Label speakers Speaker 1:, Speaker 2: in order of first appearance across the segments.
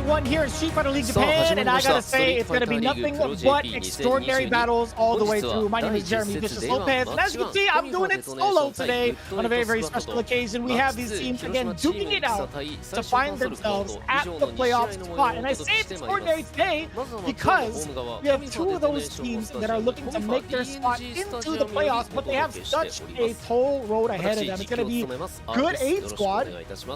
Speaker 1: one here in Street Fighter League Japan, and I gotta say, it's gonna be nothing but extraordinary battles all the way through. My name is Jeremy Vicious Lopez, and as you can see, I'm doing it solo today on a very, very special occasion. We have these teams, again, duking it out to find themselves at the playoff spot. And I say it's extraordinary today because we have two of those teams that are looking to make their spot into the playoffs, but they have such a tall road ahead of them. It's gonna be Good 8 Squad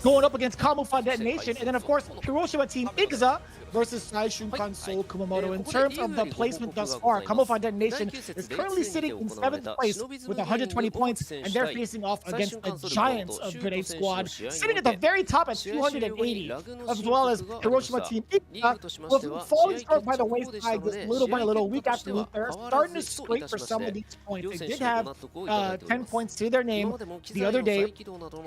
Speaker 1: going up against Camouflage Nation, and then of course Hiroshima team Igza versus Saishunkan Seoul Kumamoto. In terms of the placement thus far, Camouflage Nation is currently sitting in 7th place with 120 points, and they're facing off against the giants of Good 8 Squad, sitting at the very top at 280, as well as Hiroshima team Igza, with falling short by the wayside just little by little, week after week. They're starting to scrape for some of these points. They did have 10 points to their name the other day,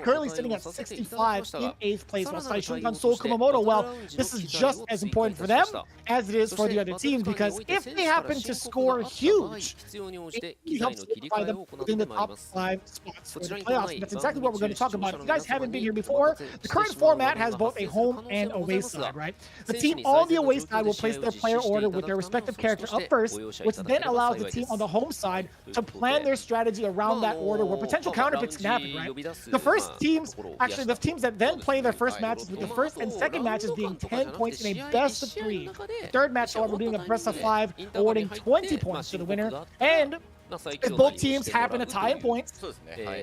Speaker 1: currently sitting at 65 in 8th place, while Saishunkan Seoul Kumamoto, well, this is just as important for them as it is for the other teams, because if they happen to score huge, it helps solidify them in the top 5 spots for the playoffs. And that's exactly what we're going to talk about. If you guys haven't been here before, the current format has both a home and away side, right? The team on the away side will place their player order with their respective character up first, which then allows the team on the home side to plan their strategy around that order where potential counterpicks can happen, right? The first teams, actually the teams that then play their first matches, with the first and second matches being 10 points in a best of 3. The third match, however, being a best of 5, awarding 20 points to the winner. And if both teams happen to tie in points,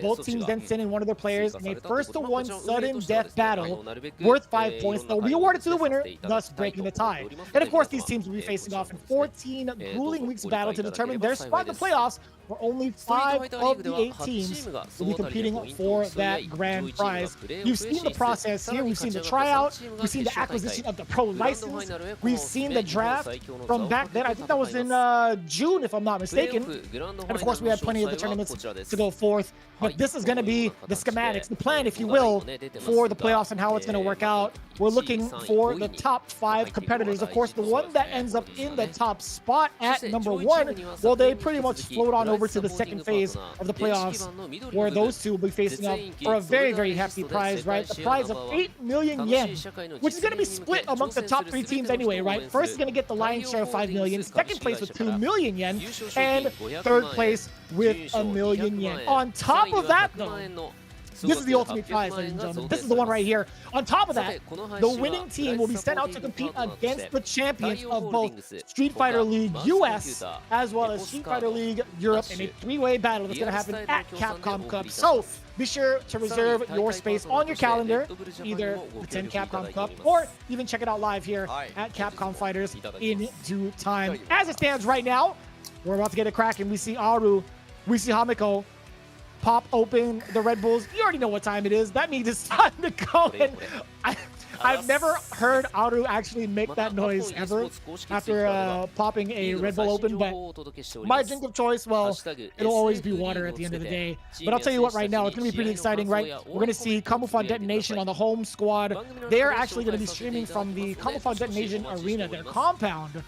Speaker 1: both teams then send in one of their players in a first-to-one sudden death battle worth 5 points. They'll be awarded to the winner, thus breaking the tie. And of course, these teams will be facing off in 14 grueling weeks of battle to determine their spot in the playoffs, where only 5 of the 8 teams will be competing for that grand prize. You've seen the process here. We've seen the tryout. We've seen the acquisition of the pro license. We've seen the draft from back then. I think that was in June, if I'm not mistaken. And of course, we had plenty of the tournaments to go forth. But this is going to be the schematics, the plan, if you will, for the playoffs and how it's going to work out. We're looking for the top 5 competitors. Of course, the one that ends up in the top spot at number 1, well, they pretty much float on over to the second phase of the playoffs, where those two will be facing up for a very, very hefty prize, right? The prize of 8 million yen, which is going to be split amongst the top 3 teams anyway, right? First is going to get the lion's share of 5 million, second place with 2 million yen, and third place with 1 million yen. On top of that, though, this is the ultimate prize, ladies and gentlemen. This is the one right here. On top of that, the winning team will be sent out to compete against the champions of both Street Fighter League US as well as Street Fighter League Europe in a 3-way battle that's going to happen at Capcom Cup. So be sure to reserve your space on your calendar, either attend Capcom Cup or even check it out live here at Capcom Fighters in due time. As it stands right now, we're about to get it cracking. We see Aru, we see Hamiko pop open the Red Bulls. You already know what time it is. That means it's time to go. And I've never heard Aru actually make that noise ever after popping a Red Bull open, but my drink of choice, well, it'll always be water at the end of the day. But I'll tell you what, right now, it's going to be pretty exciting, right? We're going to see Camouflage Detonation on the home squad. They're actually going to be streaming from the Camouflage Detonation Arena, their compound,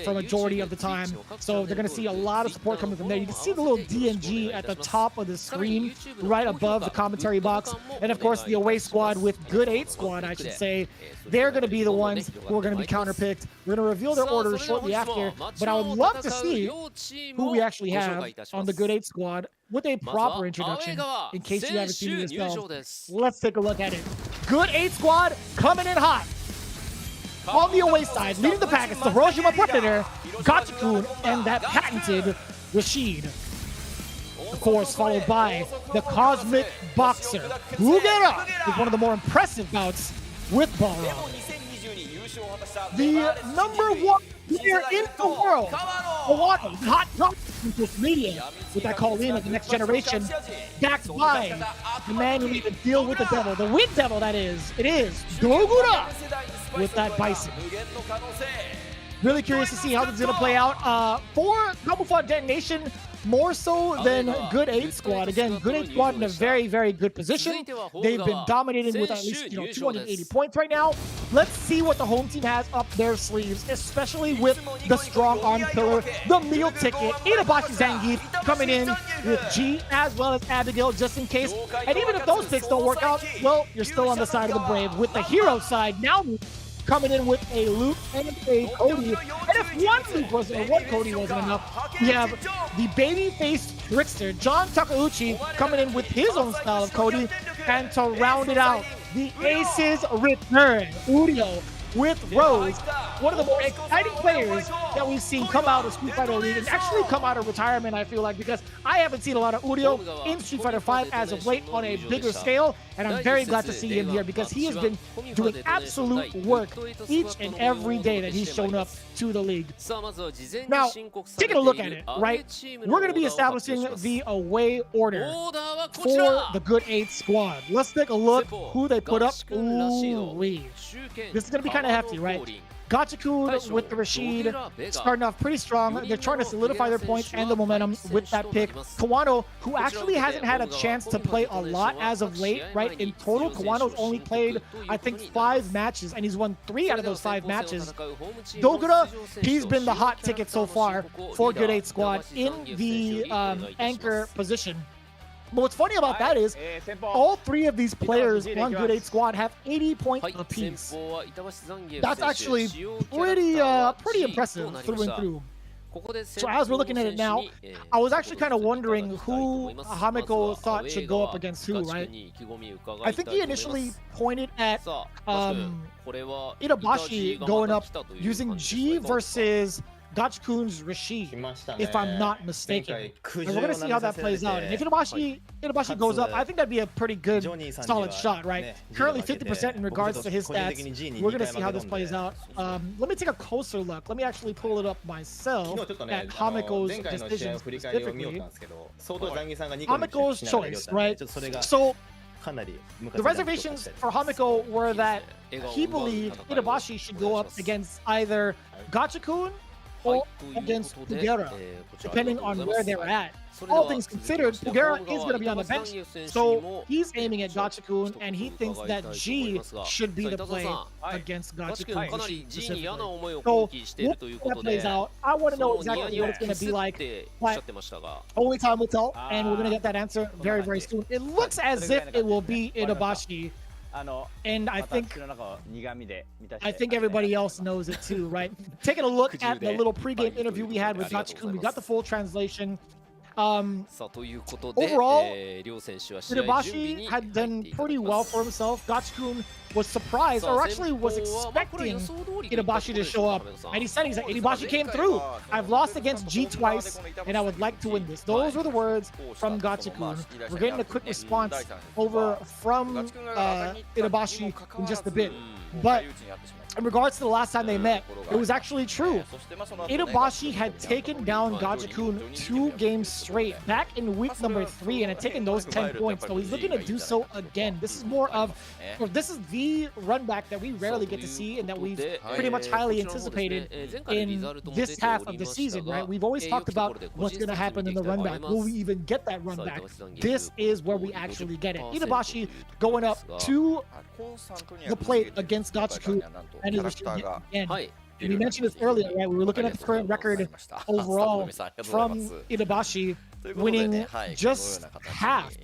Speaker 1: for majority of the time. So they're going to see a lot of support coming from there. You can see the little DNG at the top of the screen right above the commentary box. And of course, the away squad with Good 8 Squad, I should say, they're going to be the ones who are going to be counterpicked. We're going to reveal their orders shortly after, but I would love to see who we actually have on the Good 8 Squad with a proper introduction, in case you haven't seen it yourself. Let's take a look at it. Good 8 Squad coming in hot. On the away side, leading the pack is the Hiroshima Predator, Gachikun, and that patented Rashid. Of course, followed by the Cosmic Boxer, Dogura, with one of the more impressive bouts with Balrog. The #1 player in the world, Kawano, hot drop in social media with that call in of the next generation, backed by the man who needs to deal with the devil, the wind devil that is. It is Dogura with that bison. Really curious to see how this is going to play out. For Camouflage Detonation, more so than Good 8 Squad. Again, Good 8 Squad in a very, very good position. They've been dominating with at least 280 points right now. Let's see what the home team has up their sleeves, especially with the strong arm pillar, the meal ticket, Itabashi Zangief coming in with G as well as Abigail just in case. And even if those picks don't work out, well, you're still on the side of the brave with the hero side now coming in with a Luke and a Cody. And if one Luke wasn't, or one Cody wasn't enough, we have the baby-faced trickster, John Takeuchi, coming in with his own style of Cody. And to round it out, the Aces return. Uryo with Rose, one of the more exciting players that we've seen come out of Street Fighter League and actually come out of retirement, I feel like, because I haven't seen a lot of Uryo in Street Fighter 5 as of late on a bigger scale, and I'm very glad to see him here because he has been doing absolute work each and every day that he's shown up to the league. Now, taking a look at it, right, we're going to be establishing the away order for the Good 8 squad. Let's take a look who they put up. Ooh-wee. This is going to be kind of hefty, right? Gachikun with the Rashid starting off pretty strong. They're trying to solidify their points and the momentum with that pick. Kawano, who actually hasn't had a chance to play a lot as of late, right? In total, Kawano's only played, I think, 5 matches, and he's won 3 out of those 5 matches. Dogura, he's been the hot ticket so far for Good 8 squad in the anchor position. But what's funny about that is all 3 of these players on Good 8 squad have 80 points apiece. That's actually pretty impressive through and through. So as we're looking at it now, I was actually kind of wondering who Hameko thought should go up against who, right? I think he initially pointed at Itabashi going up using G versus Gachikun's Rashid, if I'm not mistaken. And we're going to see how that plays out. And if Itabashi goes up, I think that'd be a pretty good, solid shot, right? Currently 50% in regards to his stats. We're going to see how this plays out. Let me take a closer look. Let me actually pull it up myself at Hameko's decision specifically. Hameko's choice, right? So the reservations for Hameko were that he believed Itabashi should go up against either Gachikun or against Dogura, depending on where they're at. All things considered, Dogura is going to be on the bench, so he's aiming at Gachikun, and he thinks that G should be the play against Gachikun specifically. So, we'll that plays out. I want to know exactly what it's going to be like, but only time will tell, and we're going to get that answer very, very soon. It looks as if it will be Itabashi. And I think everybody else knows it too, right? Taking a look at the little pregame interview we had with Gachikun, we got the full translation. Overall, Itabashi had done pretty well for himself. Gachikun was surprised, or actually was expecting Itabashi to show up. And he said, Itabashi came through. I've lost against G twice, and I would like to win this. Those were the words from Gachikun. We're getting a quick response over from Itabashi in just a bit. But in regards to the last time they met, it was actually true. Itabashi had taken down Gachikun 2 games straight back in week number 3 and had taken those 10 points. So he's looking to do so again. This is more of, this is the run back that we rarely get to see and that we've pretty much highly anticipated in this half of the season, right? We've always talked about what's going to happen in the run back. Will we even get that run back? This is where we actually get it. Itabashi going up to the plate against Gachikun. And we mentioned this earlier, right? We were looking at the current record overall from Itabashi, winning just half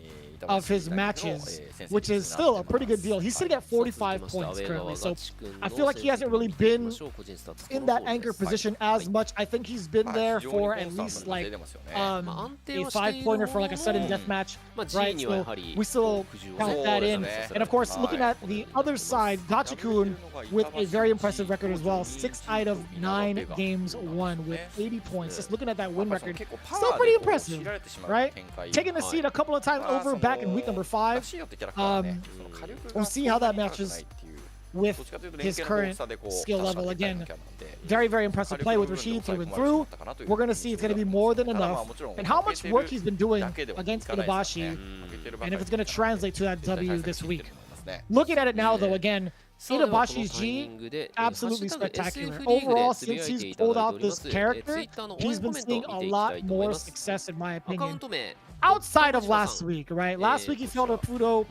Speaker 1: of his matches, which is still a pretty good deal. He's sitting at 45 points currently, so I feel like he hasn't really been in that anchor position as much. I think he's been there for at least like a 5-pointer for like a sudden death match, right? So we still count that in. And of course, looking at the other side, Gachikun with a very impressive record as well. 6 out of 9 games won with 80 points. Just looking at that win record, still pretty impressive, right? Taking the seat a couple of times over back in week number 5. We'll see how that matches with his current skill level. Again, very, very impressive play with Rashid through and through. We're going to see it's going to be more than enough. And how much work he's been doing against Itabashi, and if it's going to translate to that W this week. Looking at it now, though, again, Itabashi's G, absolutely spectacular. Overall, since he's pulled out this character, he's been seeing a lot more success, in my opinion. Outside of last week, right? Last week he fell to Fudo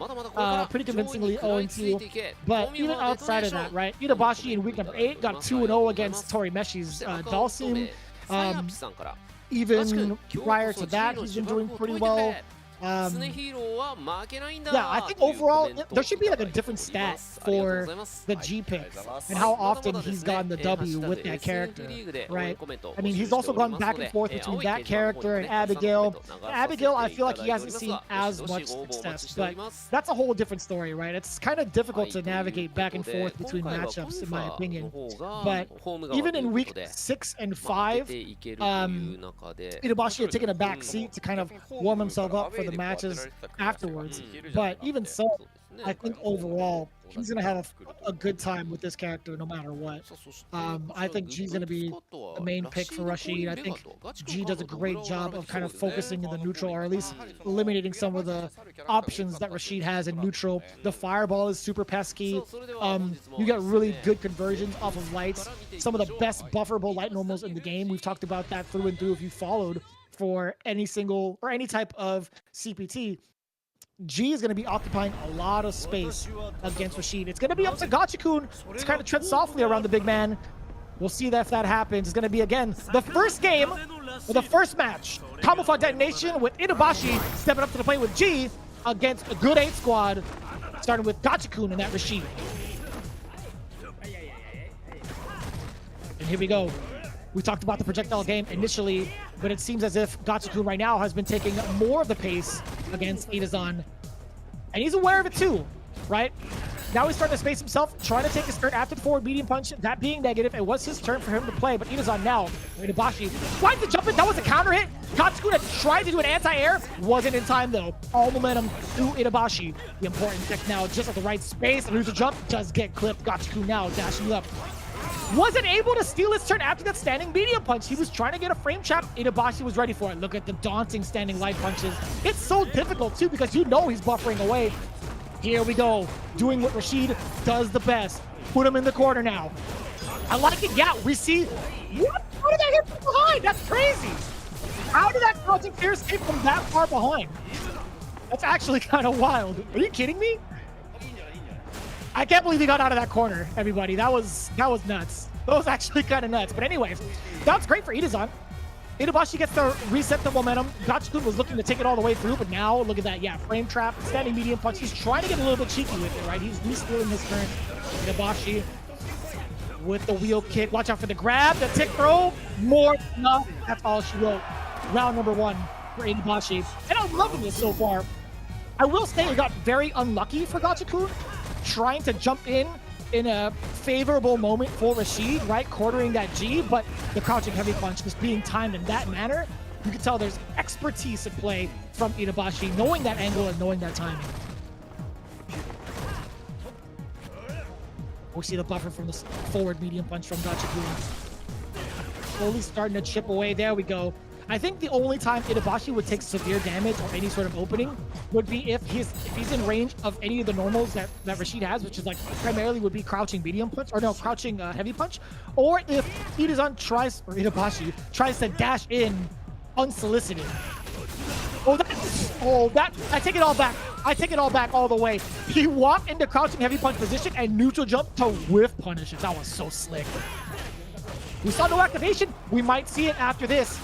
Speaker 1: pretty convincingly 0-2. But even outside of that, right? Itabashi in week number 8 got 2-0 against Torimeshi's Dalsim. Even prior to that, he's been doing pretty well. Yeah, I think overall there should be like a different stat for the G pick and how often he's gotten the W with that character, right? I mean, he's also gone back and forth between that character and Abigail. Abigail, I feel like he hasn't seen as much success, but that's a whole different story, right? It's kind of difficult to navigate back and forth between matchups, in my opinion. But even in week 6 and 5, Itabashi had taken a back seat to kind of warm himself up for the matches afterwards. But even so, I think overall he's gonna have a good time with this character no matter what. I think G's gonna be the main pick for Rashid. I think G does a great job of kind of focusing in the neutral, or at least eliminating some of the options that Rashid has in neutral. The fireball is super pesky. You get really good conversions off of lights. Some of the best bufferable light normals in the game. We've talked about that through and through if you followed for any single or any type of CPT. G is going to be occupying a lot of space against Rashid. It's going to be up to Gachikun to kind of tread softly around the big man. We'll see that if that happens. It's going to be, again, the first game, or the first match. Camouflage Detonation with Itabashi stepping up to the plate with G against a good 8 squad, starting with Gachikun and that Rashid. And here we go. We talked about the projectile game initially, but it seems as if Gachikun right now has been taking more of the pace against Itazan. And he's aware of it too, right? Now he's starting to space himself, trying to take his turn after the forward medium punch. That being negative, it was his turn for him to play, but Itazan now, Itabashi tried to jump in. That was a counter hit. Gachikun had tried to do an anti-air. Wasn't in time though. All momentum to Itabashi. The important tech now just at the right space. And lose a jump, does get clipped. Gachikun now dashing up. Wasn't able to steal his turn after that standing medium punch. He was trying to get a frame trap. Itabashi was ready for it. Look at the daunting standing light punches. It's so difficult too because you know he's buffering away. Here we go. Doing what Rashid does the best. Put him in the corner now. I like it. Yeah, we see. What? How did that hit from behind? That's crazy. How did that crouching fear escape from that far behind? That's actually kind of wild. Are you kidding me? I can't believe he got out of that corner, everybody. That was nuts. That was actually kind of nuts. But anyways, that was great for Itazan. Itabashi gets to reset the momentum. Gachikun was looking to take it all the way through, but now look at that. Yeah, frame trap, standing medium punch. He's trying to get a little bit cheeky with it, right? He's stealing his turn. Itabashi with the wheel kick. Watch out for the grab, the tick throw. More enough. That's all she wrote. Round number 1 for Itabashi. And I'm loving this so far. I will say it got very unlucky for Gachikun, trying to jump in a favorable moment for Rashid, right? Quartering that G, but the crouching heavy punch just being timed in that manner. You can tell there's expertise at play from Itabashi, knowing that angle and knowing that timing. We see the buffer from the forward medium punch from Gachikun. Slowly starting to chip away. There we go. I think the only time Itabashi would take severe damage or any sort of opening would be if he's in range of any of the normals that Rashid has, which is like primarily would be crouching medium punch, or no, crouching heavy punch, or if Itabashi tries to dash in unsolicited. I take it all back. I take it all back all the way. He walked into crouching heavy punch position and neutral jump to whiff punish it. That was so slick. We saw no activation. We might see it after this.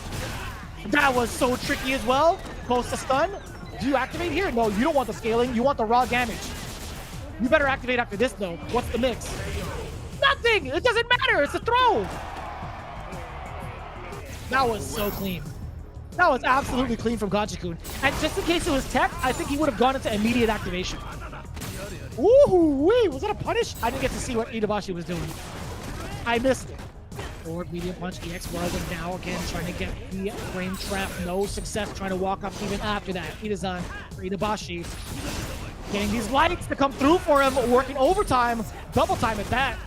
Speaker 1: That was so tricky as well. Close to stun. Do you activate here? No, you don't want the scaling. You want the raw damage. You better activate after this, though. What's the mix? Nothing! It doesn't matter. It's a throw. That was so clean. That was absolutely clean from Gachikun. And just in case it was tech, I think he would have gone into immediate activation. Ooh-wee! Was that a punish? I didn't get to see what Itabashi was doing. I missed it. Forward medium punch, EX Whirlwind now again trying to get the frame trap. No success trying to walk up even after that. Itazan for Itabashi. Getting these lights to come through for him, working overtime, double time at that.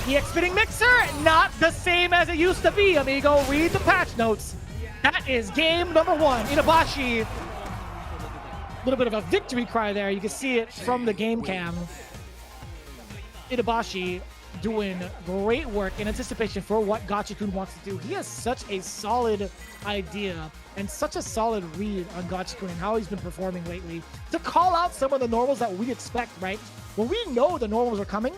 Speaker 1: EX spinning mixer, not the same as it used to be, amigo. Read the patch notes. That is game number 1. Itabashi. A little bit of a victory cry there. You can see it from the game cam. Itabashi doing great work in anticipation for what Gachikun wants to do. He has such a solid idea and such a solid read on Gachikun and how he's been performing lately to call out some of the normals that we expect, right? When we know the normals are coming,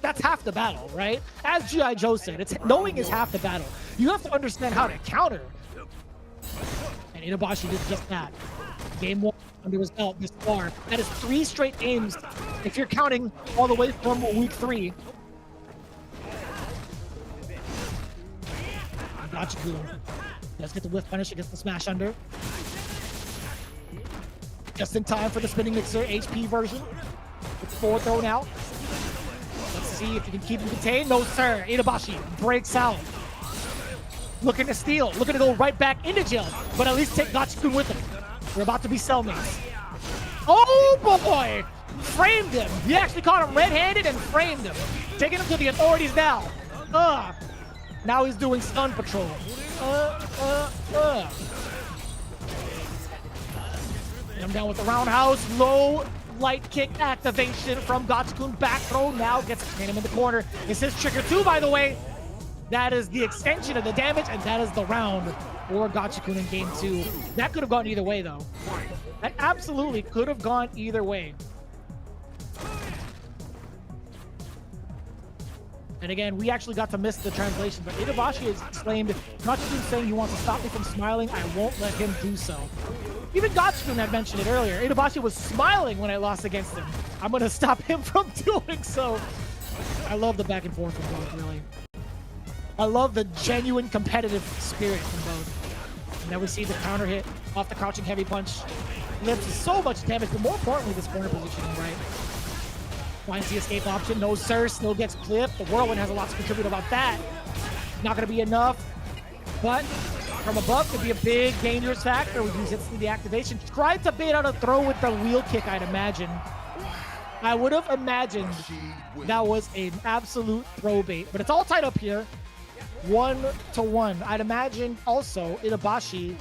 Speaker 1: that's half the battle, right? As G.I. Joe said, knowing is half the battle. You have to understand how to counter. And And Itabashi did just that. Game 1 under his belt this far. That is 3 straight games if you're counting all the way from week 3. Gachikun does get the whiff punish against the smash under. Just in time for the spinning mixer HP version. With 4 thrown out. Let's see if you can keep him contained. No, sir. Itabashi breaks out. Looking to steal. Looking to go right back into jail. But at least take Gachikun with him. We're about to be cellmates. Oh, boy! Framed him. He actually caught him red-handed and framed him. Taking him to the authorities now. Now he's doing stun patrol. I'm down with the roundhouse. Low light kick activation from Gachikun. Back throw now gets him in the corner. It's his trigger too, by the way. That is the extension of the damage, and that is the round for Gachikun in game 2. That could have gone either way, though. That absolutely could have gone either way. And again, we actually got to miss the translation, but Itabashi has exclaimed, Gachikun saying he wants to stop me from smiling, I won't let him do so. Even Gachikun had mentioned it earlier. Itabashi was smiling when I lost against him. I'm going to stop him from doing so. I love the back and forth from both, really. I love the genuine competitive spirit from both. And then we see the counter hit off the crouching heavy punch. Lifts so much damage, but more importantly, this corner positioning, right? Finds the escape option. No, sir. Still gets clipped. The Whirlwind has a lot to contribute about that. Not going to be enough. But from above could be a big, dangerous factor when he hits the activation. Tried to bait out a throw with the wheel kick, I'd imagine. I would have imagined that was an absolute throw bait. But it's all tied up here. 1-1. I'd imagine also Itabashi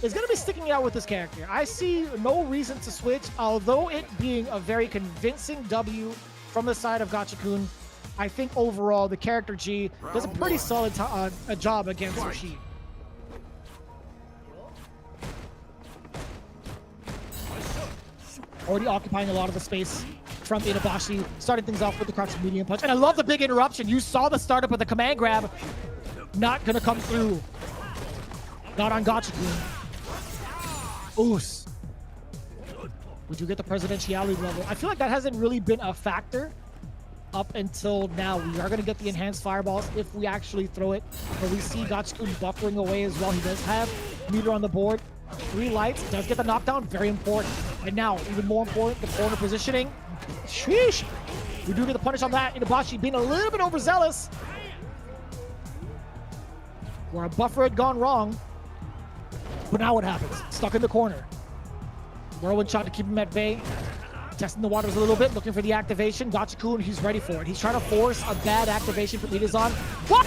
Speaker 1: is going to be sticking it out with this character. I see no reason to switch, although it being a very convincing W from the side of Gachikun. I think overall the character G does a pretty solid job against Rashid. Already occupying a lot of the space from Itabashi, starting things off with the crouching medium punch. And I love the big interruption. You saw the startup of the command grab. Not going to come through. Not on Gachikun. Oos. Would you get the presidentiality level? I feel like that hasn't really been a factor up until now. We are going to get the enhanced fireballs if we actually throw it. But we see Gachikun buffering away as well. He does have meter on the board. 3 lights. Does get the knockdown. Very important. And now, even more important, the corner positioning. Sheesh. We do get the punish on that. Itabashi being a little bit overzealous. Where a buffer had gone wrong. But now what happens? Stuck in the corner. Whirlwind shot to keep him at bay. Testing the waters a little bit, looking for the activation. Gachikun, he's ready for it. He's trying to force a bad activation from Itazan. What?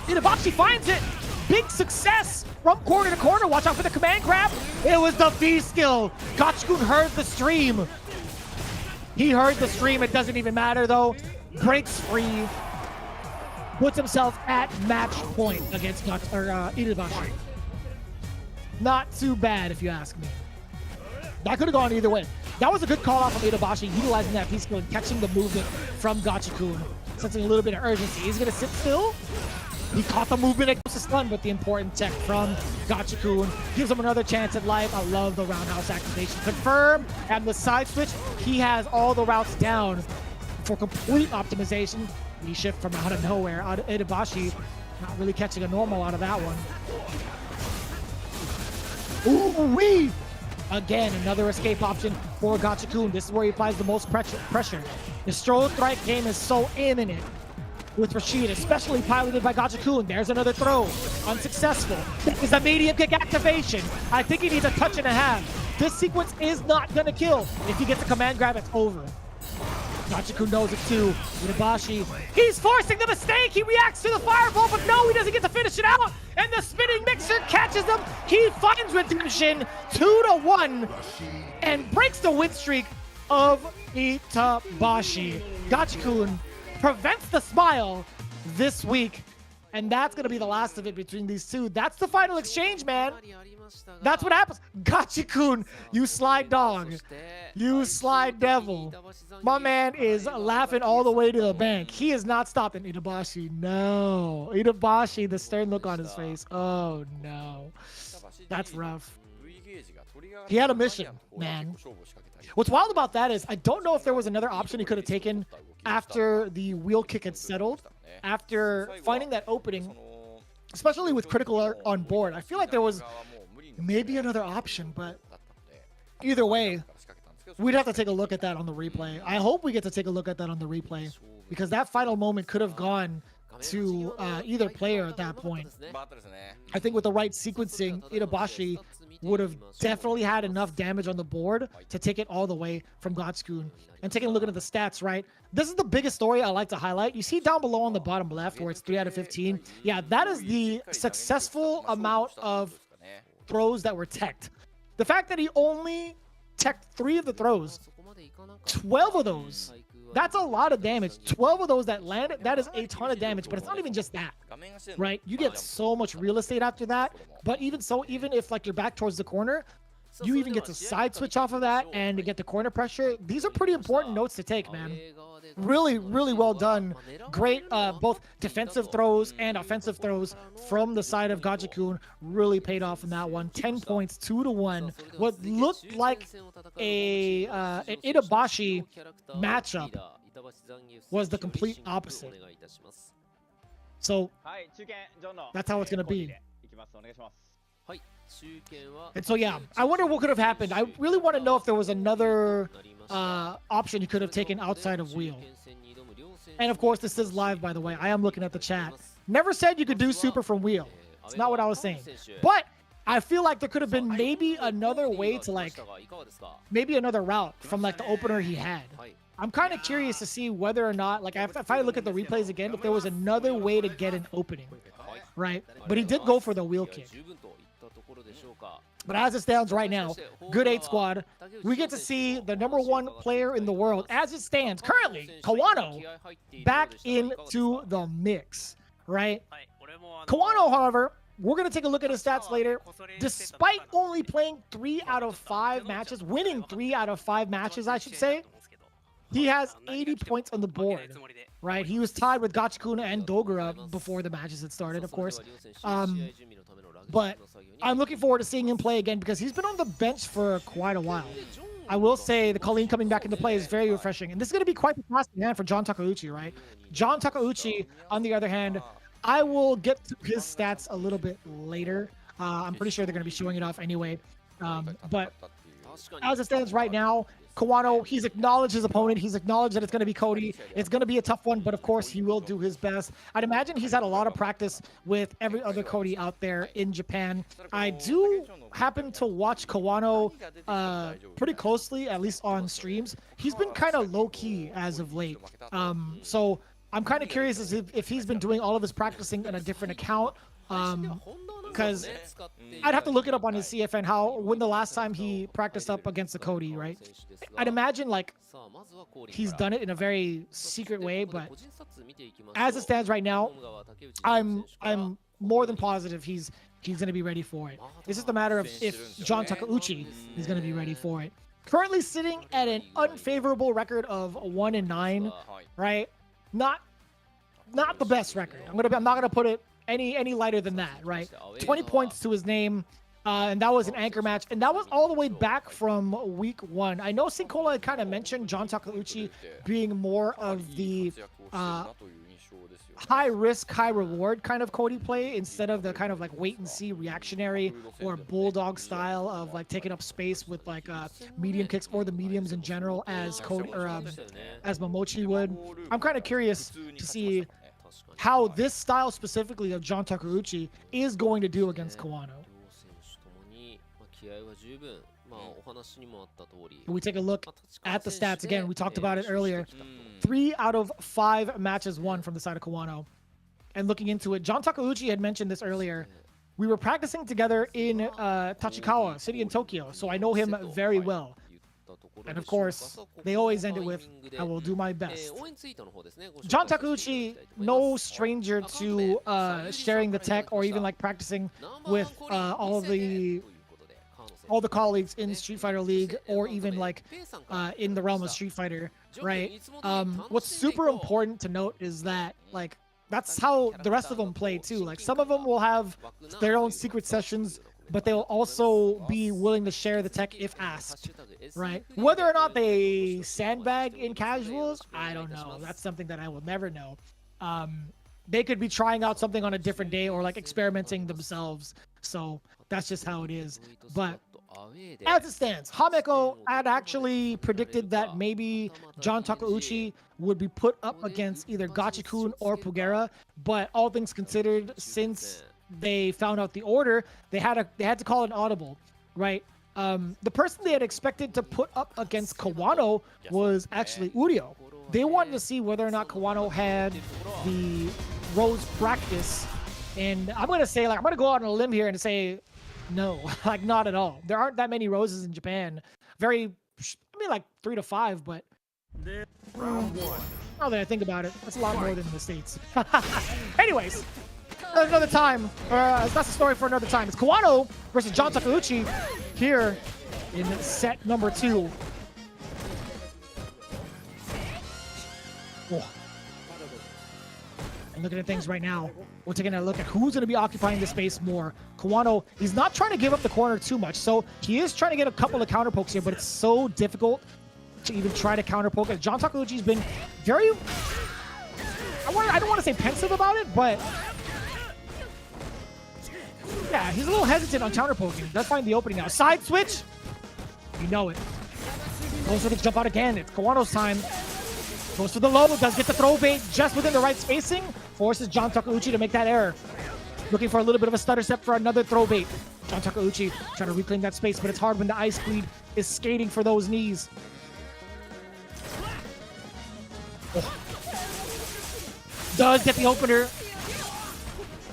Speaker 1: Itabashi finds it. Big success from corner to corner. Watch out for the command grab. It was the V skill. Gachikun heard the stream. He heard the stream. It doesn't even matter though. Breaks free. Puts himself at match point against Itabashi. Not too bad, if you ask me. That could have gone either way. That was a good call out from Itabashi, utilizing that V-skill and catching the movement from Gachikun, sensing a little bit of urgency. He's going to sit still. He caught the movement against the stun, but the important tech from Gachikun gives him another chance at life. I love the roundhouse activation. Confirm, and the side switch, he has all the routes down for complete optimization. He shift from out of nowhere. Itabashi not really catching a normal out of that one. Ooh-wee! Again, another escape option for Gachikun. This is where he applies the most pressure. The stroll strike game is so imminent with Rashid, especially piloted by Gachikun. There's another throw. Unsuccessful. That is a medium kick activation. I think he needs a touch and a half. This sequence is not going to kill. If he gets a command grab, it's over. Gachikun knows it too. Itabashi, he's forcing the mistake. He reacts to the fireball, but no, he doesn't get to finish it out. And the spinning mixer catches him. He finds redemption 2-1 and breaks the win streak of Itabashi. Gachikun prevents the smile this week And that's going to be the last of it between these two. That's the final exchange, man. That's what happens. Gachikun, you slide dog. You slide devil. My man is laughing all the way to the bank. He is not stopping. Itabashi, no. Itabashi, the stern look on his face. Oh, no. That's rough. He had a mission, man. What's wild about that is I don't know if there was another option he could have taken after the wheel kick had settled. After finding that opening, especially with critical alert on board, I feel like there was maybe another option, but either way, we'd have to take a look at that on the replay. I hope we get to take a look at that on the replay, because that final moment could have gone to either player at that point. I think with the right sequencing, Itabashi would have definitely had enough damage on the board to take it all the way from Gachikun. And taking a look at the stats, right? This is the biggest story I like to highlight. You see down below on the bottom left where it's 3 out of 15. Yeah, that is the successful amount of throws that were teched. The fact that he only teched 3 of the throws, 12 of those, that's a lot of damage. 12 of those that landed, that is a ton of damage, but it's not even just that, right? You get so much real estate after that, but even so, even if like you're back towards the corner, you even get to side switch off of that and to get the corner pressure. These are pretty important notes to take, man. Really, really well done. Great both defensive throws and offensive throws from the side of Gachikun. Really paid off in that one. 10 points, 2-1. What looked like an Itabashi matchup was the complete opposite. So that's how it's going to be. And so, yeah, I wonder what could have happened. I really want to know if there was another option you could have taken outside of wheel. And of course, this is live, by the way. I am looking at the chat. Never said you could do super from wheel. It's not what I was saying. But I feel like there could have been maybe another way to, like, maybe another route from, like, the opener he had. I'm kind of curious to see whether or not, like, if I look at the replays again, if there was another way to get an opening, right? But he did go for the wheel kick. But as it stands right now, good 8 squad. We get to see the #1 player in the world, as it stands currently, Kawano, back into the mix, right? Kawano, however, we're going to take a look at his stats later. Despite only playing 3 out of 5 matches, winning 3 out of 5 matches, I should say, he has 80 points on the board, right? He was tied with Gachikun and Dogura before the matches had started, of course. But I'm looking forward to seeing him play again because he's been on the bench for quite a while. I will say the Colleen coming back into play is very refreshing. And this is going to be quite the task hand for John Takeuchi, right? John Takeuchi, on the other hand, I will get to his stats a little bit later. I'm pretty sure they're going to be showing it off anyway. But as it stands right now, Kawano, he's acknowledged his opponent. He's acknowledged that it's going to be Cody. It's going to be a tough one, but of course he will do his best. I'd imagine he's had a lot of practice with every other Cody out there in Japan. I do happen to watch Kawano pretty closely, at least on streams. He's been kind of low-key as of late. So I'm kind of curious as if he's been doing all of his practicing in a different account. Because I'd have to look it up on his CFN when the last time he practiced up against the Cody, right? I'd imagine like he's done it in a very secret way, but as it stands right now, I'm more than positive he's going to be ready for it. It's just a matter of if John Takeuchi is going to be ready for it. Currently sitting at an unfavorable record of 1-9, right? Not the best record. I'm not gonna put it any lighter than that, right? 20 points to his name, and that was an anchor match, and that was all the way back from week 1. I know Sinkola kind of mentioned John Takeuchi being more of the high risk, high reward kind of Cody play instead of the kind of like wait and see reactionary or bulldog style of like taking up space with like medium kicks or the mediums in general as Cody or as Momochi would. I'm kind of curious to see how this style specifically of John Takeuchi is going to do against Kawano. We take a look at the stats again. We talked about it earlier. 3 out of 5 matches won from the side of Kawano. And looking into it, John Takeuchi had mentioned this earlier. We were practicing together in Tachikawa, city in Tokyo, so I know him very well. And of course, they always end it with, I will do my best. John Takeuchi, no stranger to sharing the tech or even like practicing with all the colleagues in Street Fighter League or even like in the realm of Street Fighter, right? What's super important to note is that like that's how the rest of them play too. Like some of them will have their own secret sessions, but they'll also be willing to share the tech if asked, right? Whether or not they sandbag in casuals, I don't know. That's something that I will never know. They could be trying out something on a different day or like experimenting themselves. So that's just how it is. But as it stands, Hameko had actually predicted that maybe John Takeuchi would be put up against either Gachikun or Pugera, but all things considered, since they found out the order, they had to call an audible, right? The person they had expected to put up against Kawano was actually Uryo. They wanted to see whether or not Kawano had the Rose practice, and I'm gonna go out on a limb here and say no, like not at all. There aren't that many roses in Japan. Like 3 to 5, but
Speaker 2: Round one.
Speaker 1: now that I think about it, that's a lot more than the States. Anyways, another time. That's a story for another time. It's Kawano versus John Takeuchi here in set number 2. Oh. And looking at things right now, we're taking a look at who's going to be occupying the space more. Kawano, he's not trying to give up the corner too much, so he is trying to get a couple of counter pokes here, but it's so difficult to even try to counter poke. John Takeuchi's been very, I don't want to say pensive about it, but yeah, he's a little hesitant on counter poking. Does find the opening now. Side switch, you know it. Goes for the jump out again. It's Kawano's time. Goes for the low, does get the throw bait just within the right spacing. Forces John Takeuchi to make that error. Looking for a little bit of a stutter step for another throw bait. John Takeuchi trying to reclaim that space, but it's hard when the Ice Queen is skating for those knees. Oh. Does get the opener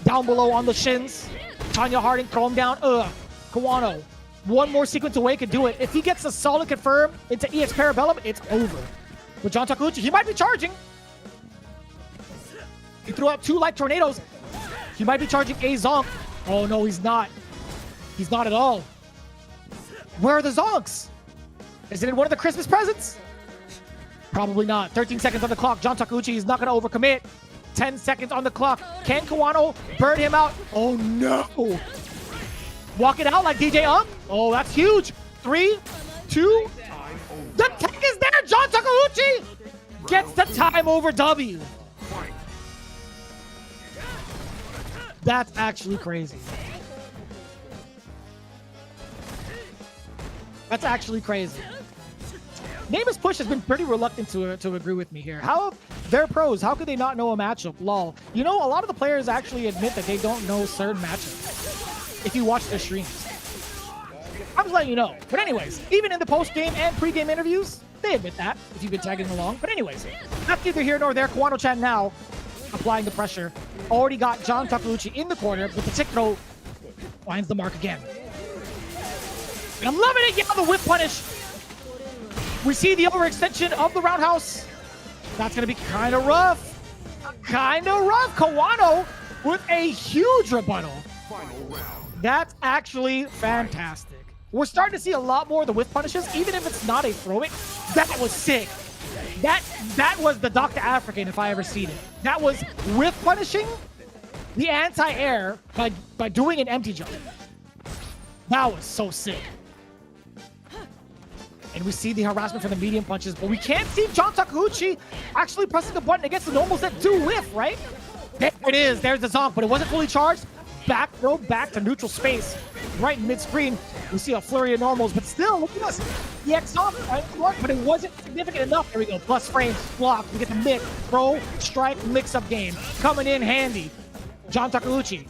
Speaker 1: down below on the shins. Tanya Harding throw him down. Kawano, one more sequence away could do it. If he gets a solid confirm into EX Parabellum, it's over. With John Takeuchi, he might be charging. He threw out 2 light tornadoes. He might be charging a zonk. Oh no, he's not. He's not at all. Where are the zonks? Is it in one of the Christmas presents? Probably not. 13 seconds on the clock. John Takeuchi is not going to overcommit. 10 seconds on the clock. Can Kawano burn him out? Oh no. Walk it out like DJ Oh, that's huge. 3, 2. The tech is there. John Takeuchi gets the time over W. That's actually crazy. That's actually crazy. Nemo's push has been pretty reluctant to agree with me here. How they're pros? How could they not know a matchup? Lol. You know, a lot of the players actually admit that they don't know certain matchups if you watch their streams. I'm just letting you know. But anyways, even in the post-game and pre-game interviews, they admit that, if you've been tagging along. But anyways, that's neither here nor there. Kawano-chan now applying the pressure. Already got John Takeuchi in the corner, but the tick throw finds the mark again. And I'm loving it. Yeah, the whip punish. We see the overextension of the roundhouse. That's going to be kind of rough. Kind of rough. Kawano with a huge rebuttal. That's actually fantastic. We're starting to see a lot more of the whiff punishes, even if it's not a throw it. That was sick. That was the Dr. African if I ever seen it. That was whiff punishing the anti-air by doing an empty jump. That was so sick. And we see the harassment for the medium punches, but we can't see John Takeuchi actually pressing the button against the normals that do whiff, right? There it is. There's the zonk, but it wasn't fully charged. Back throw back to neutral space. Right in mid-screen, we see a flurry of normals, but still, look at this. The X off, right? But it wasn't significant enough. There we go. Plus frames, block. We get the mix, throw, strike, mix-up game. Coming in handy. John Takeuchi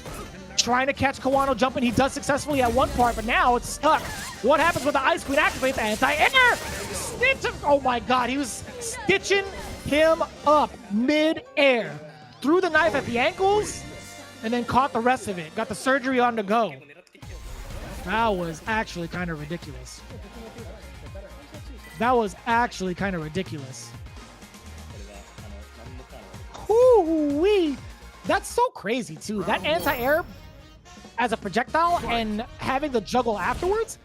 Speaker 1: trying to catch Kawano jumping. He does successfully at one part, but now it's stuck. What happens when the Ice Queen activates the anti-air? Stitch him. Oh my God, he was stitching him up mid-air. Threw the knife at the ankles, and then caught the rest of it. Got the surgery on the go. That was actually kind of ridiculous. That was actually kind of ridiculous. Hoo-wee. That's so crazy, too. That anti-air as a projectile and having the juggle afterwards,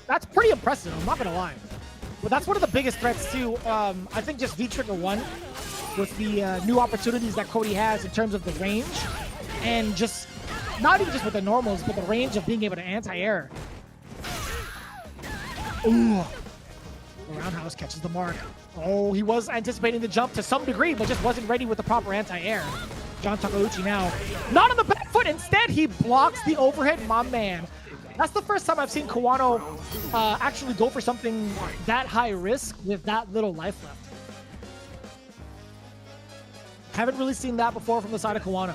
Speaker 1: that's pretty impressive. I'm not going to lie. But that's one of the biggest threats, too. I think just V-Trigger 1 with the new opportunities that Cody has in terms of the range and just not even just with the normals, but the range of being able to anti-air. Ooh. Roundhouse catches the mark. Oh, he was anticipating the jump to some degree, but just wasn't ready with the proper anti-air. John Takeuchi now. Not on the back foot. Instead, he blocks the overhead. My man. That's the first time I've seen Kawano actually go for something that high risk with that little life left. Haven't really seen that before from the side of Kawano.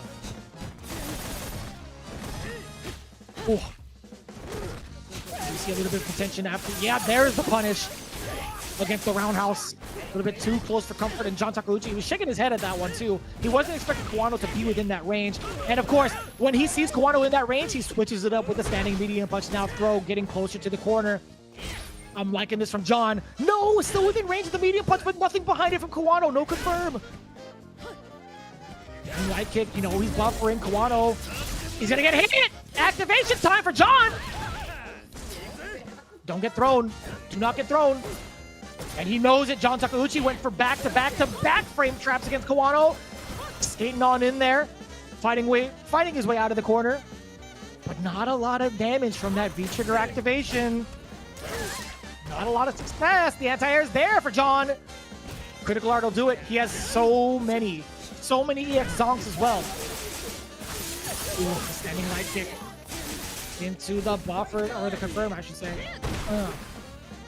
Speaker 1: Oh. You see a little bit of contention after. Yeah, there's the punish against the roundhouse. A little bit too close for comfort, and John Takeuchi, he was shaking his head at that one too. He wasn't expecting Kawano to be within that range. And of course, when he sees Kawano in that range, he switches it up with a standing medium punch now throw, getting closer to the corner. I'm liking this from John. No, still within range of the medium punch, but nothing behind it from Kawano. No confirm. And light kick, you know, he's buffering Kawano. He's gonna get hit! Activation time for John! Don't get thrown. Do not get thrown. And he knows it. John Takeuchi went for back-to-back frame traps against Kawano. Skating on in there. Fighting his way out of the corner. But not a lot of damage from that V-trigger activation. Not a lot of success. The anti-air is there for John. Critical Art will do it. He has so many EX zonks as well. Ooh, standing light kick into the buffer, or the confirm, I should say.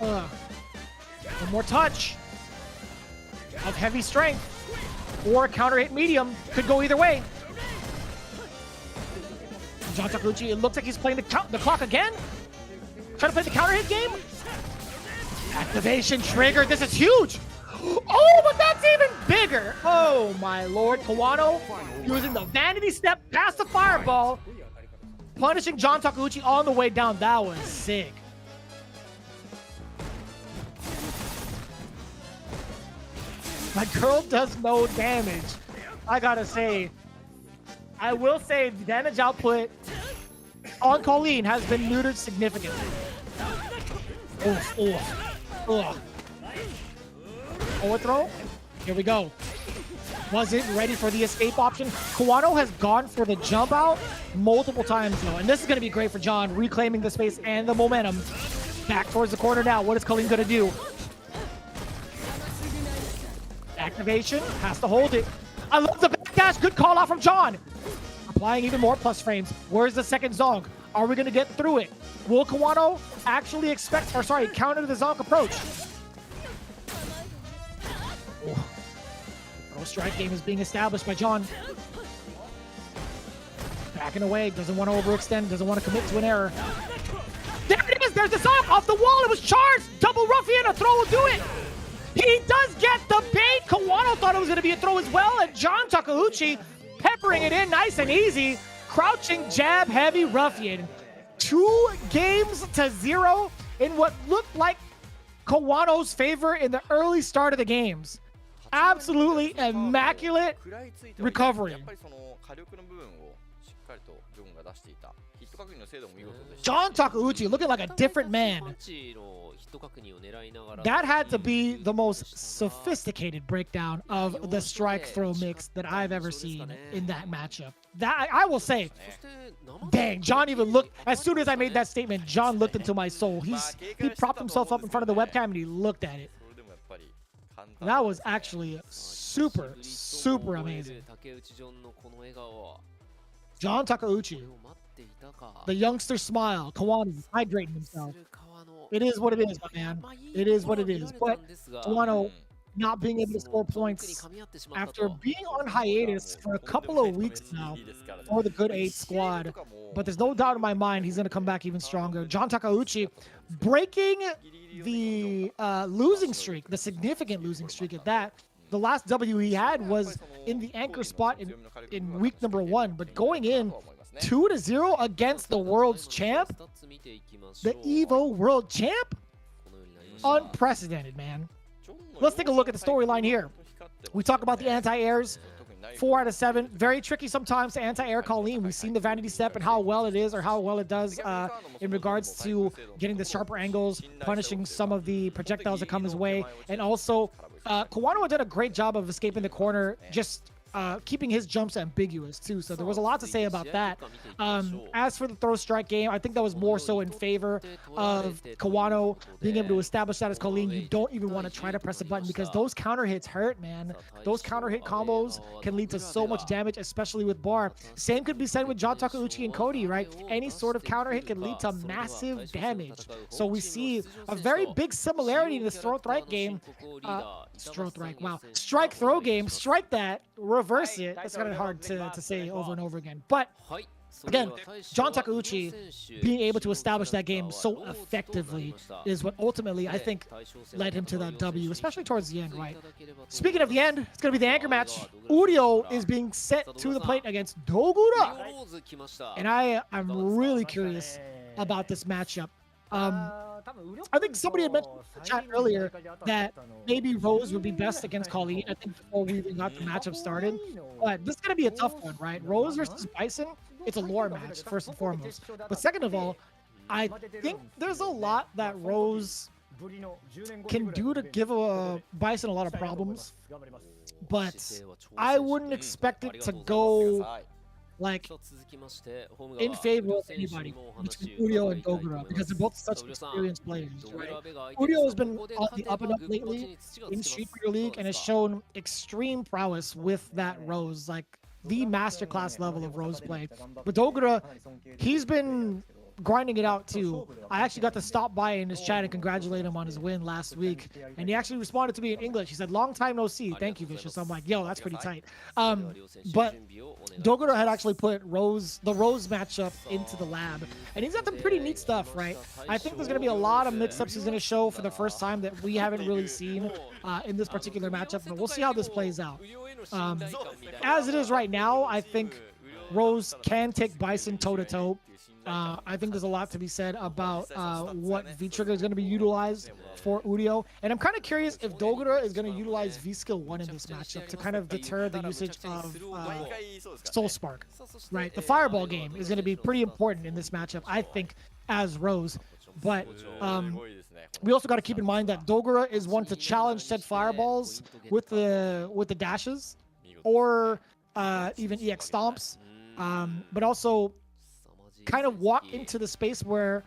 Speaker 1: One more touch of heavy strength or a counter hit medium. Could go either way. John Takeuchi, it looks like he's playing the clock again. Trying to play the counter hit game. Activation trigger. This is huge. Oh, but that's even bigger. Oh, my lord. Kawano using the vanity step past the fireball. Punishing John Takeuchi on the way down. That was sick. My girl does no damage. I gotta say, I will say the damage output on Colleen has been neutered significantly. Overthrow. Here we go. Wasn't ready for the escape option. Kawano has gone for the jump out multiple times though, and this is going to be great for John, reclaiming the space and the momentum. Back towards the corner now. What is Colleen going to do? Activation, has to hold it. I love the backdash. Good call out from John. Applying even more plus frames. Where's the second zonk? Are we going to get through it? Will Kawano actually counter the zonk approach? Pro strike game is being established by John. Backing away, doesn't want to overextend, doesn't want to commit to an error. There it is, there's the zonk off the wall. It was charged. Double ruffian, a throw will do it. He does get the bait. Kawano thought it was going to be a throw as well, and John Takeuchi peppering it in nice and easy. Crouching jab heavy ruffian. 2 games to 0 in what looked like Kawano's favor in the early start of the games. Absolutely immaculate recovery. John Takeuchi looking like a different man. That had to be the most sophisticated breakdown of the strike throw mix that I've ever seen in that matchup. That I will say, dang, John even looked, as soon as I made that statement, John looked into my soul. He propped himself up in front of the webcam and he looked at it. That was actually super, super amazing. John Takeuchi, the youngster smile, Kawano hydrating himself. It is what it is, my man. It is what it is. But Kawano not being able to score points after being on hiatus for a couple of weeks now for the Good 8 squad. But there's no doubt in my mind he's going to come back even stronger. John Takeuchi breaking the losing streak, the significant losing streak at that. The last W he had was in the anchor spot in week number 1, but going in 2-0 against the world's champ, the Evo world champ. unprecedented, man. Let's take a look at the storyline here. We talk about the anti-airs. 4 out of 7. Very tricky sometimes to anti-air Colleen. We've seen the vanity step and how well it is or how well it does in regards to getting the sharper angles, punishing some of the projectiles that come his way. And also, Kawano did a great job of escaping the corner, just keeping his jumps ambiguous too. So there was a lot to say about that. As for the throw strike game, I think that was more so in favor of Kawano being able to establish that as Colleen. You don't even want to try to press a button because those counter hits hurt, man. Those counter hit combos can lead to so much damage, especially with bar. Same could be said with John Takeuchi and Cody, right? Any sort of counter hit can lead to massive damage. So we see a very big similarity in this throw strike game. Strike throw game. Strike that. Reverse it. It's kind of hard to say over and over again. But again, John Takeuchi being able to establish that game so effectively is what ultimately I think led him to that W, especially towards the end, right? Speaking of the end, it's going to be the anchor match. Uryo is being set to the plate against Dogura. And I'm really curious about this matchup. I think somebody had mentioned in the chat earlier that maybe Rose would be best against Colleen. I think before we even got the matchup started. But this is going to be a tough one, right? Rose versus Bison, it's a lore match, first and foremost. But second of all, I think there's a lot that Rose can do to give Bison a lot of problems. But I wouldn't expect it to go like in favor of anybody between Uryo and Dogura because they're both such experienced players, right? Uryo has been on the up and up lately in Street Fighter League and has shown extreme prowess with that Rose, like the masterclass level of Rose play. But Dogura, he's been grinding it out too. I actually got to stop by in his chat and congratulate him on his win last week, and he actually responded to me in English. He said, "Long time no see, thank you, Vicious." I'm like, yo, that's pretty tight. But Dogura had actually put the Rose matchup into the lab, and he's got some pretty neat stuff, right? I think there's going to be a lot of mix-ups he's going to show for the first time that we haven't really seen in this particular matchup, but we'll see how this plays out. As it is right now, I think Rose can take Bison toe-to-toe. I think there's a lot to be said about what V-Trigger is going to be utilized for Uryo. And I'm kind of curious if Dogura is going to utilize V-Skill 1 in this matchup to kind of deter the usage of Soul Spark. Right? The Fireball game is going to be pretty important in this matchup, I think, as Rose. But we also got to keep in mind that Dogura is one to challenge said Fireballs with the dashes or even EX Stomps. But also kind of walk into the space where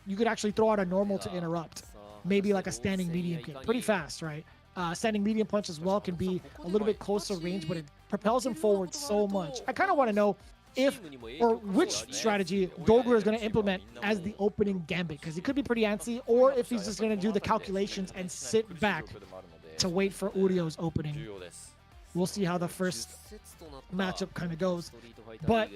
Speaker 1: you could actually throw out a normal to interrupt. Maybe like a standing medium kick. Pretty fast, right? Standing medium punch as well can be a little bit closer range, but it propels him forward so much. I kind of want to know if or which strategy Dogura is going to implement as the opening gambit, because he could be pretty antsy, or if he's just going to do the calculations and sit back to wait for Uryo's opening. We'll see how the first matchup kind of goes. But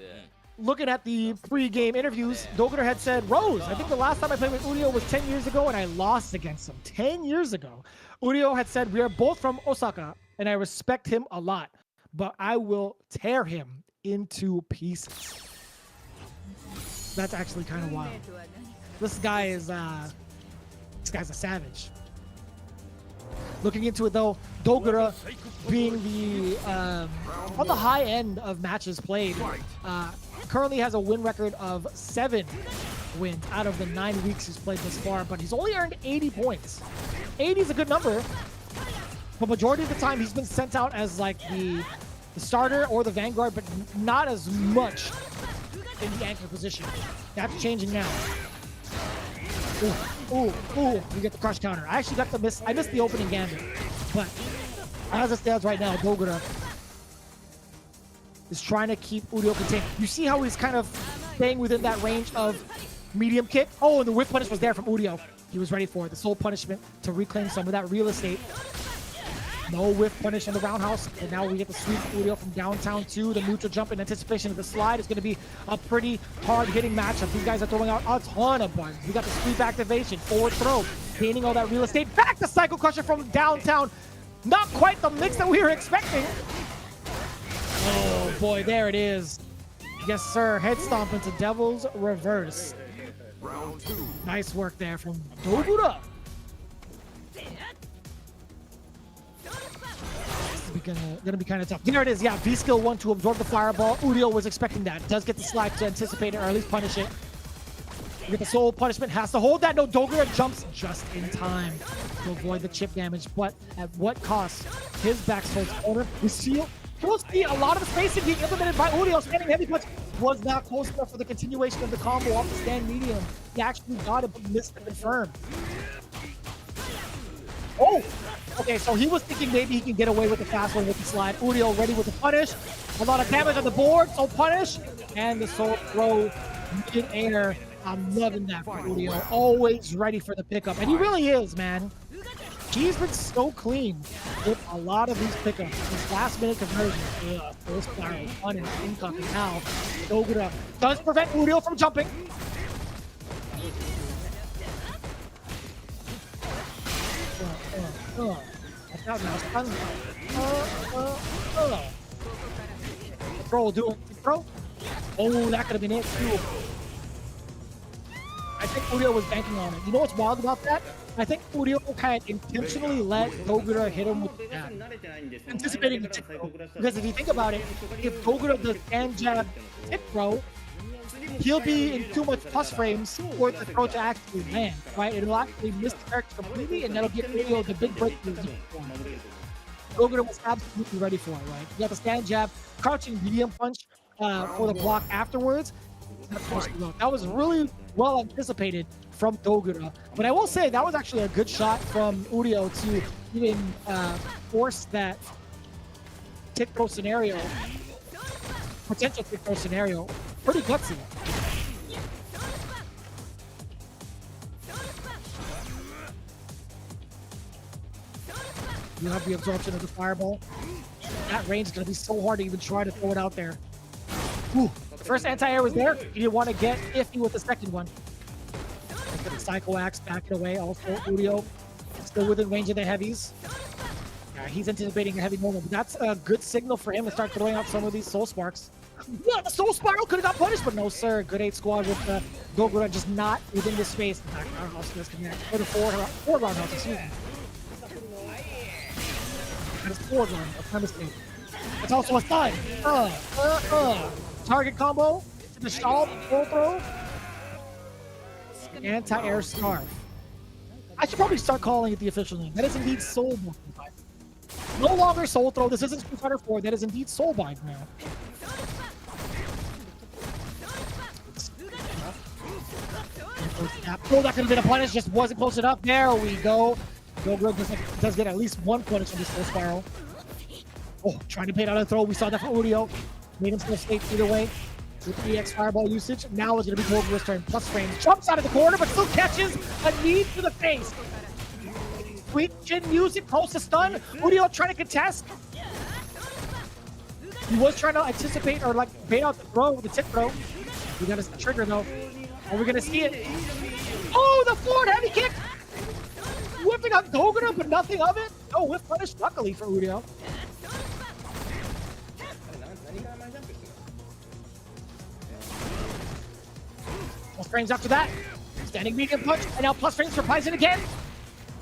Speaker 1: looking at the pre-game interviews, Dogura had said, "Rose, I think the last time I played with Uryo was 10 years ago and I lost against him." 10 years ago. Uryo had said, "We are both from Osaka and I respect him a lot, but I will tear him into pieces." That's actually kind of wild. This guy's a savage. Looking into it though, Dogura being the on the high end of matches played, currently has a win record of 7 wins out of the 9 weeks he's played this far, but he's only earned 80 points. 80 is a good number, but majority of the time he's been sent out as like the starter or the vanguard, but not as much in the anchor position. That's changing now. Ooh, we get the crush counter. I actually got I missed the opening gambit, but as it stands right now, Dogura is trying to keep Uryo contained. You see how he's kind of staying within that range of medium kick? Oh, and the whiff punish was there from Uryo. He was ready for it. The soul punishment to reclaim some of that real estate. No whiff punish on the roundhouse, and now we get the sweep Uryo from downtown to the neutral jump in anticipation of the slide. It's going to be a pretty hard-hitting matchup. These guys are throwing out a ton of buttons. We got the sweep activation, forward throw, gaining all that real estate. Back to Cycle Crusher from downtown. Not quite the mix that we were expecting. Oh boy, there it is. Yes, sir. Head stomp into Devil's Reverse. Nice work there from Dogura. gonna be kind of tough. There it is. Yeah, V skill 1 to absorb the fireball. Uryo was expecting that. Does get the slide to anticipate it or at least punish it. We get the soul punishment. Has to hold that. No, Dogura jumps just in time to avoid the chip damage. But at what cost? His back soul's corner. We see a lot of the spacing being implemented by Uryo. Standing heavy punch was not close enough for the continuation of the combo off the stand medium. He actually got it, but missed to confirm. Oh! Okay, so he was thinking maybe he can get away with the fast one with the slide. Uryo ready with the punish. A lot of damage on the board, so punish. And the soul throw mid-air. I'm loving that for Uryo. Always ready for the pickup. And he really is, man. He's been so clean with a lot of these pickups. This last minute conversion. First spiral, fun and incoming now. Dogura does prevent Uryo from jumping. Throw will do it. Throw. Oh, that could have been it too. I think Uryo was banking on it. You know what's wild about that? I think Uryo kind of intentionally let Dogura hit him with the jab, anticipating the tip throw. Because if you think about it, if Dogura does stand jab tip throw, he'll be in too much plus frames for the throw to actually land, right? It'll actually miss the character completely, and that'll get Uryo the big breakthrough. Dogura was absolutely ready for it, right? You got the stand jab, crouching medium punch for the block afterwards. That was really well anticipated from Dogura. But I will say that was actually a good shot from Uryo to even force that tick throw scenario, potential tick throw scenario. Pretty gutsy. You have the absorption of the fireball. That range is going to be so hard to even try to throw it out there. Ooh. First anti-air was there. You didn't want to get iffy with the second one. Look at the Psycho Axe backing away. Also, Uryo still within range of the heavies. Yeah, he's anticipating a heavy moment. But that's a good signal for him to start throwing out some of these soul sparks. Yeah, the soul spiral could have got punished, but no, sir. Good 8 squad with Dogura just not within the space. In fact, roundhouse does connect. Or the four roundhouse, excuse me. That is 4 round. That's my mistake. It's also a stun. Target combo to the stall, full throw. Anti-air scarf. I should probably start calling it the official name. That is indeed soul bind. No longer soul throw. This isn't Street Fighter 4. That is indeed soul bind now. Oh, that could have been a punish. Just wasn't close enough. There we go. Dogura does get at least 1 punish on this full spiral. Oh, trying to pay out a throw. We saw that from Uryo. Made him still stay either way with the EX fireball usage. Now it's going to be Dogura's turn. Plus frames. Jumps out of the corner, but still catches a knee to the face. Sweet chin music, close to stun. Uryo trying to contest. He was trying to anticipate or like bait out the throw with the tip throw. We got a trigger though. Are we going to see it? Oh, the forward heavy kick. Whipping up Dogura, but nothing of it. No whip punish, luckily for Uryo. Plus frames after that. Standing medium punch, and now plus frames for Bison again.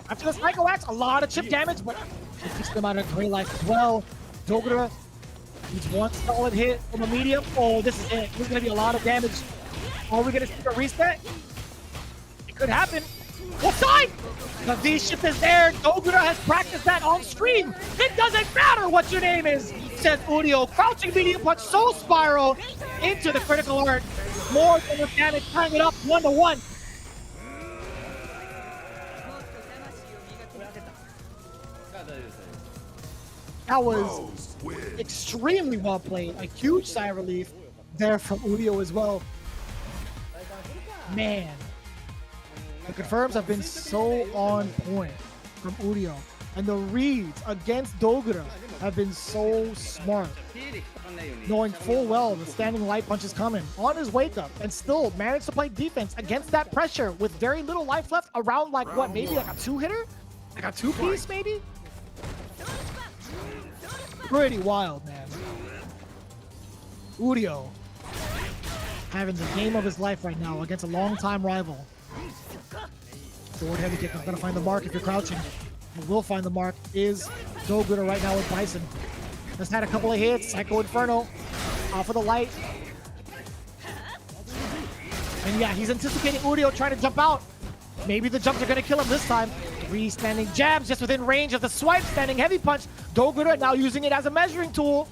Speaker 1: After the Psycho Axe, a lot of chip damage, but it keeps them out of gray life as well. Dogura needs 1 solid hit from a medium. Oh, this is it. This is going to be a lot of damage. Are we going to see a reset? It could happen. What side? The V-ship is there. Dogura has practiced that on stream. It doesn't matter what your name is, says Uryo. Crouching medium punch, soul spiral into the critical art. More than the damage, tying it up 1-1. That was extremely well played. A huge sigh of relief there from Uryo as well. Man, the confirms have been so on point from Uryo. And the reads against Dogura have been so smart. Knowing full well the standing light punch is coming on his wake up and still managed to play defense against that pressure with very little life left around like what, maybe like a 2-hitter? Like a 2-piece maybe? Pretty wild, man. Uryo having the game of his life right now against a long-time rival. Forward heavy kick is gonna find the mark if you're crouching. Who will find the mark is Dogura right now with Bison. Just had a couple of hits. Psycho Inferno off of the light. And yeah, he's anticipating Uryo trying to jump out. Maybe the jumps are going to kill him this time. 3 standing jabs just within range of the swipe. Standing heavy punch. Dogura now using it as a measuring tool.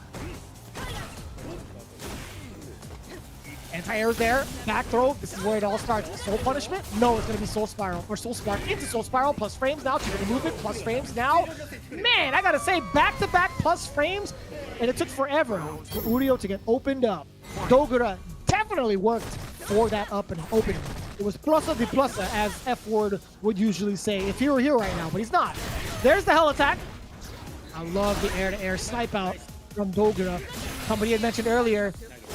Speaker 1: Anti-air there. Back throw. This is where it all starts. Soul Punishment? No, it's going to be Soul Spiral. Or Soul Spark into Soul Spiral. Plus frames now. Trigger movement. Plus frames now. Man, I got to say, back-to-back plus frames. And it took forever for Uryo to get opened up. Dogura definitely worked for that opening. It was plusa de plusa, as F-Word would usually say if he were here right now, but he's not. There's the hell attack. I love the air-to-air snipe out from Dogura. Somebody had mentioned earlier,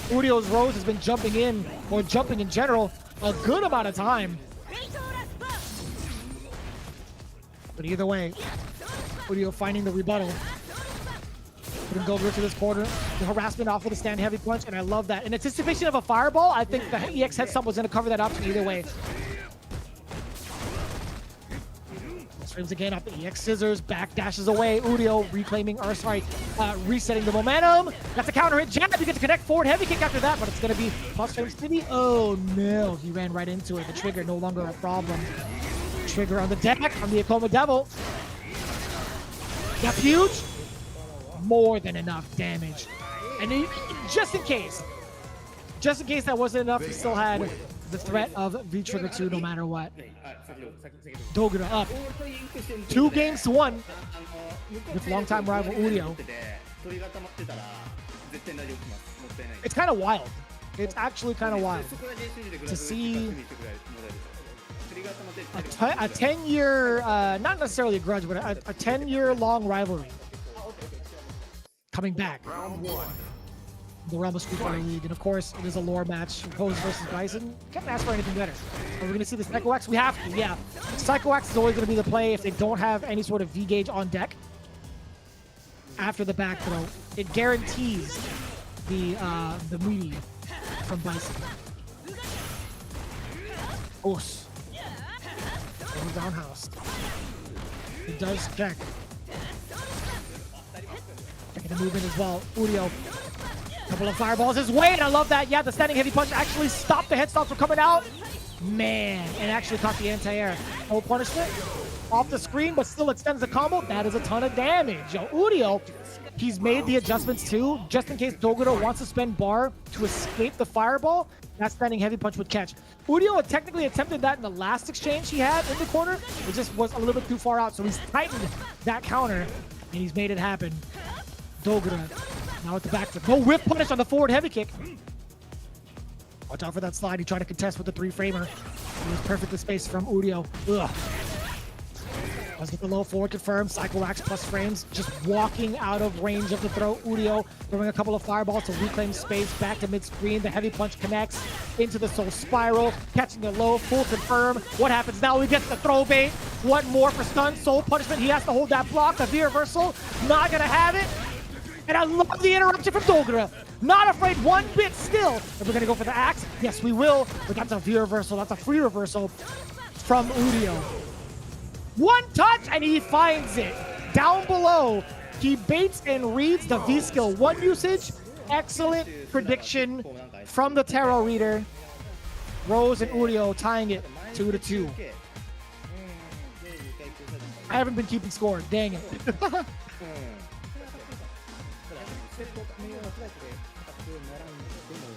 Speaker 1: Uryo's Rose has been jumping in, or jumping in general, a good amount of time. But either way, Uryo finding the rebuttal. Putting Dogura to this corner. The harassment off with a stand heavy punch, and I love that. In anticipation of a fireball, I think the EX heads up was going to cover that option either way. Frames again off the EX scissors, back dashes away. Uryo reclaiming, or sorry, resetting the momentum. That's a counter hit jab. You get to connect forward heavy kick after that, but it's going to be plus frames to be. Oh no, he ran right into it. The trigger no longer a problem. Trigger on the deck from the Akoma Devil. That's huge. More than enough damage. And he, just in case that wasn't enough, he still had the threat of V-Trigger 2 no matter what. Dogura up 2-1 with longtime rival Uryo. It's kind of wild. It's actually kind of wild to see a 10-year, not necessarily a grudge, but a 10-year long rivalry coming back. The Realm of Street Fighter League, and of course, it is a lore match. Rose versus Bison. Can't ask for anything better. Are we going to see the Psycho Axe? We have to, yeah. Psycho Axe is always going to be the play if they don't have any sort of V-gauge on deck. After the back throw, it guarantees the meaty from Bison. Os. Roundhouse. It does check. Checking the movement as well. Uryo. Couple of fireballs his way, and I love that. Yeah, the standing heavy punch actually stopped the headstocks from coming out. Man, and actually caught the anti-air. No punishment off the screen, but still extends the combo. That is a ton of damage. Yo, Uryo, he's made the adjustments too, just in case Dogura wants to spend bar to escape the fireball. That standing heavy punch would catch. Uryo had technically attempted that in the last exchange he had in the corner. It just was a little bit too far out, so he's tightened that counter, and he's made it happen. Dogura now at the back to no whiff punish on the forward heavy kick. Watch out for that slide. He tried to contest with the 3-framer. It was perfectly spaced from Uryo. Ugh. Let's get the low forward confirmed. Psycho Axe plus frames. Just walking out of range of the throw. Uryo throwing a couple of fireballs to reclaim space. Back to mid-screen. The heavy punch connects into the Soul Spiral. Catching the low. Full confirm. What happens now? He gets the throw bait. What more for stun? Soul punishment. He has to hold that block. The V-reversal. Not going to have it. And I love the interruption from Dogura. Not afraid one bit still. If we're going to go for the axe, yes, we will. But that's a V-reversal. That's a free reversal from Uryo. One touch, and he finds it. Down below, he baits and reads the V-skill 1 usage. Excellent prediction from the tarot reader. Rose and Uryo tying it 2-2. I haven't been keeping score. Dang it.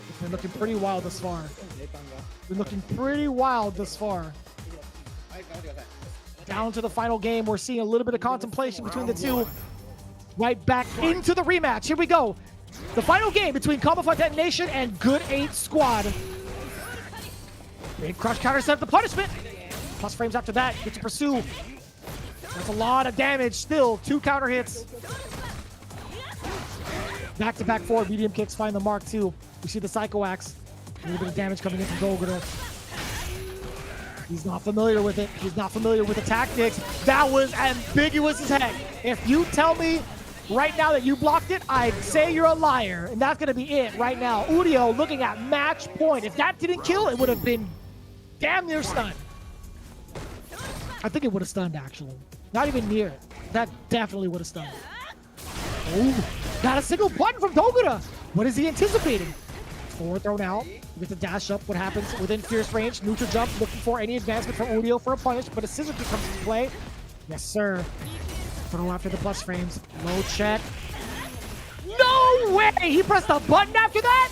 Speaker 1: It's been looking pretty wild thus far. Down to the final game. We're seeing a little bit of contemplation between the two. Right back into the rematch. Here we go. The final game between Combo Fight Detonation and Good 8 Squad. Big crush counter set up the punishment. Plus frames after that. Get to pursue. That's a lot of damage still. 2 counter hits. Back-to-back forward medium kicks find the mark too. We see the Psycho Axe. A little bit of damage coming in from Dogura. He's not familiar with it. He's not familiar with the tactics. That was ambiguous as heck. If you tell me right now that you blocked it, I'd say you're a liar. And that's going to be it right now. Uryo looking at match point. If that didn't kill, it would have been damn near stunned. I think it would have stunned, actually. Not even near it. That definitely would have stunned. Oh, got a single button from Dogura. What is he anticipating? Forward thrown out. With the dash up, what happens within fierce range? Neutral jump, looking for any advancement from Uryo for a punish, but a scissor kick comes into play. Yes, sir. Throw after the plus frames. Low check. No way! He pressed a button after that?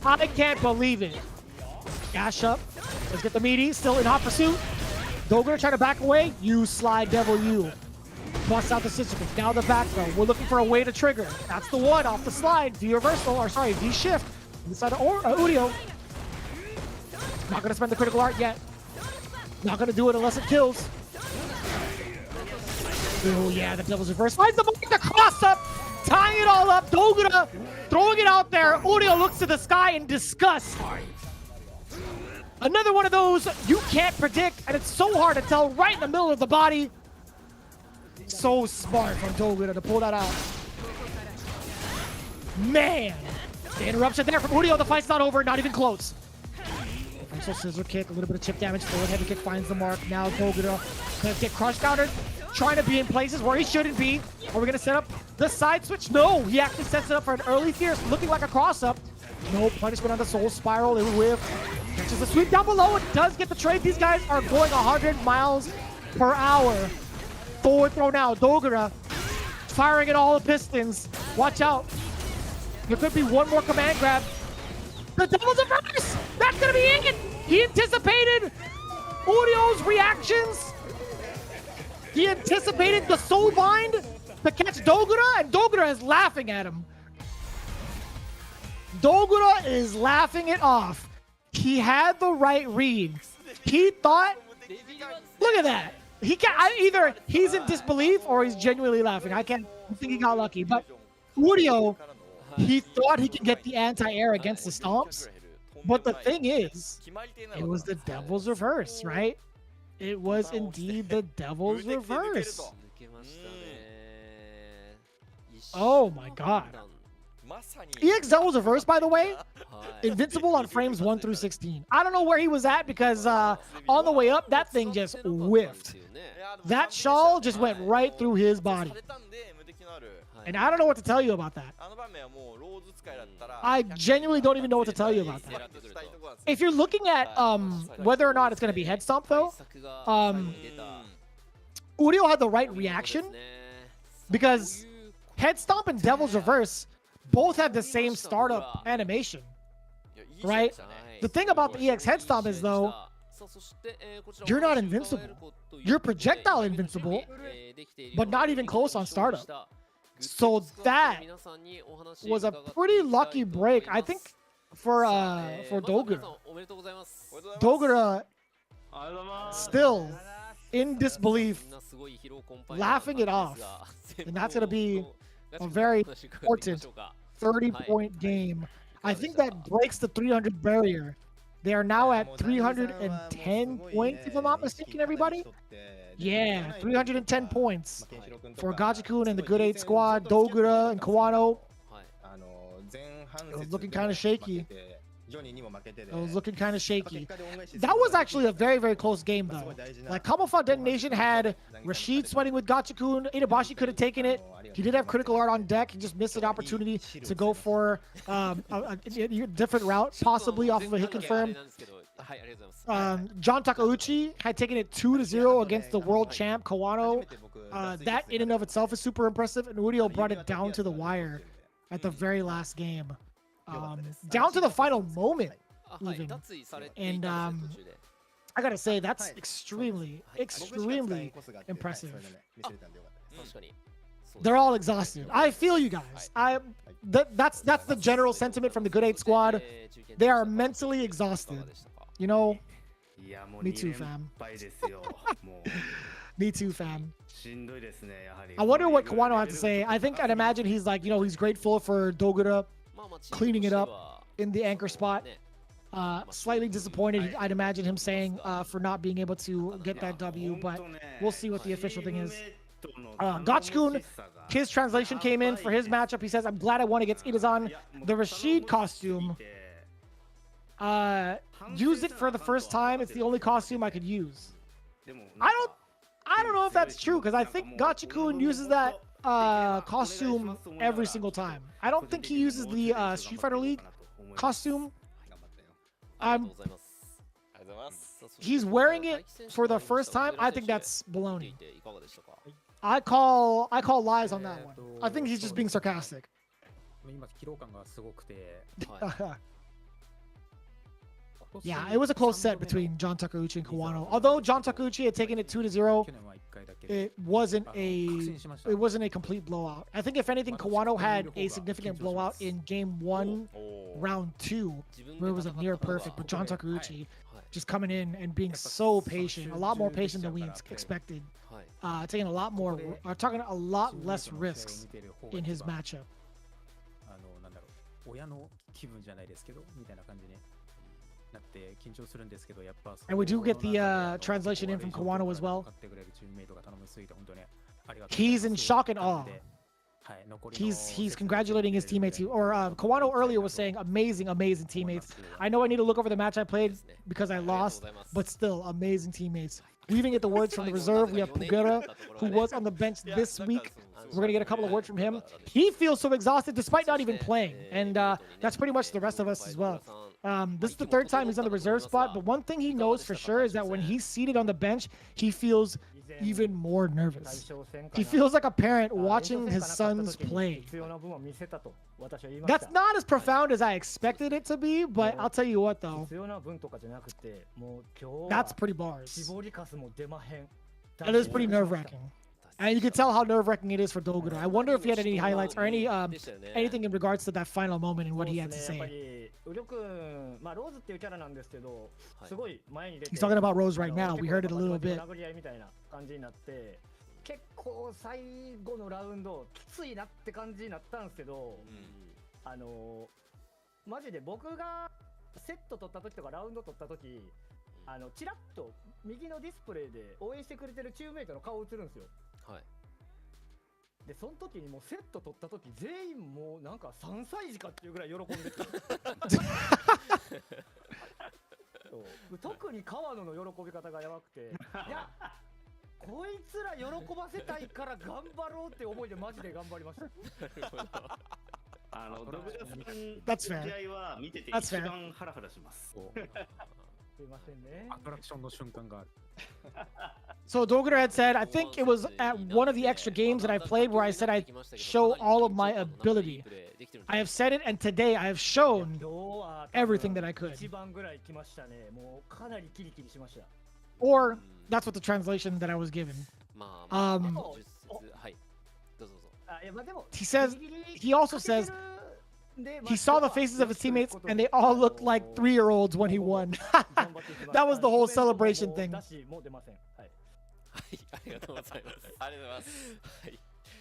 Speaker 1: I can't believe it. Dash up. Let's get the meaty. Still in hot pursuit. Dogura trying to back away. You slide devil, you. Bust out the scissor kick. Now the back throw. We're looking for a way to trigger. That's the one off the slide. V reversal, or sorry, V shift. Inside of Uryo. Not gonna spend the critical art yet. Not gonna do it unless it kills. Oh yeah, the devil's reverse. Finds the mark, the cross up, tying it all up. Dogura throwing it out there. Uryo looks to the sky in disgust. Another one of those you can't predict, and it's so hard to tell right in the middle of the body. So smart from Dogura to pull that out. Man. The interruption there from Uryo. The fight's not over, not even close. So scissor kick, a little bit of chip damage. Forward heavy kick finds the mark. Now Dogura gonna get crushed countered, trying to be in places where he shouldn't be. Are we gonna set up the side switch? No, he actually sets it up for an early fierce, looking like a cross up. No punishment on the soul spiral. It whiff. Catches a sweep down below. It does get the trade. These guys are going 100 miles per hour. Forward throw now. Dogura firing at all the pistons. Watch out. There could be one more command grab. The devil's reverse! That's gonna be it! He anticipated Uryo's reactions. He anticipated the soul bind to catch Dogura, and Dogura is laughing at him. Dogura is laughing it off. He had the right read. He thought, look at that. He can't, either he's in disbelief or he's genuinely laughing. I think he got lucky, but Uryo, he thought he could get the anti-air against the stomps, but the thing is, it was the devil's reverse, right? It was indeed the devil's reverse. Oh my god. EX devil's reverse, by the way, invincible on frames 1 through 16. I don't know where he was at because on the way up, that thing just whiffed. That shawl just went right through his body. And I don't know what to tell you about that. I genuinely don't even know what to tell you about that. If you're looking at whether or not it's going to be head stomp, though, Uryo had the right reaction because head stomp and devil's reverse both have the same startup animation, right? The thing about the EX head stomp is, though, you're not invincible. You're projectile invincible, but not even close on startup. So that was a pretty lucky break, I think, for Dogura. Dogura still in disbelief, laughing it off, and that's gonna be a very important 30-point game. I think that breaks the 300 barrier. They are now at 310 points, if I'm not mistaken, everybody. Yeah, 310 points for Gachikun and the Good 8 squad, Dogura and Kawano. It was looking kind of shaky. That was actually a very, very close game, though. Like, Capcom Detonation had Rashid sweating with Gachikun. Itabashi could have taken it. He did have critical art on deck. He just missed an opportunity to go for a different route, possibly off of a hit confirm. John Takeuchi had taken it 2-0 against the world champ Kawano. That in and of itself is super impressive, and Uryo brought it down to the wire at the very last game. Down to the final moment, even. And I gotta say, that's extremely impressive. They're all exhausted. I feel you guys. That's the general sentiment from the Good 8 squad. They are mentally exhausted. You know, me too, fam. Me too, fam. I wonder what Kawano had to say. I'd imagine he's like, he's grateful for Dogura cleaning it up in the anchor spot. Slightly disappointed, I'd imagine him saying, for not being able to get that W, but we'll see what the official thing is. Gachikun, his translation came in for his matchup. He says, I'm glad I won against Itazan. The Rashid costume, used it for the first time. It's the only costume I could use. I don't know if that's true because I think Gachikun uses that costume every single time. I don't think he uses the Street Fighter League costume. He's wearing it for the first time. I think that's baloney. I call lies on that one. I think he's just being sarcastic. Yeah, it was a close set between John Takeuchi and Kawano. Although John Takeuchi had taken it 2-0, it wasn't a complete blowout. I think if anything, Kawano had a significant blowout in game 1, round 2, where it was a near perfect. But John Takeuchi just coming in and being so patient, a lot more patient than we expected, taking a lot less risks in his matchup. And we do get the translation in from Kawano as well. He's in shock and awe. He's congratulating his teammates. Kawano earlier was saying amazing teammates. I know I need to look over the match I played because I lost, but still amazing teammates. We even get the words from the reserve. We have Dogura, who was on the bench this week. We're going to get a couple of words from him. He feels so exhausted despite not even playing. And that's pretty much the rest of us as well. This is the third time he's on the reserve spot, but one thing he knows for sure is that when he's seated on the bench, he feels even more nervous. He feels like a parent watching his sons play. That's not as profound as I expected it to be, but I'll tell you what though, that's pretty bars. That is pretty nerve-wracking. And you can tell how nerve-wracking it is for Dogura. I wonder if he had any highlights or anything in regards to that final moment and what he had to say. He's talking about Rose right now. We heard it a little bit.
Speaker 3: 結構最後のラウンドきついなって感じになったんですけど、マジで僕がセット取った時とかラウンド取った時、チラッと右のディスプレイで応援してくれてるチームメイトの顔映るんですよ。はい。でその時にもうセット取った時全員もうなんか3歳児かっていうぐらい喜んでた。特に川野の喜び方がやばくて、いや。こいつら喜ばせたいから頑張ろうって思いでマジで頑張りました。
Speaker 4: ドグラさんの試合は見てて一番ハラハラします。
Speaker 3: すいませんね。
Speaker 2: アトラクションの瞬間がある。
Speaker 1: So Dogura had said, I think it was at one of the extra games that I played where I said I'd show all of my ability. I have said it, and today I have shown everything that I could. Or that's what the translation that I was given. He also says he saw the faces of his teammates and they all looked like 3-year-olds when he won. That was the whole celebration thing.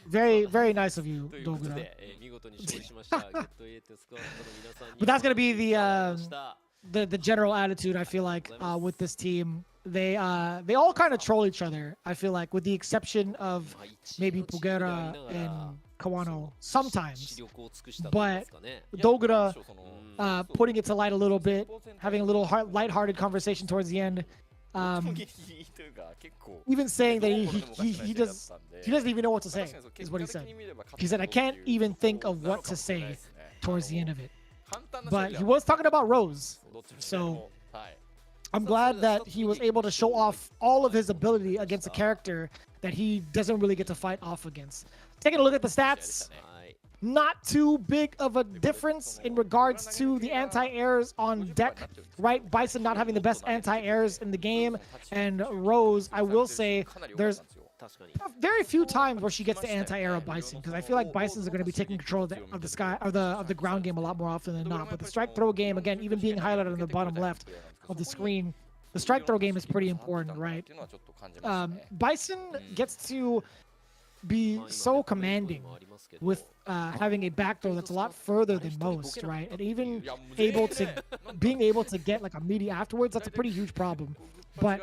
Speaker 1: Very, very nice of you, Dogura. But that's gonna be the general attitude, I feel like, with this team. They all kind of troll each other, I feel like, with the exception of maybe Pugera and Kawano sometimes. But Dogura putting it to light a little bit, having a little lighthearted conversation towards the end. Even saying that he doesn't even know what to say, is what he said. He said, I can't even think of what to say towards the end of it. But he was talking about Rose, so I'm glad that he was able to show off all of his ability against a character that he doesn't really get to fight off against. Taking a look at the stats, not too big of a difference in regards to the anti-airs on deck, right? Bison not having the best anti-airs in the game, and Rose, I will say, there's very few times where she gets the anti-air of Bison, because I feel like Bisons are going to be taking control of the sky, of the ground game a lot more often than not. But the strike throw game, again, even being highlighted on the bottom left of the screen, the strike throw game is pretty important, right? Bison gets to be so commanding with having a back throw that's a lot further than most, right? And even being able to get like a meaty afterwards, that's a pretty huge problem. But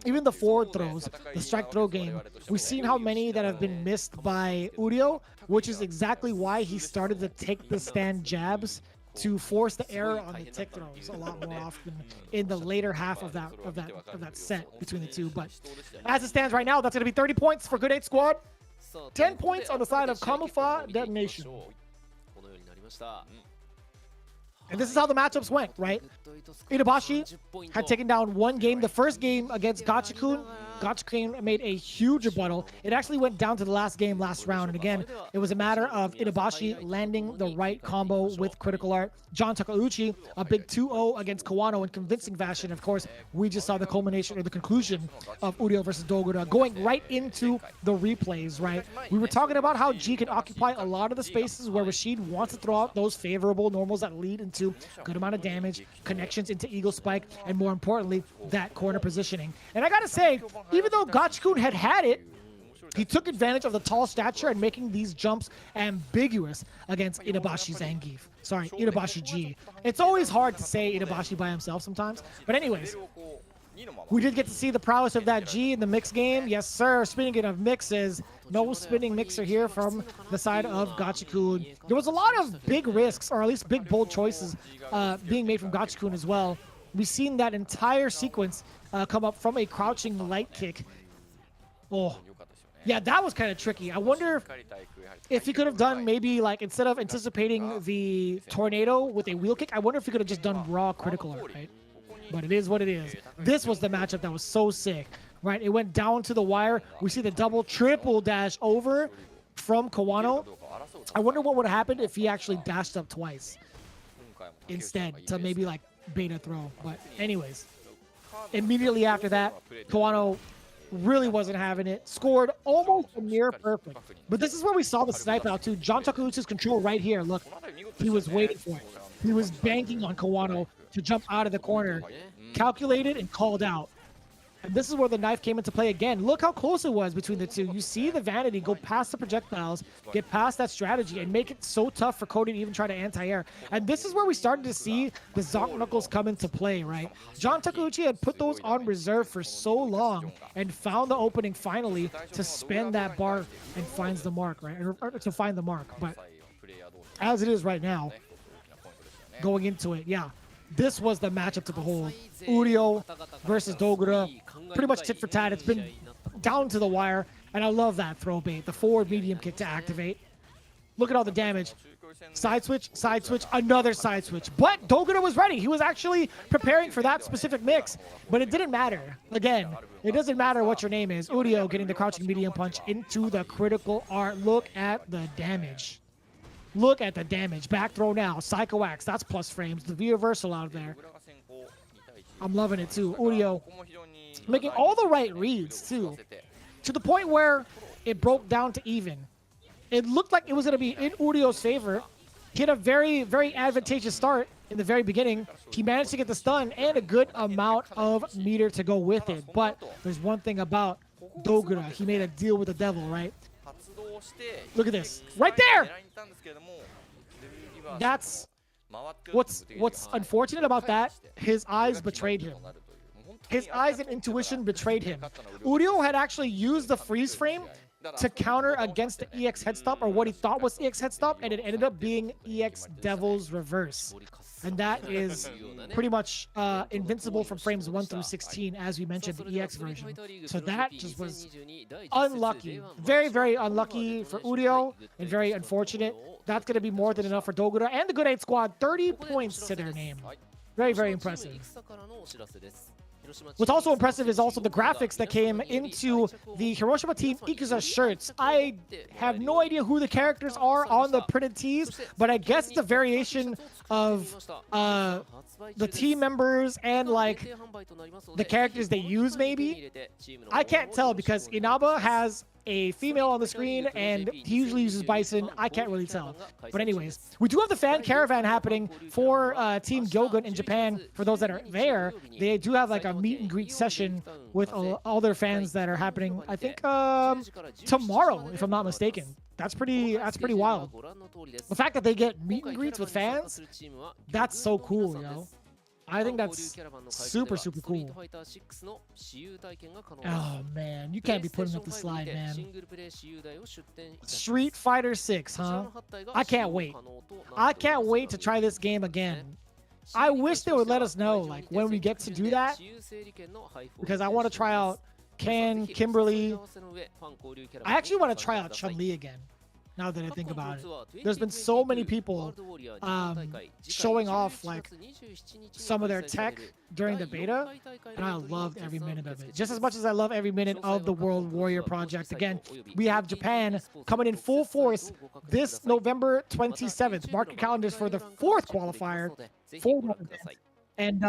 Speaker 1: even the forward throws, the strike throw game, we've seen how many that have been missed by Uryo, which is exactly why he started to take the stand jabs to force the error on the tick throws a lot more often in the later half of that set between the two. But as it stands right now, that's going to be 30 points for Good 8 Squad. 10 points on the side of Camouflage Detonation. And this is how the matchups went, right? Itabashi had taken down one game. The first game against Gachikun, Gachikun made a huge rebuttal. It actually went down to the last game, last round. And again, it was a matter of Itabashi landing the right combo with Critical Art. John Takeuchi, a big 2-0 against Kawano in convincing fashion. Of course, we just saw the culmination or the conclusion of Uryo versus Dogura going right into the replays, right? We were talking about how G can occupy a lot of the spaces where Rashid wants to throw out those favorable normals that lead into good amount of damage, connections into Eagle Spike, and more importantly, that corner positioning. And I gotta say, even though Gachikun had it, he took advantage of the tall stature and making these jumps ambiguous against Itabashi Zangief. Sorry, Itabashi G. It's always hard to say Itabashi by himself sometimes. But anyways, we did get to see the prowess of that G in the mix game. Yes, sir. Speaking of mixes, no spinning mixer here from the side of Gachikun. There was a lot of big risks, or at least big bold choices being made from Gachikun as well. We've seen that entire sequence come up from a crouching light kick. Oh, yeah, that was kind of tricky. I wonder if he could have done maybe like instead of anticipating the tornado with a wheel kick, I wonder if he could have just done raw critical art, right? But it is what it is. This was the matchup that was so sick, right? It went down to the wire. We see the double, triple dash over from Kawano. I wonder what would have happened if he actually dashed up twice instead to maybe like beta throw. But anyways, immediately after that, Kawano really wasn't having it. Scored almost a near perfect. But this is where we saw the snipe out too. John Takeuchi's control right here. Look, he was waiting for it. He was banking on Kawano to jump out of the corner, calculated and called out. And this is where the knife came into play again. Look how close it was between the two. You see the vanity go past the projectiles, get past that strategy, and make it so tough for Cody to even try to anti-air. And this is where we started to see the Zonk Knuckles come into play, right? John Takeuchi had put those on reserve for so long and found the opening finally to spin that bar and finds the mark, right? Or to find the mark. But as it is right now, going into it, yeah. This was the matchup to behold. Uryo versus Dogura. Pretty much tit for tat. It's been down to the wire. And I love that throw bait. The forward medium kick to activate. Look at all the damage. Side switch, another side switch. But Dogura was ready. He was actually preparing for that specific mix. But it didn't matter. Again, it doesn't matter what your name is. Uryo getting the crouching medium punch into the critical art. Look at the damage. Look at the damage. Back throw now. Psycho Axe. That's plus frames. The V reversal out there. I'm loving it too. Uryo making all the right reads too. To the point where it broke down to even. It looked like it was going to be in Uryo's favor. He had a very, very advantageous start in the very beginning. He managed to get the stun and a good amount of meter to go with it. But there's one thing about Dogura. He made a deal with the devil, right? Look at this. Right there! That's what's unfortunate about that. His eyes betrayed him. His eyes and intuition betrayed him. Uryo had actually used the freeze frame to counter against the EX head stop, or what he thought was EX head stop, and it ended up being EX Devil's Reverse. And that is pretty much invincible from frames 1 through 16, as we mentioned, the EX version. So that just was unlucky. Very, very unlucky for Uryo, and very unfortunate. That's going to be more than enough for Dogura and the Good 8 Squad. 30 points to their name. Very, very impressive. What's also impressive is also the graphics that came into the Hiroshima Team Ikuza shirts. I have no idea who the characters are on the printed tees, but I guess it's a variation of the team members and like the characters they use maybe. I can't tell because Inaba has a female on the screen and he usually uses Bison. I can't really tell. But anyways, we do have the fan caravan happening for Team Gyogun in Japan. For those that are there, they do have like a meet and greet session with all their fans that are happening, I think tomorrow, if I'm not mistaken. That's pretty wild. The fact that they get meet and greets with fans, that's so cool, you know. I think that's super, super cool. Oh, man. You can't be putting up the slide, man. Street Fighter 6, huh? I can't wait. I can't wait to try this game again. I wish they would let us know, like, when we get to do that. Because I want to try out Ken, Kimberly. I actually want to try out Chun-Li again. Now that I think about it, there's been so many people showing off like some of their tech during the beta, and I loved every minute of it. Just as much as I love every minute of the World Warrior project. Again, we have Japan coming in full force this November 27th. Mark your calendars for the 4th qualifier for the event. And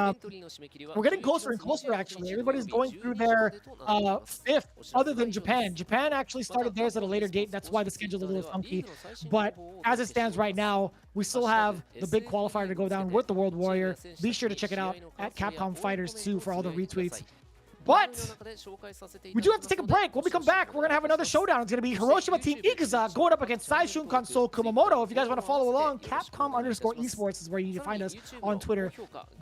Speaker 1: we're getting closer and closer, actually. Everybody's going through their 5th, other than Japan. Japan actually started theirs at a later date. That's why the schedule's a little funky. But as it stands right now, we still have the big qualifier to go down with the World Warrior. Be sure to check it out at Capcom Fighters 2 for all the retweets. But we do have to take a break. When we come back, we're going to have another showdown. It's going to be Hiroshima Team Ikuza going up against Saishunkan Seoul Kumamoto. If you guys want to follow along, Capcom_esports is where you need to find us on Twitter.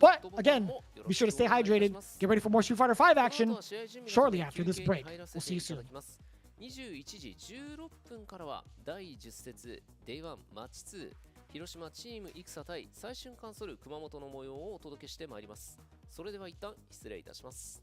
Speaker 1: But again, be sure to stay hydrated. Get ready for more Street Fighter 5 action shortly after this break. We'll see you soon.
Speaker 5: 21時16分からは第10節 Day1 マッチ2広島チームイクサ対最春カンソル熊本の模様をお届けしてまいります。それでは一旦失礼いたします。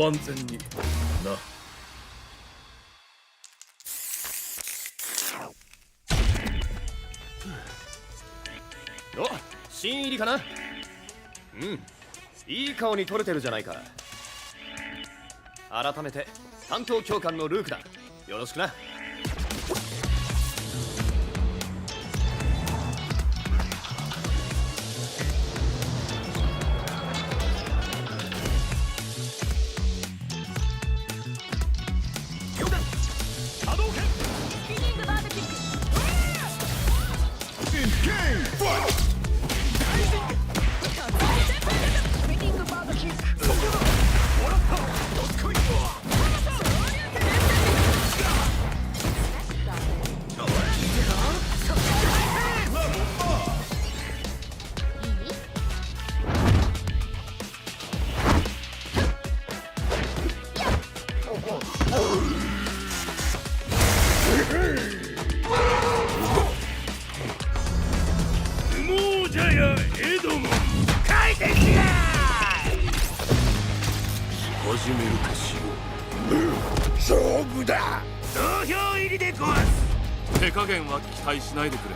Speaker 2: ご安全にな。
Speaker 6: お、新入りかな。うん、いい顔に撮れてるじゃないか。改めて担当教官のルークだ。よろしくな。
Speaker 2: 手加減は期待しないでくれ。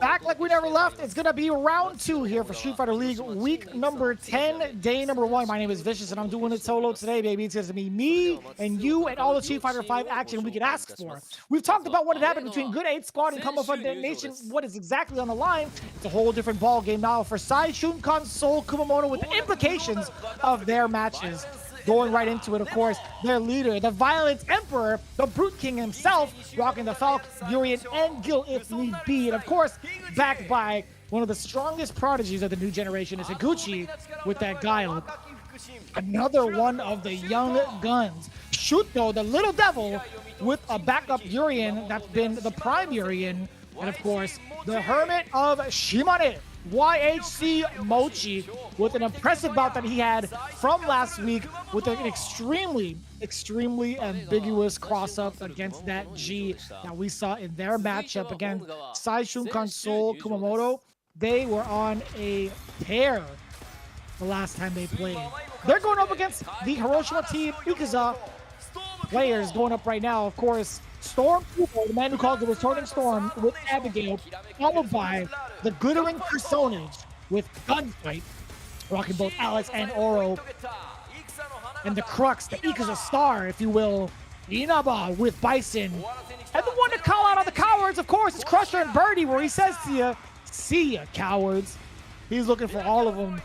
Speaker 1: Back like we never left. It's going to be round 2 here for Street Fighter League, week number 10, day number 1. My name is Vicious, and I'm doing it solo today, baby. It's going to be me and you and all the Street Fighter 5 action we could ask for. We've talked about what had happened between Good 8 Squad and Come Fun Nation. What is exactly on the line? It's a whole different ball game now for Saishunkan Seoul Kumamoto, with the implications of their matches. Going right into it, of course, their leader, the Violent Emperor, the Brute King himself, rocking the Falcon, Uryo, and Gil if need be. And of course, backed by one of the strongest prodigies of the new generation is Higuchi with that Guile. Another one of the young guns. Shooto, the little devil, with a backup Uryo that's been the prime Uryo. And of course, the Hermit of Shimane, YHC Mochi, with an impressive bout that he had from last week with an extremely ambiguous cross-up against that G that we saw in their matchup against Saishunkan Seoul Kumamoto. They were on a tear the last time they played. They're going up against the Hiroshima team Ikuza players going up right now, of course. Storm Kubo, the man who called the returning Storm, with Abigail, followed by the glittering personage with Gunfight, rocking both Alex and Oro. And the crux, the Ikuza star, if you will, Inaba with Bison. And the one to call out on the cowards, of course, is Crusher and Birdie, where he says to you, "See ya, cowards." He's looking for all of them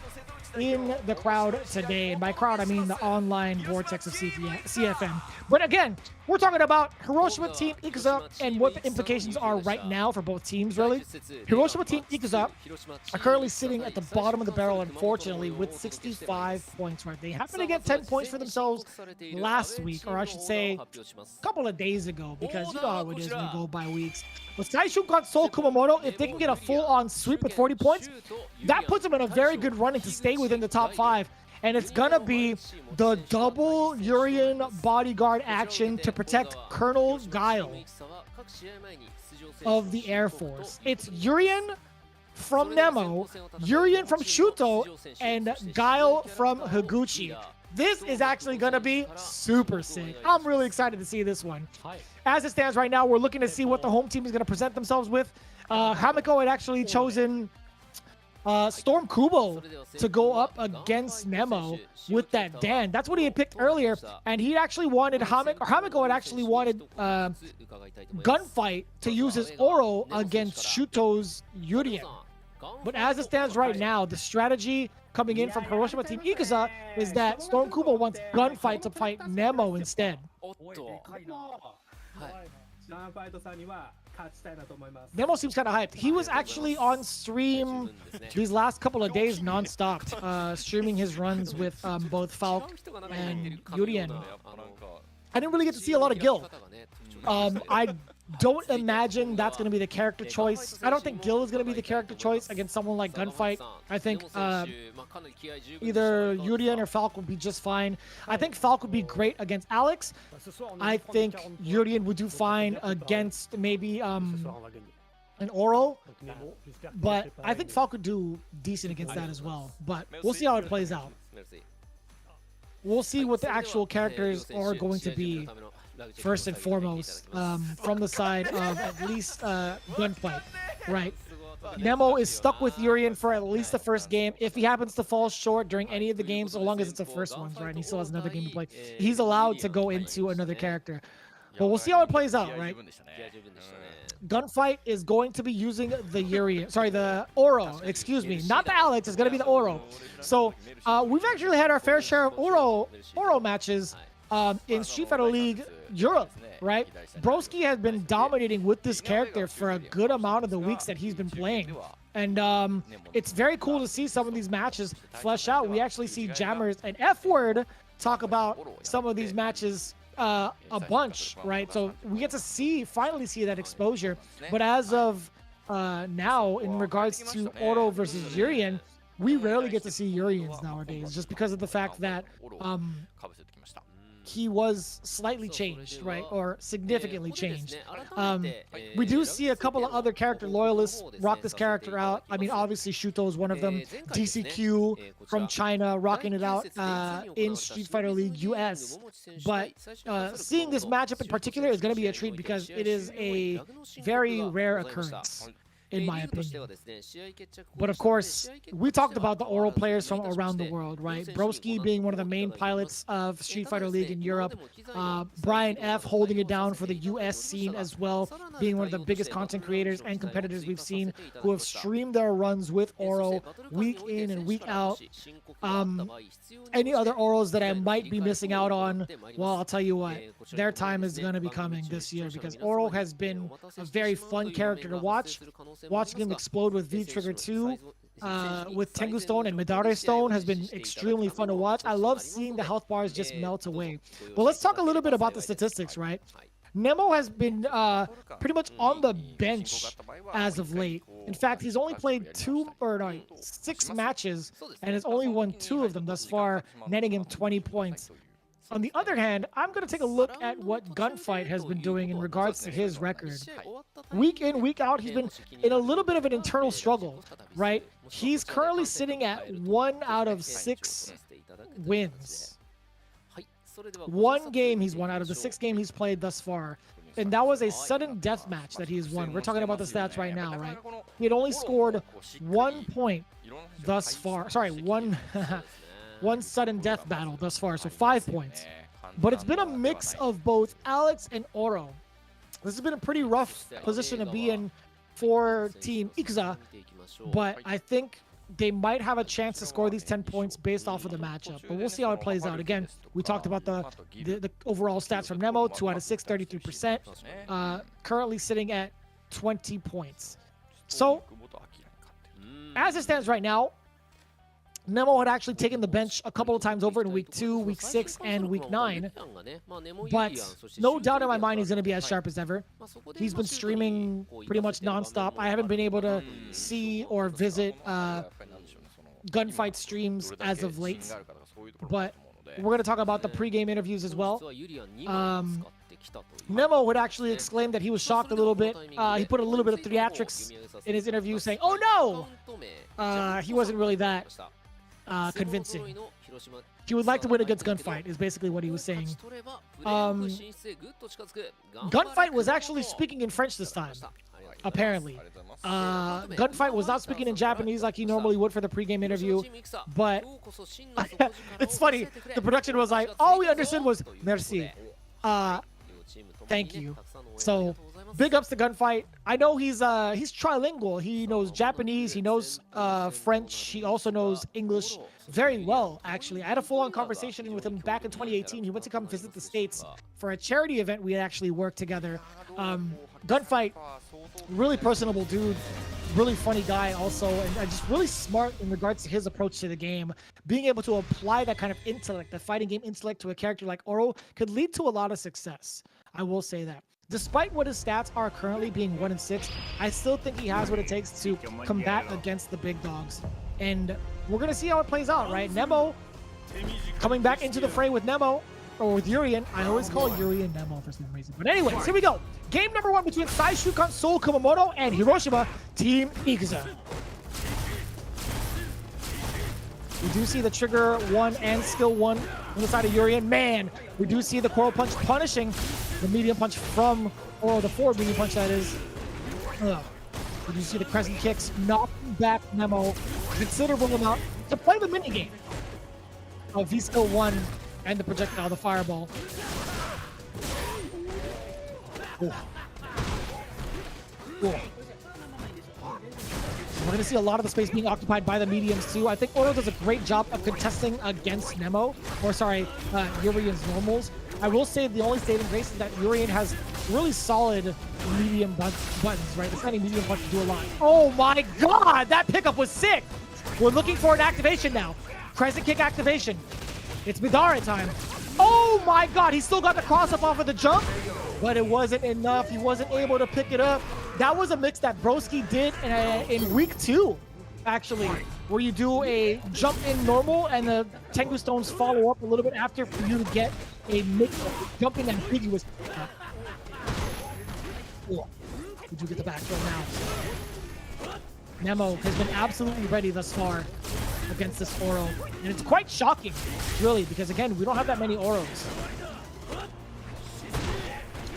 Speaker 1: in the crowd today, and by crowd I mean the online vortex of CFM. But again, we're talking about Hiroshima Team Ikuza and what the implications are right now for both teams, really. Hiroshima Team Ikuza are currently sitting at the bottom of the barrel, unfortunately, with 65 points. Right, they happened to get 10 points for themselves last week, or I should say a couple of days ago, because you know how it is when we go by weeks. But Saishunkan Seoul Kumamoto, if they can get a full-on sweep with 40 points, that puts them in a very good running to stay within the top 5. And it's gonna be the double Uryo bodyguard action to protect Colonel Guile of the Air Force. It's Uryo from Nemo, Uryo from Shooto, and Guile from Higuchi. This is actually going to be super sick. I'm really excited to see this one. As it stands right now, we're looking to see what the home team is going to present themselves with. Hamiko had actually chosen Storm Kubo to go up against Nemo with that Dan. That's what he had picked earlier, and he actually wanted Hamiko had actually wanted Gunfight to use his Oro against Shuto's Uryo. But as it stands right now, the strategy coming in from Hiroshima Team Ikuza is that Storm Kubo wants Gunfight to fight Nemo instead. Nemo seems kind of hyped. He was actually on stream these last couple of days non-stop, streaming his runs with both Falk and Uryo. I didn't really get to see a lot of Gil. I don't imagine that's going to be the character choice. I don't think Gil is going to be the character choice against someone like Gunfight. I think either Uryo or Falk would be just fine. I think Falk would be great against Alex. I think Uryo would do fine against maybe an Oro. But I think Falk would do decent against that as well. But we'll see how it plays out. We'll see what the actual characters are going to be. First and foremost, from the side of at least Gunfight, right? Nemo is stuck with Uryo for at least the first game. If he happens to fall short during any of the games, so long as it's the first ones, right? And he still has another game to play, he's allowed to go into another character. But we'll see how it plays out, right? Gunfight is going to be using the Uryo, sorry, the Oro, excuse me, not the Alex, it's going to be the Oro. So we've actually had our fair share of Oro matches in Street Fighter League Europe, right? Broski has been dominating with this character for a good amount of the weeks that he's been playing. And it's very cool to see some of these matches flesh out. We actually see Jammers and F-Word talk about some of these matches a bunch, right? So we get to finally see that exposure. But as of now, in regards to Oro versus Uryo, we rarely get to see Uryons nowadays, just because of the fact that he was slightly changed, right? Or significantly changed. We do see a couple of other character loyalists rock this character out. I mean, obviously Shooto is one of them. DCQ from China rocking it out in Street Fighter League US. But seeing this matchup in particular is going to be a treat because it is a very rare occurrence, in my opinion. But of course, we talked about the Oro players from around the world, right? Broski being one of the main pilots of Street Fighter League in Europe. Brian F holding it down for the US scene as well, being one of the biggest content creators and competitors we've seen who have streamed their runs with Oro week in and week out. Any other Oros that I might be missing out on, well, I'll tell you what, their time is going to be coming this year because Oro has been a very fun character to watch. Watching him explode with V-Trigger 2, with Tengu Stone and Midare Stone has been extremely fun to watch. I love seeing the health bars just melt away. But let's talk a little bit about the statistics, right? Nemo has been pretty much on the bench as of late. In fact, he's only played 6 matches and has only won 2 of them thus far, netting him 20 points. On the other hand, I'm going to take a look at what Gunfight has been doing in regards to his record. Week in, week out, he's been in a little bit of an internal struggle, right? He's currently sitting at 1 out of 6 wins. 1 game he's won out of the 6 games he's played thus far. And that was a sudden death match that he's won. We're talking about the stats right now, right? He had only scored 1 point thus far. Sorry, one sudden death battle thus far, so 5 points. But it's been a mix of both Alex and Oro. This has been a pretty rough position to be in for Team Ikuza, but I think they might have a chance to score these 10 points based off of the matchup. But we'll see how it plays out. Again, we talked about the overall stats from Nemo, 2 out of 6, 33%. Currently sitting at 20 points. So, as it stands right now, Nemo had actually taken the bench a couple of times over in week 2, week 6, and week 9. But no doubt in my mind he's going to be as sharp as ever. He's been streaming pretty much nonstop. I haven't been able to see or visit Gunfight streams as of late. But we're going to talk about the pregame interviews as well. Nemo would actually exclaim that he was shocked a little bit. He put a little bit of theatrics in his interview saying, "Oh no!" He wasn't really that convincing. He would like to win against Gunfight is basically what he was saying. Gunfight was actually speaking in French this time, apparently. Gunfight was not speaking in Japanese like he normally would for the pregame interview, but it's funny. The production was like, all we understood was merci. Thank you. So big ups to Gunfight. I know he's trilingual. He knows Japanese, he knows French, he also knows English very well, actually. I had a full-on conversation with him back in 2018. He went to come visit the States for a charity event. We had actually worked together. Gunfight, really personable dude, really funny guy also, and just really smart in regards to his approach to the game. Being able to apply that kind of intellect, the fighting game intellect, to a character like Oro could lead to a lot of success. I will say that. Despite what his stats are currently being 1 and 6, I still think he has what it takes to combat against the big dogs. And we're going to see how it plays out, right? Nemo coming back into the fray with Nemo, or with Urien. I always call Urien Nemo for some reason. But anyways, here we go. Game number 1 between Saishukan Seoul Kumamoto and Hiroshima Team Ikuza. We do see the trigger 1 and skill 1 on the side of Urien. Man, we do see the Coral Punch punishing the medium punch from, or the forward medium punch that is. We do see the crescent kicks knocking back Nemo a considerable amount to play the minigame of V skill 1 and the projectile, the fireball. Ooh. Ooh. We're going to see a lot of the space being occupied by the mediums too. I think Oro does a great job of contesting against Nemo, or sorry, Urien's normals. I will say the only saving grace is that Urien has really solid medium buttons, right? The standing medium punch to do a lot. Oh my god, that pickup was sick! We're looking for an activation now. Crescent kick activation. It's Midare time. Oh my god, he still got the cross up off of the jump, but it wasn't enough. He wasn't able to pick it up. That was a mix that Broski did in week 2 actually, where you do a jump in normal and the Tengu Stones follow up a little bit after for you to get a mix of jump in ambiguous. Oh, we do get the back throw now. Nemo has been absolutely ready thus far against this Oro. And it's quite shocking, really, because again, we don't have that many Oros.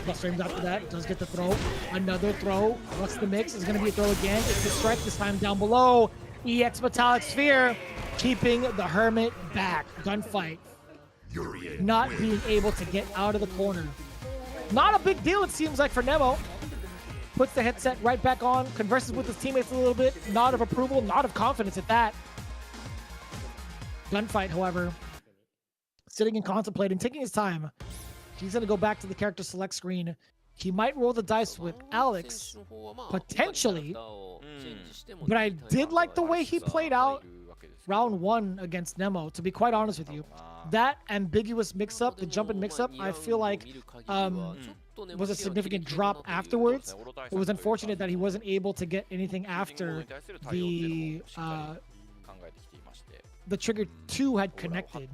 Speaker 1: Plus frames after that, does get the throw. Another throw. What's the mix? It's going to be a throw again. It's the strike this time down below. EX Metallic Sphere keeping the Hermit back. Gunfight. Not being able to get out of the corner. Not a big deal, it seems like, for Nemo. Puts the headset right back on, converses with his teammates a little bit. Nod of approval, nod of confidence at that. Gunfight, however, sitting and contemplating, taking his time. He's going to go back to the character select screen. He might roll the dice with Alex, potentially. But I did like the way he played out round 1 against Nemo, to be quite honest with you. That ambiguous mix-up, the jump and mix-up, I feel like was a significant drop afterwards. It was unfortunate that he wasn't able to get anything after the trigger 2 had connected.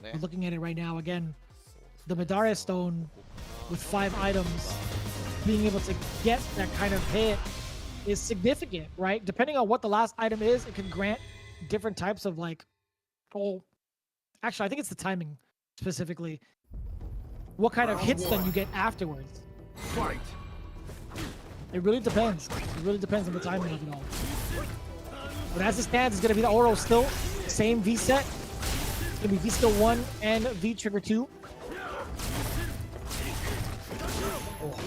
Speaker 1: We're looking at it right now again. The Madara Stone with 5 items, being able to get that kind of hit is significant, right? Depending on what the last item is, it can grant different types of like, oh, actually, I think it's the timing specifically. What kind of hits then you get afterwards?
Speaker 2: Fight.
Speaker 1: It really depends. It really depends on the timing of it all. But as it stands, it's going to be the Oro still. Same V set. It's going to be V skill 1 and V trigger 2. Oh.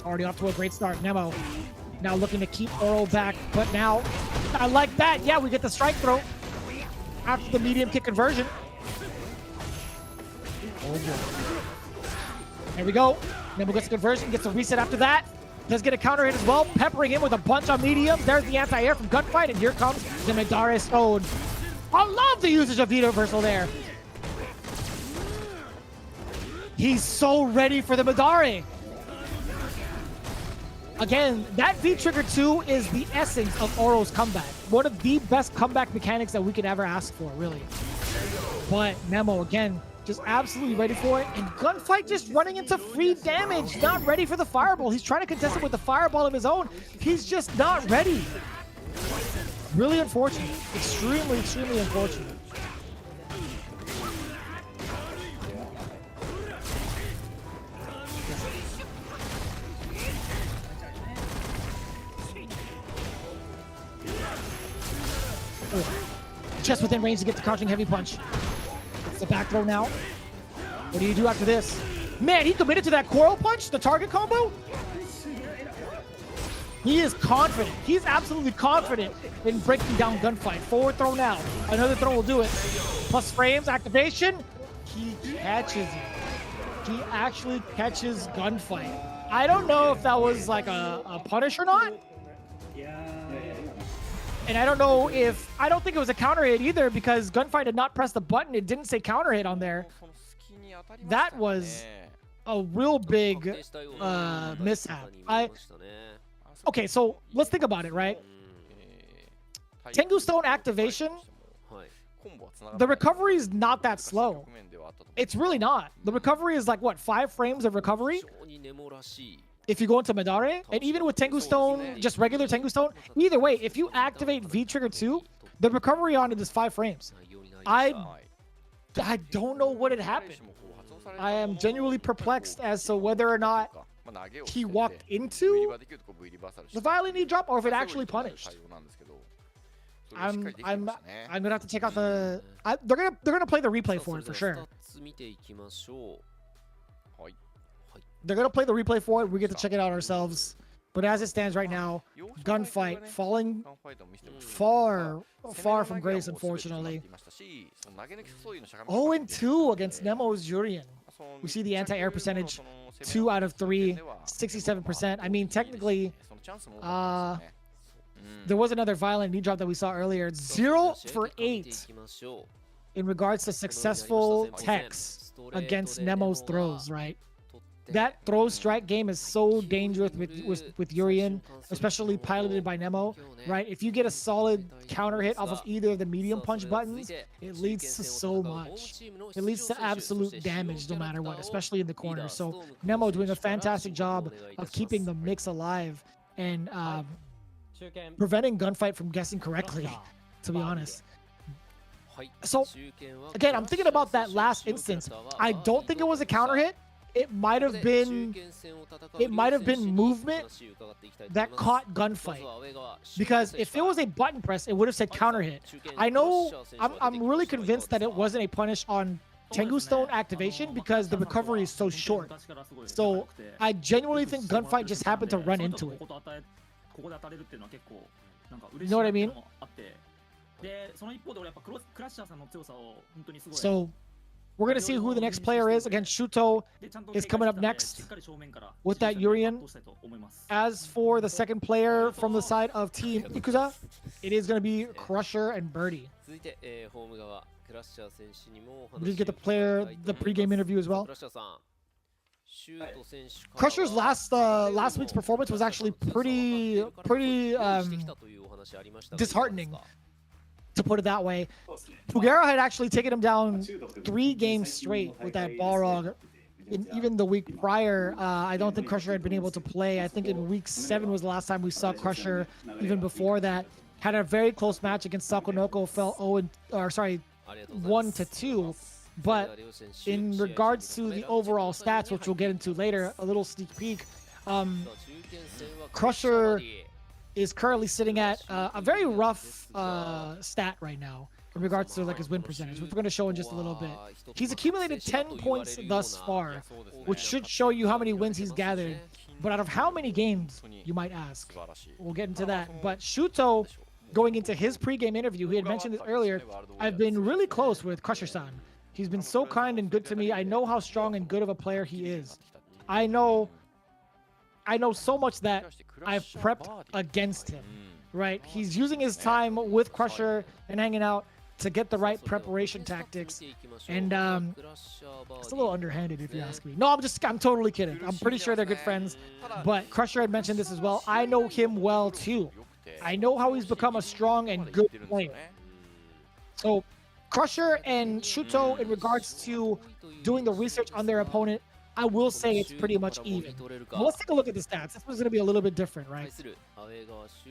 Speaker 1: Already off to a great start. Nemo now looking to keep Oro back. But now, I like that. Yeah, we get the strike throw after the medium kick conversion. Oh, boy. There we go. Nemo gets the conversion, gets a reset after that. Does get a counter hit as well, peppering him with a bunch on mediums. There's the anti-air from Gunfight, and here comes the Madara Stone. I love the usage of V-Reversal there. He's so ready for the Madara. Again, that V-Trigger 2 is the essence of Oro's comeback. One of the best comeback mechanics that we could ever ask for, really. But Nemo, again, just absolutely ready for it. And Gunfight just running into free damage. Not ready for the fireball. He's trying to contest it with the fireball of his own. He's just not ready. Really unfortunate. Extremely, extremely unfortunate. Oh. Just within range to get the crouching heavy punch. It's the back throw now. What do you do after this? Man, he committed to that coral punch, the target combo. He is confident. He's absolutely confident in breaking down Gunfight. Forward throw now. Another throw will do it. Plus frames, activation. He catches it. He actually catches Gunfight. I don't know if that was like a punish or not. And I don't know if, I don't think it was a counter hit either because Gunfight did not press the button. It didn't say counter hit on there. That was a real big mishap. Okay, so let's think about it, right? Tengu Stone activation, the recovery is not that slow. It's really not. The recovery is like, what, 5 frames of recovery? If you go into Madara, and even with Tengu Stone, just regular Tengu Stone, either way, if you activate V Trigger 2, the recovery on it is 5 frames. I don't know what had happened. I am genuinely perplexed as to whether or not he walked into the violin knee drop or if it actually punished. I'm gonna have to check out the. They're gonna play the replay for it for sure. They're going to play the replay for it. We get to check it out ourselves. But as it stands right now, Gunfight falling far from grace, unfortunately. 0-2 against Nemo's Uryo. We see the anti-air percentage, 2 out of 3, 67%. I mean, technically, there was another violent knee drop that we saw earlier. 0 for 8 in regards to successful techs. against Nemo's throws, right? That throw strike game is so dangerous with Urien, especially piloted by Nemo, right? If you get a solid counter hit off of either of the medium punch buttons, it leads to so much. It leads to absolute damage no matter what, especially in the corner. So Nemo doing a fantastic job of keeping the mix alive and preventing Gunfight from guessing correctly, to be honest. So again, I'm thinking about that last instance. I don't think it was a counter hit. It might have been movement that caught Gunfight, because if it was a button press, it would have said counter hit. I know I'm really convinced that it wasn't a punish on Tengu Stone activation because the recovery is so short. So I genuinely think Gunfight just happened to run into it. You know what I mean? So we're going to see who the next player is. Again, Shooto is coming up next with that Urien. As for the second player from the side of Team Ikuza, it is going to be Crusher and Birdie. We did get the pregame interview as well. Crusher's last week's performance was actually pretty disheartening, to put it that way. Dogura had actually taken him down 3 games straight with that Balrog. Even the week prior, I don't think Crusher had been able to play. I think in week 7 was the last time we saw Crusher. Even before that, had a very close match against Sakonoko, fell 1-2. But in regards to the overall stats, which we'll get into later, a little sneak peek, Crusher is currently sitting at a very rough stat right now in regards to like his win percentage, which we're going to show in just a little bit. He's accumulated 10 points thus far, which should show you how many wins he's gathered. But out of how many games, you might ask? We'll get into that. But Shooto, going into his pregame interview, he had mentioned it earlier, I've been really close with Crusher-san. He's been so kind and good to me. I know how strong and good of a player he is. I know so much that I've prepped against him, right? He's using his time with Crusher and hanging out to get the right preparation tactics. And it's a little underhanded if you ask me. No, I'm totally kidding. I'm pretty sure they're good friends. But Crusher had mentioned this as well. I know him well too. I know how he's become a strong and good player. So Crusher and Shooto, in regards to doing the research on their opponent, I will say it's pretty much even. But let's take a look at the stats. This was going to be a little bit different, right?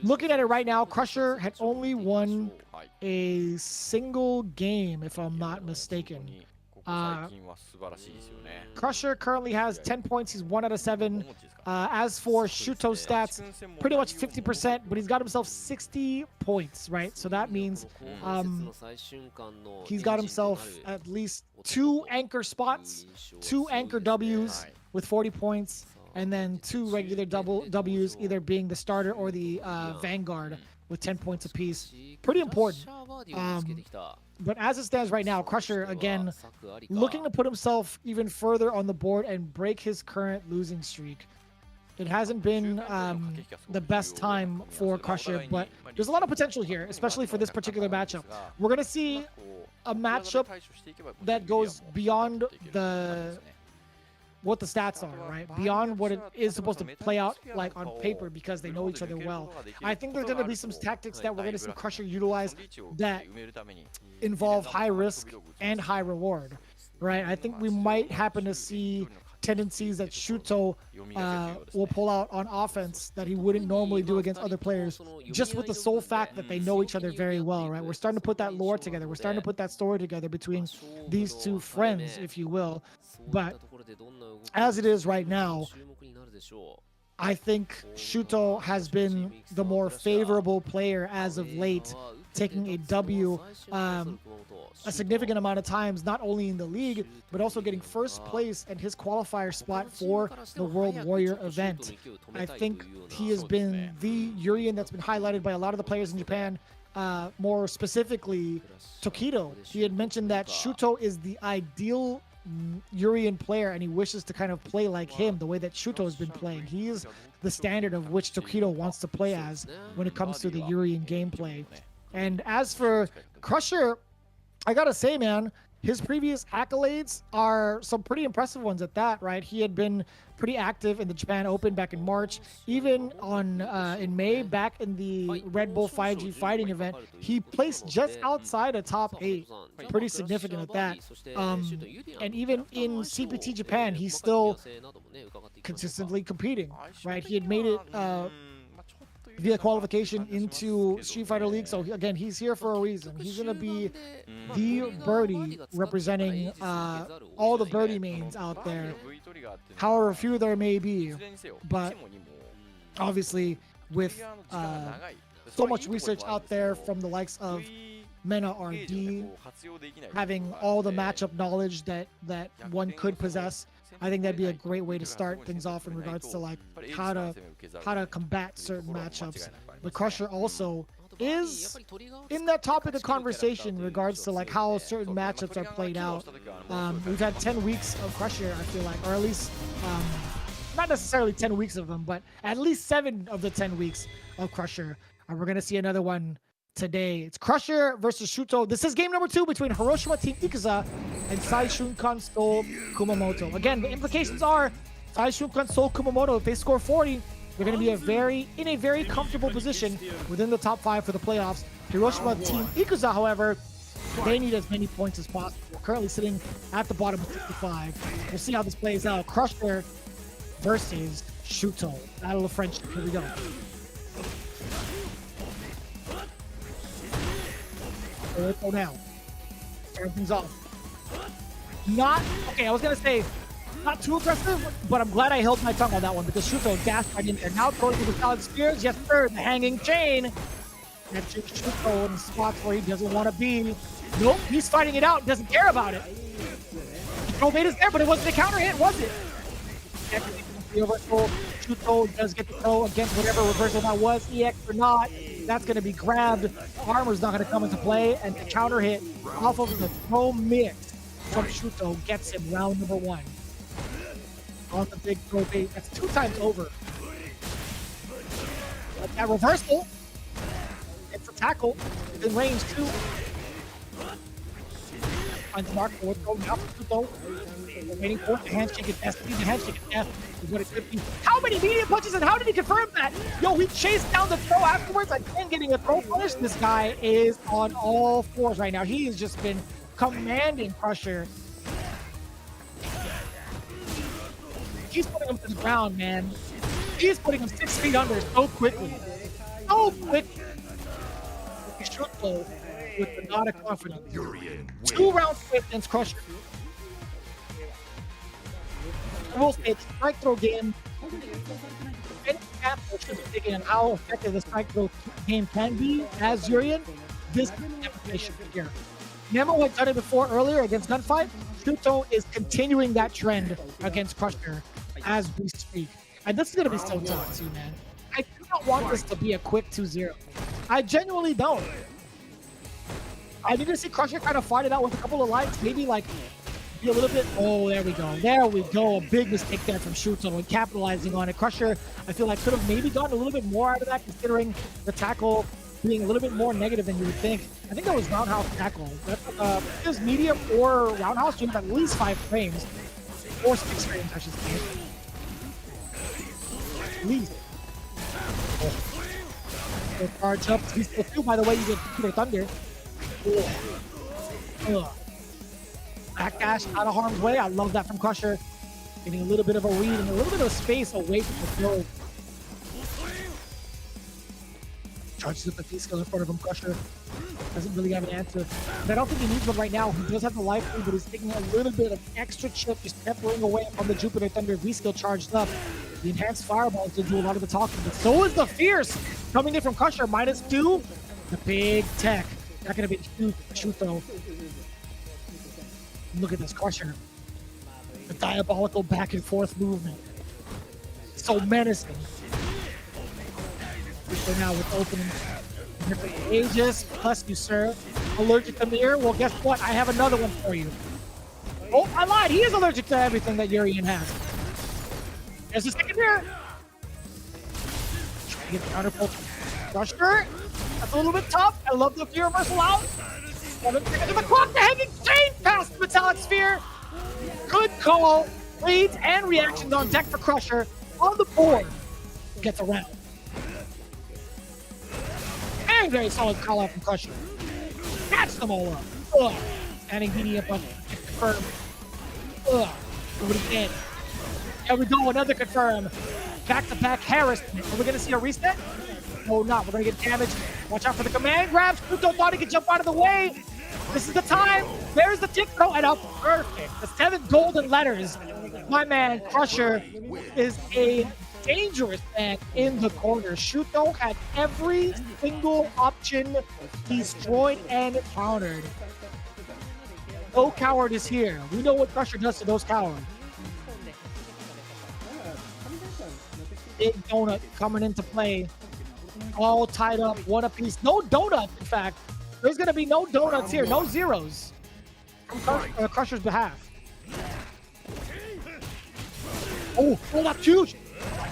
Speaker 1: Looking at it right now, Crusher had only won a single game, if I'm not mistaken. Crusher currently has 10 points. He's 1 out of 7. As for Shooto's stats, pretty much 50%, but he's got himself 60 points, right? So that means he's got himself at least 2 anchor spots, 2 anchor Ws with 40 points, and then 2 regular Ws, either being the starter or the Vanguard with 10 points apiece. Pretty important. But as it stands right now, Crusher, again, looking to put himself even further on the board and break his current losing streak. It hasn't been the best time for Crusher, but there's a lot of potential here, especially for this particular matchup. We're going to see a matchup that goes beyond what the stats are, right? Beyond what it is supposed to play out like on paper, because they know each other well. I think there's going to be some tactics that we're going to see Crusher utilize that involve high risk and high reward, right? I think we might happen to see tendencies that Shooto will pull out on offense that he wouldn't normally do against other players, just with the sole fact that they know each other very well, right? We're starting to put that lore together. We're starting to put that story together between these two friends, if you will. But as it is right now, I think Shooto has been the more favorable player as of late, taking a W a significant amount of times, not only in the league, but also getting first place in his qualifier spot for the World Warrior event. I think he has been the Urien that's been highlighted by a lot of the players in Japan, more specifically Tokido. He had mentioned that Shooto is the ideal Urien player, and he wishes to kind of play like him, the way that Shooto has been playing. He is the standard of which Tokido wants to play as when it comes to the Urien gameplay. And as for Crusher, I gotta say, man, his previous accolades are some pretty impressive ones at that, right? He had been pretty active in the Japan Open back in March. Even on in May, back in the Red Bull 5G fighting event, he placed just outside of top 8. Pretty significant at that. And even in CPT Japan, he's still consistently competing, right? He had made it via qualification into Street Fighter League. So again, he's here for a reason. He's going to be the birdie representing all the birdie mains out there, however few there may be. But obviously with so much research out there from the likes of Mena RD, having all the matchup knowledge that one could possess, I think that'd be a great way to start things off in regards to like how to combat certain matchups. But Crusher also is in that topic of conversation in regards to like how certain matchups are played out. We've had 10 weeks of Crusher, I feel like, or at least not necessarily 10 weeks of them, but at least 7 of the 10 weeks of Crusher. And we're gonna see another one today. It's Crusher versus Shooto. This is game number 2 between Hiroshima Team Ikuza and Saishunkan Seoul Kumamoto. Again, the implications are Saishunkan Seoul Kumamoto, if they score 40, they're going to be in a very comfortable position within the top 5 for the playoffs. Hiroshima Team Ikuza, however, they need as many points as possible. Currently sitting at the bottom of 65. We'll see how this plays out. Crusher versus Shooto. Battle of friendship. Here we go. Let's go now. Turn things off. I was going to say, not too aggressive, but I'm glad I held my tongue on that one because Shooto dashed right in there. Now going to the solid spears. Yes, sir. The hanging chain. That's Shooto in the spots where he doesn't want to be. Nope, he's fighting it out. Doesn't care about it. Control bait is there, but it wasn't a counter hit, was it? The reversal. Shooto does get the throw against whatever reversal that was. EX or not. That's going to be grabbed. Armor's not going to come into play, and the counter hit off of the throw mix from Shooto gets him round number 1. On the big throw bait. That's 2 times over. But that reversal. It's a tackle. Within range, too. Finds the mark for throw now for Shooto. We're waiting for it. The handshake is death. The handshake is death is what it could be. How many medium punches and how did he confirm that? Yo, he chased down the throw afterwards. Again, getting a throw punish. This guy is on all 4s right now. He has just been commanding Crusher. He's putting him to the ground, man. He's putting him 6 feet under so quickly. So quickly. Shooto with the nod of confidence. 2 rounds against Crusher. I will say it's a strike throw game. Any example should be taken on how effective the strike throw game can be as Uryo. This is the demonstration here. Nemo had done it before earlier against Gunfight. Shooto is continuing that trend against Crusher as we speak. And this is going to be so tough too, man. I do not want this to be a quick 2-0. I genuinely don't. I need to see Crusher kind of fight it out with a couple of lights, maybe like be a little bit. Oh, there we go. There we go. A big mistake there from Shooto and capitalizing on it. Crusher, I feel like could have maybe gotten a little bit more out of that considering the tackle being a little bit more negative than you would think. I think that was roundhouse tackle. It was medium or roundhouse, you have at least 5 frames. Or 6 frames, I should say. At least. So charge up. Too, by the way, you get Super Thunder. Backdash out of harm's way. I love that from Crusher. Getting a little bit of a read and a little bit of space away from the throw. Charges up the T-skill in front of him. Crusher doesn't really have an answer. But I don't think he needs one right now. He does have the life lead, but he's taking a little bit of extra chip, just peppering away from the Jupiter Thunder V-skill charged up. The enhanced fireballs to do a lot of the talking, but so is the Fierce coming in from Crusher. -2. The big tech. Not going to be Shooto. Look at this Crusher. The diabolical back and forth movement. So menacing. So now with opening different ages, plus you, sir. Allergic to mirror? Well, guess what? I have another one for you. Oh, I lied. He is allergic to everything that Uryo has. There's a second mirror. Trying to get the counter pull. Crusher. That's a little bit tough. I love the fear reversal out. 7 seconds of the clock. The hanging chain past the Metallic Sphere. Good call. Leads and reactions on deck for Crusher. On the board. Gets around. Very, very solid call out from Crusher. Catch them all up. Ugh. Standing BD up on confirm. Ugh. Do it again. There we go. Another confirm. Back-to-back harassment. Are we going to see a reset? No, not. We're going to get damaged. Watch out for the command grabs. Shooto thought he could jump out of the way. This is the time. There's the tick throw and a perfect. The 7 golden letters. My man, Crusher, is a dangerous man in the corner. Shooto had every single option destroyed and countered. No coward is here. We know what Crusher does to those cowards. Big donut coming into play. All tied up, one apiece. No donut, in fact. There's going to be no donuts here. No zeros from Crusher's behalf. Oh, that's huge.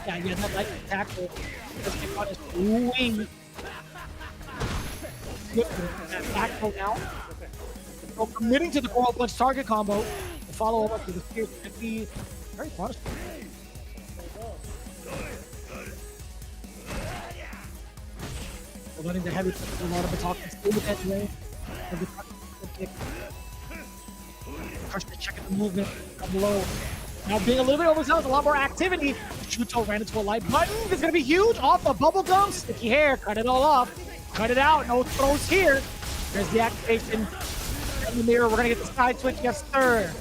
Speaker 1: Yeah, that light tackle. On his wing. Back throw now. So committing to the Coral Punch target combo. The follow up to the spear can be very punishable. Letting the heavy a lot of the talking stay with that way. Crusher checking the movement down below. Now being a little bit overzealous, a lot more activity. Shooto ran into a light button. It's gonna be huge. Off the bubble gum, sticky hair. Cut it all off. Cut it out. No throws here. There's the activation. In the mirror, we're gonna get the side switch. Yes, sir.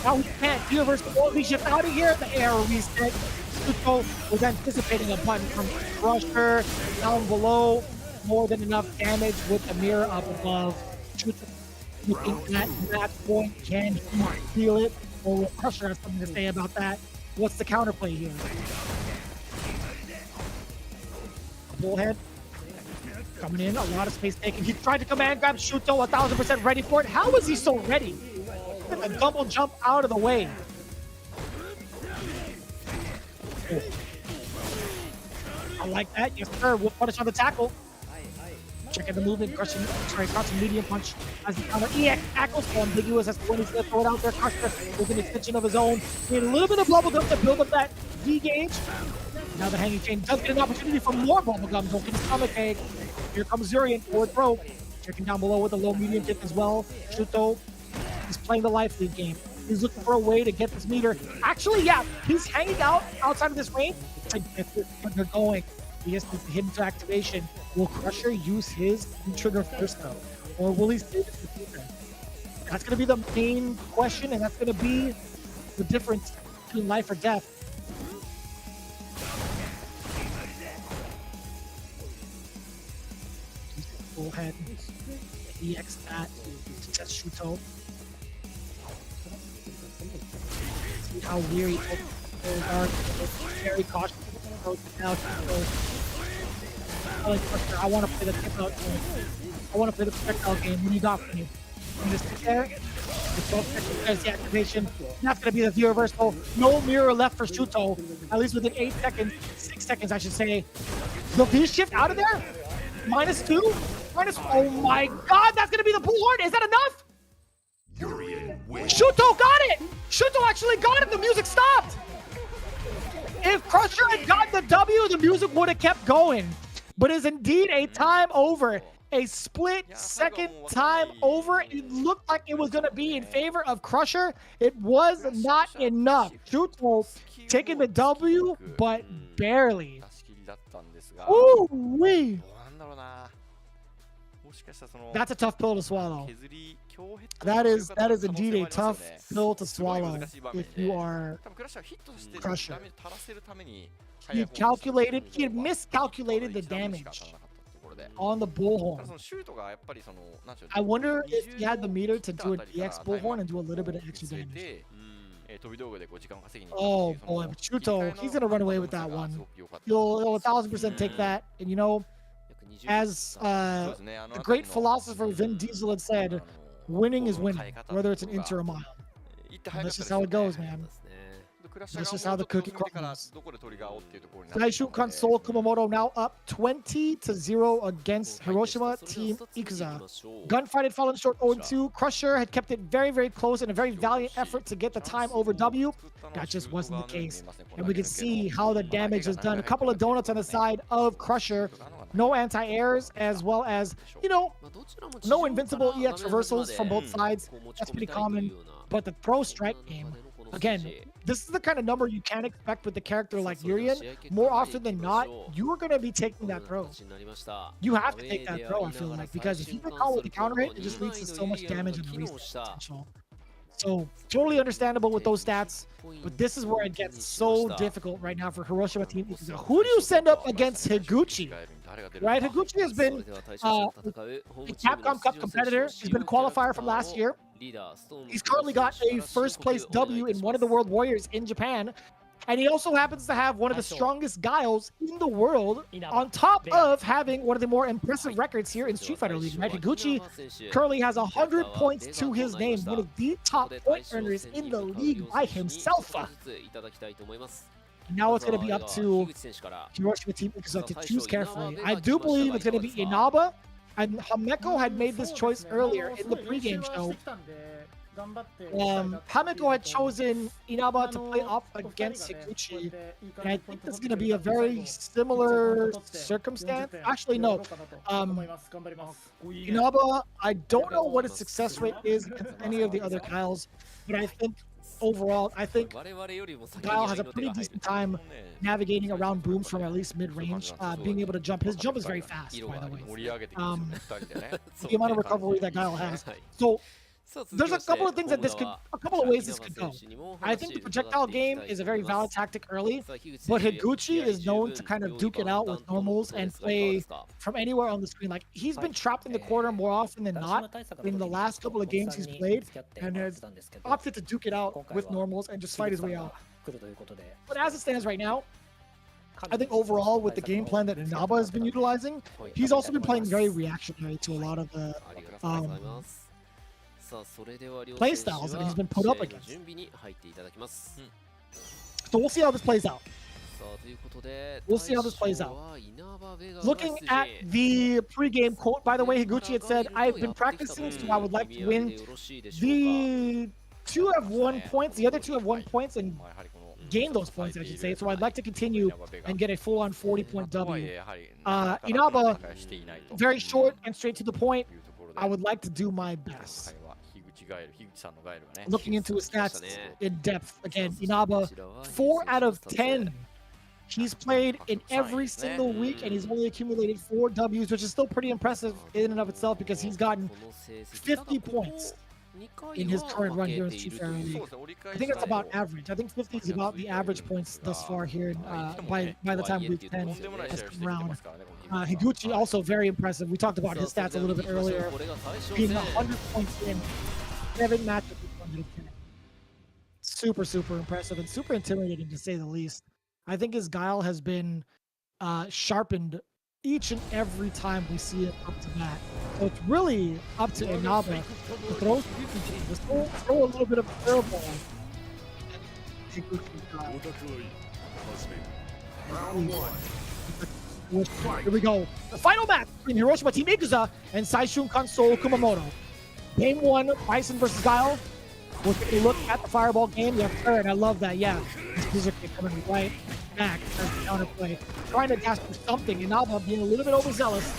Speaker 1: Now we can't. Universal won't be shift out of here. The air reset. Shooto was anticipating a button from Crusher down below. More than enough damage with the mirror up above. Shooto looking at that point. Can he feel it? Or will Crusher have something to say about that? What's the counterplay here? Bullhead coming in, a lot of space taken. He tried to command grab Shooto, 1000% ready for it. How is he so ready? A double jump out of the way. I like that. Yes, sir. We'll punish on the tackle. Checking the movement. Crushing medium punch as the counter. EX tackles so ambiguous as to when he's going to throw it out there. Crusher with an extension of his own. He had a little bit of bubblegum to build up that D gauge. Now the hanging chain does get an opportunity for more bubblegum. Don't get his stomach egg. Here comes Uryo towards throw. Checking down below with a low medium kick as well. Shooto is playing the life lead game. He's looking for a way to get this meter. Actually, yeah, he's hanging out outside of this range. But they're going. He has to hit into activation. Will Crusher use his trigger first though? Or will he save it for future? That's going to be the main question, and that's going to be the difference between life or death. Go ahead. EX that to test Shooto. See how weary those are. Very cautious. Now, I want to play the tip-out game. I want to play the projectile game. What do you got for me? You just sit there. There's the activation. That's going to be the reversal. No mirror left for Shooto. At least within 8 seconds. 6 seconds, I should say. The V-shift out of there? -2? Oh my god, that's going to be the bull horn. Is that enough? Shooto got it! Shooto actually got it. The music stopped. If Crusher had gotten the W, the music would have kept going. But it's indeed a time over. A split second time over. It looked like it was going to be in favor of Crusher. It was not enough. Shooto taking the W, but barely. Ooh-wee. That's a tough pill to swallow. That is indeed a tough pill to swallow if you are Crusher. He had miscalculated the damage on the bullhorn. I wonder if he had the meter to do an EX bullhorn and do a little bit of extra damage. Oh boy, Shooto, he's gonna run away with that one. He'll 1000% take that. And you know, as the great philosopher Vin Diesel had said, winning is winning, whether it's an inch or a mile. And that's just how it goes, man. That's just how the cookie crumbles. Daishu Console Kumamoto now up 20-0 against Hiroshima Team Ikuza. Gunfight had fallen short 0-2. Crusher had kept it very, very close in a very valiant effort to get the time over W. That just wasn't the case. And we can see how the damage is done. A couple of donuts on the side of Crusher. No anti-airs, as well as, you know, no invincible EX reversals from both sides. That's pretty common. But the throw strike game, again, this is the kind of number you can expect with a character like Uryo. More often than not, you are going to be taking that throw. You have to take that throw, I feel like, because if you get caught with the counter hit, it just leads to so much damage and the reset potential. So, totally understandable with those stats, but this is where it gets so difficult right now for Hiroshima Team Ikuza. Who do you send up against Higuchi? Right, Higuchi has been a Capcom Cup competitor. He's been a qualifier from last year. He's currently got a first place W in one of the World Warriors in Japan. And he also happens to have one of the strongest guiles in the world, on top of having one of the more impressive records here in Street Fighter League. Right? Higuchi currently has 100 points to his name, one of the top point earners in the league by himself. Now it's going to be up to Hiroshima Team Ikuza to choose carefully. I do believe it's going to be Inaba, and Hameko had made this choice earlier in the pregame show. Hameko had chosen Inaba to play off against Higuchi, and I think this is going to be a very similar circumstance. Actually, no. Inaba, I don't know what his success rate is against any of the other Kyles, but I think overall, I think Guile has a pretty decent time navigating around booms from at least mid-range, being able to jump. His jump is very fast, by the way. The amount of recovery that Guile has. So there's a couple of things that this could, a couple of ways this could go. I think the projectile game is a very valid tactic early, but Higuchi is known to kind of duke it out with normals and play from anywhere on the screen. Like, he's been trapped in the corner more often than not in the last couple of games he's played, and has opted to duke it out with normals and just fight his way out. But as it stands right now, I think overall with the game plan that Inaba has been utilizing, he's also been playing very reactionary to a lot of the playstyles that he's been put up against. So we'll see how this plays out. We'll see how this plays out. Looking at the pre-game quote, by the way, Higuchi had said, I've been practicing, so I would like to win. The two have 1 point, the other two have 1 point, and gain those points, I should say. So I'd like to continue and get a full-on 40-point W. Inaba, very short and straight to the point. I would like to do my best. Looking into his stats in depth, again, Inaba, 4 out of 10. He's played in every single week, and he's only accumulated 4 Ws, which is still pretty impressive in and of itself because he's gotten 50 points in his current run here in Street Fighter League. I think that's about average. I think 50 is about the average points thus far here by the time week 10 has come around. Higuchi also very impressive. We talked about his stats a little bit earlier. Being 100 points in 7 matches with 110. Super, super impressive and super intimidating to say the least. I think his guile has been sharpened each and every time we see it up to bat. So it's really up to Inaba to throw a little bit of a curveball. Here we go. The final match between Hiroshima Team Ikuza and Saishun Console Kumamoto. Game 1, Bison versus Guile. We'll take a look at the fireball game. Yes, sir, and I love that. Yeah, this is coming right back as the counterplay. Trying to dash for something. Inaba being a little bit overzealous.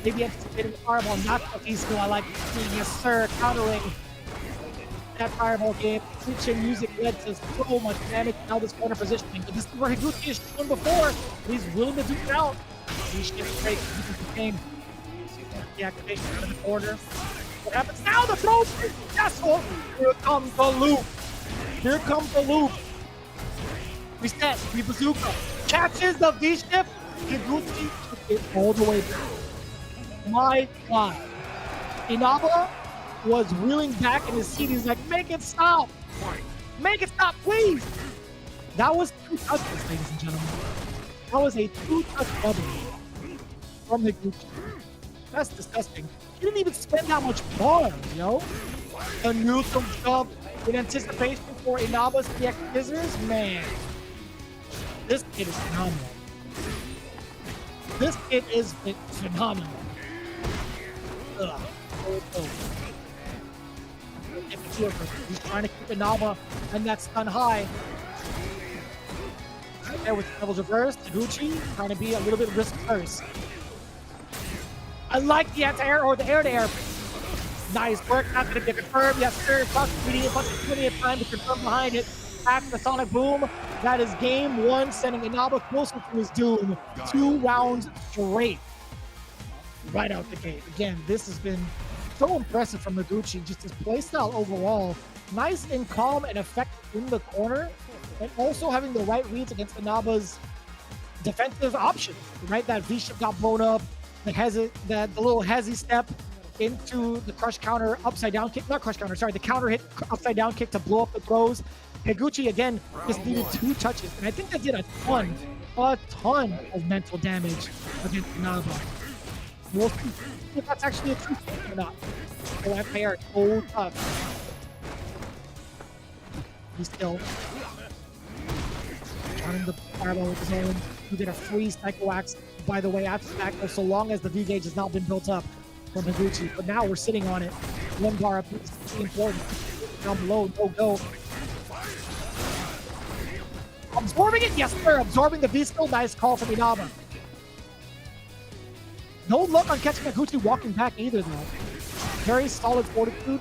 Speaker 1: Maybe anticipating the fireball. Not what he's doing. I like seeing, yes, sir, countering that fireball game. Switching music led to so much damage. Now this corner positioning. But this is where Higuchi has shown before. He's willing to duke it out. He's getting straight to the game. The activation out of the corner. What happens now? The throw is successful. Here comes the loop. Here comes the loop. Reset. The bazooka catches the V-shift. Higuchi took it all the way back. My God. Inaba was reeling back in his seat. He's like, make it stop. Make it stop, please. That was 2 touches, ladies and gentlemen. That was a 2-touch double from Higuchi. That's disgusting. He didn't even spend that much bar, yo. A neutral jump in anticipation for Inaba's CX scissors. Man, this kid is phenomenal. This kid is phenomenal. Ugh. He's trying to keep Inaba and that stun high. Right there with the levels reversed. Higuchi trying to be a little bit risk averse. I like the anti-air or the air-to-air. Nice work. Not going to be confirmed. Yes, sir. Plus plenty of time to confirm behind it. Back to the Sonic Boom. That is game one, sending Inaba closer to his doom. 2 rounds straight. Right out the gate. Again, this has been so impressive from Higuchi. Just his playstyle overall. Nice and calm and effective in the corner. And also having the right reads against Inaba's defensive options. Right? That V-ship got blown up. The little hezzy step into the crush counter upside down kick. Not crush counter, sorry. The counter hit upside down kick to blow up the throws. Higuchi, again, just needed 2 touches. And I think that did a ton of mental damage against Inaba. We'll see if that's actually a true thing or not. So that player is so tough. He's still running the fireball with his own. You get a free Psycho Axe, by the way, after that, so long as the V-gauge has not been built up from Higuchi. But now we're sitting on it. 1 bar up is pretty important. Down below, no go. Absorbing it? Yes, sir. Absorbing the V-skill. Nice call from Inaba. No luck on catching Higuchi walking back either, though. Very solid fortitude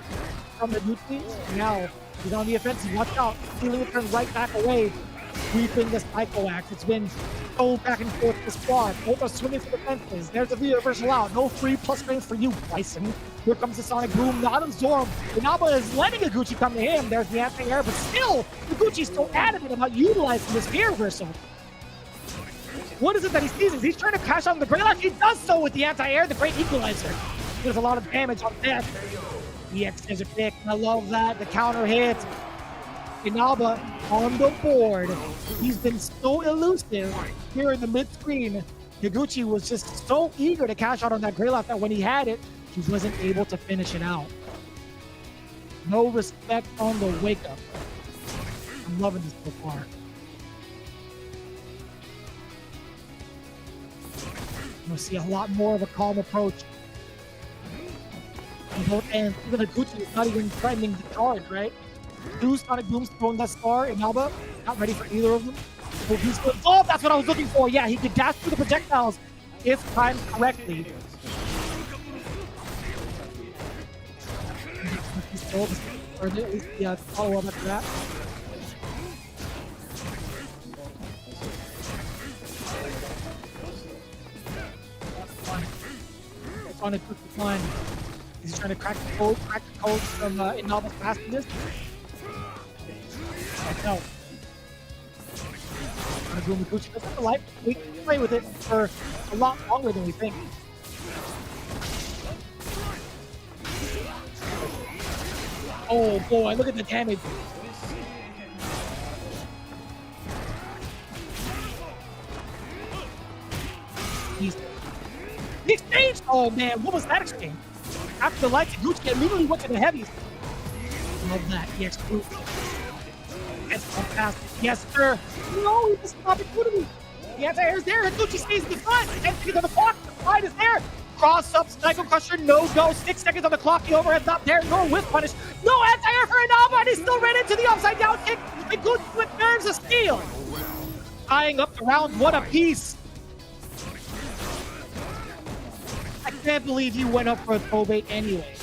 Speaker 1: from Higuchi. Now he's on the offensive. Watch out. Stealing it, turn right back away. Sweeping the Psycho Axe. It's been so back and forth this squad. Both are swinging for the fences. There's a V reversal out. No free plus frames for you, Bryson. Here comes the Sonic Boom. Not absorbed. Inaba is letting Higuchi come to him. There's the anti-air, but still, Higuchi's so adamant about utilizing this V reversal. What is it that he sees? He's trying to crash on the Great Lash. He does so with the anti-air, the Great Equalizer. There's a lot of damage on death. EX is a pick. I love that. The counter hit. Inaba on the board. He's been so elusive here in the mid-screen. Higuchi was just so eager to cash out on that Grey Lash that when he had it, he wasn't able to finish it out. No respect on the wake-up. I'm loving this so far. I'm going to see a lot more of a calm approach on both ends. Even Higuchi is not even threatening the charge, right? 2 Sonic Booms throwing that star. Inaba not ready for either of them. Oh, that's what I was looking for. Yeah, he could dash through the projectiles if timed correctly. Or at least the follow-up after that. It's on a quick decline. He's trying to crack the code from Inaba's fastness. No. Higuchi doesn't have the life. We can play with it for a lot longer than we think. Oh boy, look at the damage. The exchange! Oh man, what was that exchange? After the lights, Higuchi immediately went to the heavies. Love that. EX Group. It's fantastic. Yes, sir. No, he missed an opportunity. The anti-air is there. Higuchi stays in the front. 10 seconds on the clock. The slide is there. Cross up, Psycho Crusher, no go. 6 seconds on the clock. The overhead's not there. Nor whiff punish. No anti-air for Inaba, and he still ran into the upside down kick. Higuchi with nerves of steel. Tying up the round one apiece. I can't believe he went up for a throw bait anyway.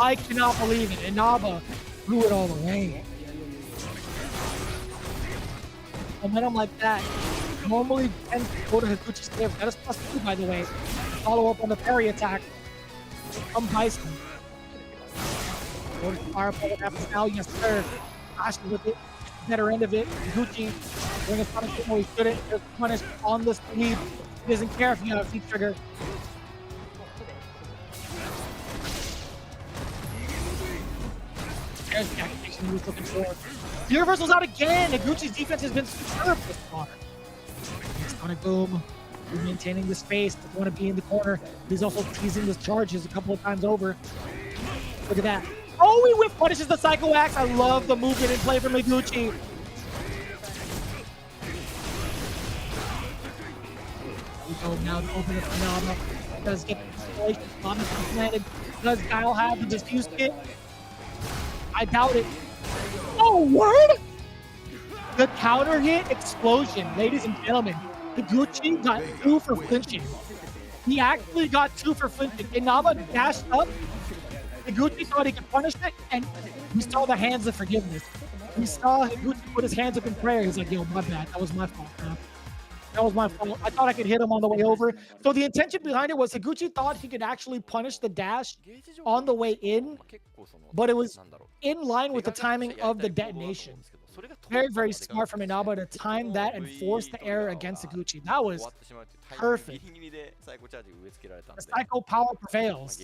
Speaker 1: I cannot believe it. Inaba threw it all away. Momentum like that normally tends to go to Higuchi's favor. That is +2, by the way. Follow up on the parry attack. Comprised. Go to the fireball. What happens now? Yes, sir. Ashton with it. Better end of it. Higuchi bring a punish where he shouldn't. There's punish on the speed. He doesn't care if you have a feet trigger. There's the activation he was looking for. The Universal's out again! Higuchi's defense has been superb this far. Sonic Boom. He's maintaining the space. Doesn't want to be in the corner. He's also teasing his charges a couple of times over. Look at that. Oh, he whiff punishes the Psycho Axe. I love the movement and play from Higuchi. We go now to open up Inaba. Does get the bomb planted. Does Guile have the diffuse kit? I doubt it. Oh, word! The counter hit explosion, ladies and gentlemen. Higuchi got 2 for flinching. He actually got 2 for flinching. Inaba dashed up. Higuchi thought he could punish it, and we saw the hands of forgiveness. We saw Higuchi put his hands up in prayer. He's like, yo, my bad. That was my fault, man. That was my fault. I thought I could hit him on the way over. So the intention behind it was Higuchi thought he could actually punish the dash on the way in, but it was in line with the timing of the detonation. Very, very smart from Inaba to time that and force the error against Higuchi. That was perfect. The Psycho power prevails.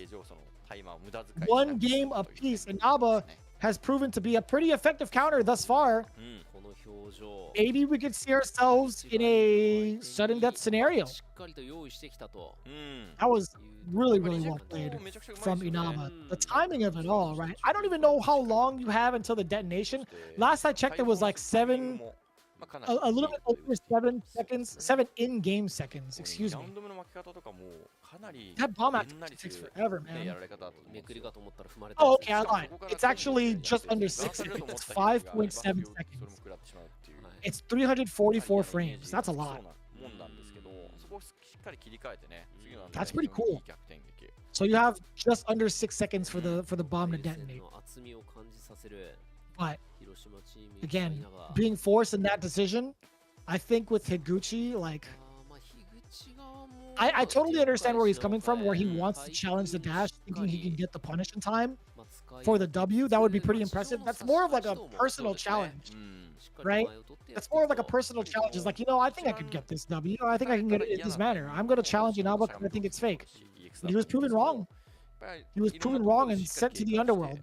Speaker 1: 1 game apiece. Inaba has proven to be a pretty effective counter thus far. Maybe we could see ourselves in a sudden death scenario. That was really, really well played from Inaba. The timing of it all, right? I don't even know how long you have until the detonation. Last I checked, it was like 7, a little bit over 7 seconds, 7 in-game seconds, excuse me. That bomb actually takes forever, man. Oh, okay, I lied. It's actually just under 6 seconds. It's 5.7 seconds. It's 344 frames. That's a lot. That's pretty cool. So you have just under 6 seconds for the bomb to detonate. But again, being forced in that decision, I think with Higuchi, like, I totally understand where he's coming from, where he wants to challenge the dash, thinking he can get the punish in time for the W. That would be pretty impressive. That's more of like a personal challenge, right? That's more of like a personal challenge. It's like, you know, I think I could get this W. I think I can get it in this manner. I'm going to challenge Inaba because I think it's fake. And he was proven wrong. He was proven wrong and sent to the underworld.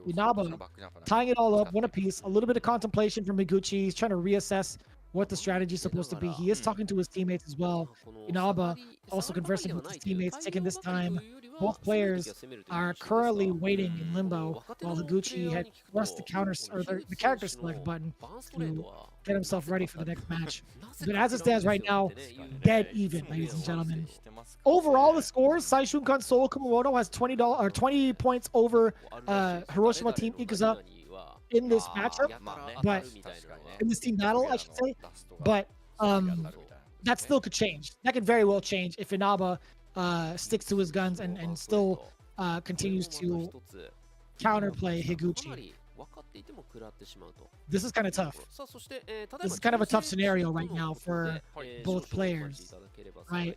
Speaker 1: Inaba tying it all up, 1 apiece. A little bit of contemplation from Higuchi. He's trying to reassess what the strategy is supposed to be. He is talking to his teammates as well. Inaba also conversing with his teammates, taking this time. Both players are currently waiting in limbo while Higuchi had pressed the the character select button to get himself ready for the next match. But as it stands right now, dead even, ladies and gentlemen. Overall, the scores: Saishunkan Solo Kumamoto has 20 points over Hiroshima Team Ikuza in this matchup, but in this team battle, I should say. But that still could change. That could very well change if Inaba sticks to his guns and still continues to counterplay Higuchi. This is kind of tough. This is kind of a tough scenario right now for both players, right?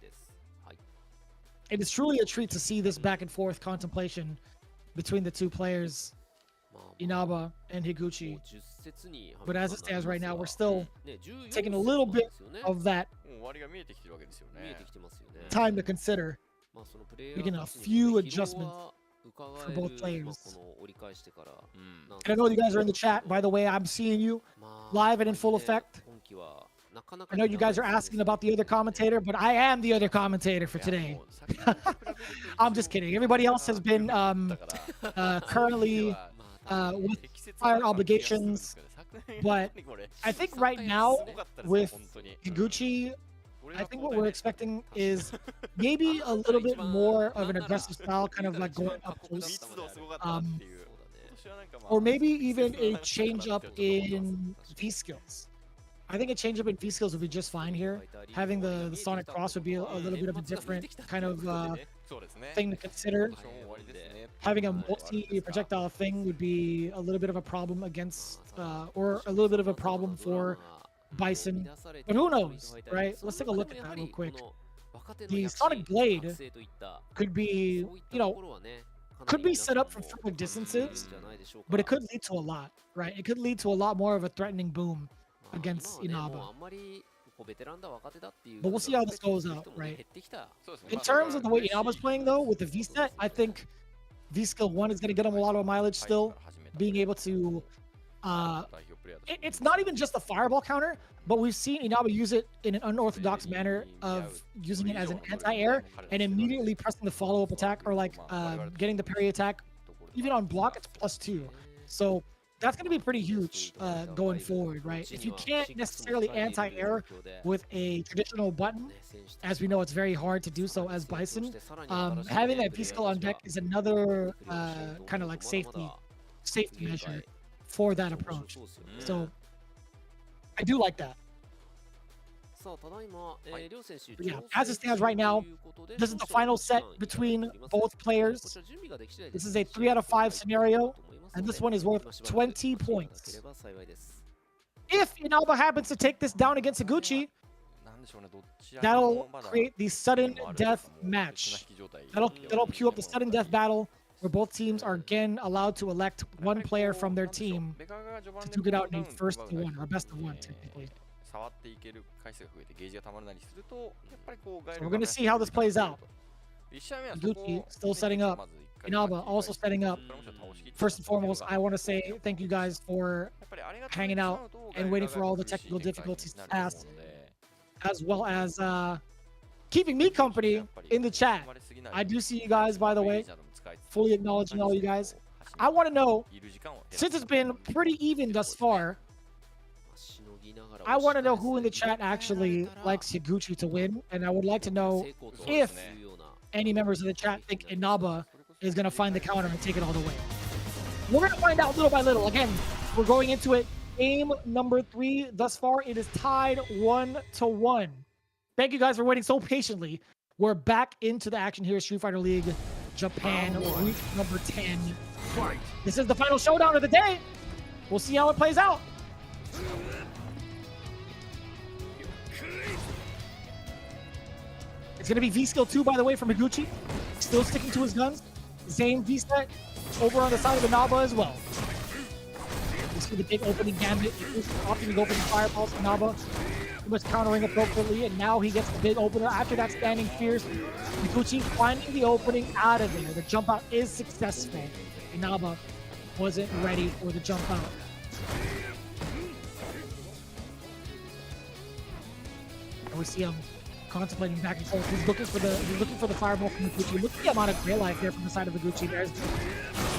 Speaker 1: It is truly a treat to see this back and forth contemplation between the two players, Inaba and Higuchi. But as it stands right now, we're still taking a little bit of that time to consider, making a few adjustments for both players. And I know you guys are in the chat. By the way, I'm seeing you live and in full effect. I know you guys are asking about the other commentator, but I am the other commentator for today. I'm just kidding. Everybody else has been currently with prior obligations, but I think right now with Higuchi, I think what we're expecting is maybe a little bit more of an aggressive style, kind of like going up close, or maybe even a change up in V skills. I think a change up in V skills would be just fine here. Having the Sonic Cross would be a little bit of a different kind of thing to consider. Having a multi-projectile thing would be a little bit of a problem against, or a little bit of a problem for Bison. But who knows, right? Let's take a look at that real quick. The Sonic Blade could be, you know, could be set up for further distances, but it could lead to a lot, right? It could lead to a lot more of a threatening boom against Inaba. But we'll see how this goes out, right? In terms of the way Inaba's playing, though, with the V-set, I think V-Skill 1 is going to get him a lot of mileage still. Being able to... it's not even just the fireball counter, but we've seen Inaba use it in an unorthodox manner of using it as an anti-air and immediately pressing the follow-up attack, or like getting the parry attack even on block, it's +2. So that's going to be pretty huge going forward, right? If you can't necessarily anti-air with a traditional button, as we know it's very hard to do so as Bison, having that V-Skill on deck is another kind of like safety measure for that approach. So I do like that. Yeah, as it stands right now, this is the final set between both players. This is a 3 out of 5 scenario, and this one is worth 20 points. If Inaba happens to take this down against Higuchi, that'll create the sudden death match. That'll queue up the sudden death battle, where both teams are again allowed to elect one player from their team to duke it out in a first to one, or best of one, technically. So we're going to see how this plays out. Higuchi still setting up. Inaba also setting up. First and foremost, I want to say thank you guys for hanging out and waiting for all the technical difficulties to pass, as well as keeping me company in the chat. I do see you guys, by the way, fully acknowledging all you guys. I want to know, since it's been pretty even thus far, I want to know who in the chat actually likes Higuchi to win, and I would like to know if any members of the chat think Inaba is going to find the counter and take it all the way. We're going to find out little by little. Again, we're going into it. Game number 3. Thus far, it is tied 1-1. Thank you guys for waiting so patiently. We're back into the action here, Street Fighter League Japan, week number 10. This is the final showdown of the day. We'll see how it plays out. It's going to be V-Skill 2, by the way, from Higuchi. Still sticking to his guns. Same V-Set over on the side of Inaba as well. You see the big opening gambit. Opting to go for the fireballs. Inaba pretty much countering appropriately, and now he gets the big opener after that standing fierce. Higuchi finding the opening out of there. The jump out is successful. Inaba wasn't ready for the jump out. And we see him contemplating back and forth. He's looking for the fireball from Higuchi. Look at the amount of gray life there from the side of Higuchi. There's the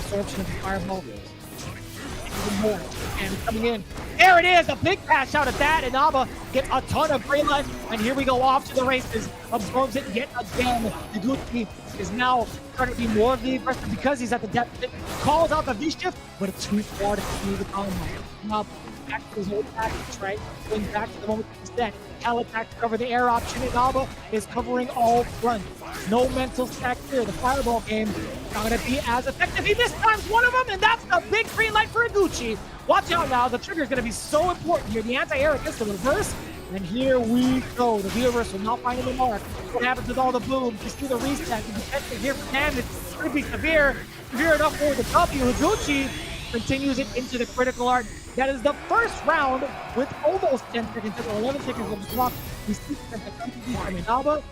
Speaker 1: absorption of the fireball. Even more. And coming in. There it is! A big pass out at that. Inaba gets a ton of gray life. And here we go off to the races. Absorbs it yet again. Higuchi is now starting to be more of the aggressor because he's at the depth. It calls out the V-shift, but it's too far to continue the combo. Inaba back to his old tactics, right? Going back to the moment he's set. Hell attack to cover the air option. Inaba is covering all front. No mental stack here. The fireball game not going to be as effective. He mistimes one of them, and that's the big green light for Higuchi. Watch out now. The trigger is going to be so important here. The anti-air against the reverse. And here we go. The V-reverse will not find the mark. What happens with all the booms? You see the reset. The potential here for damage could be severe. Severe enough for the W. Higuchi continues it into the critical art. That is the first round with almost 10 seconds or 11 seconds on the clock. We see that the country from Inaba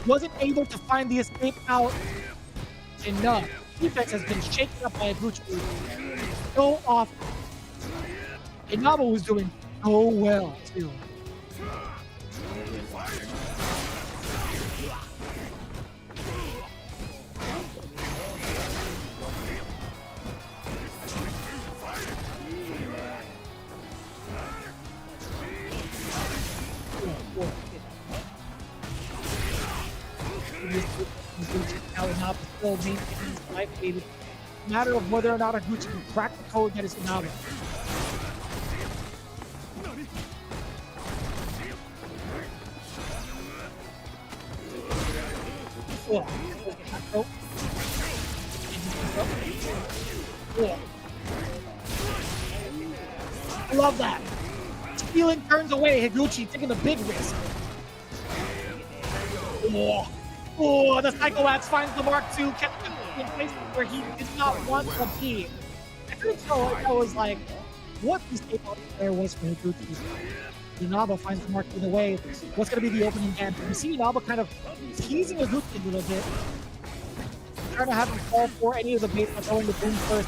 Speaker 1: wasn't able to find the escape out enough. Defense has been shaken up by Higuchi so often. Inaba was doing so well too. Inaba still maintaining his life lead. Matter of whether or not Higuchi can crack the code that is Inaba. Love that. Stealing turns away. Higuchi taking the big risk. Oh, the Psycho Axe finds the mark 2, kept him in places where he did not want to be. I think so. That was like what the escape out there was for Higuchi. Inaba finds the mark either way. What's going to be the opening game? You see Inaba kind of teasing Higuchi a little bit. Trying to have him fall for any of the bait by throwing the boom first.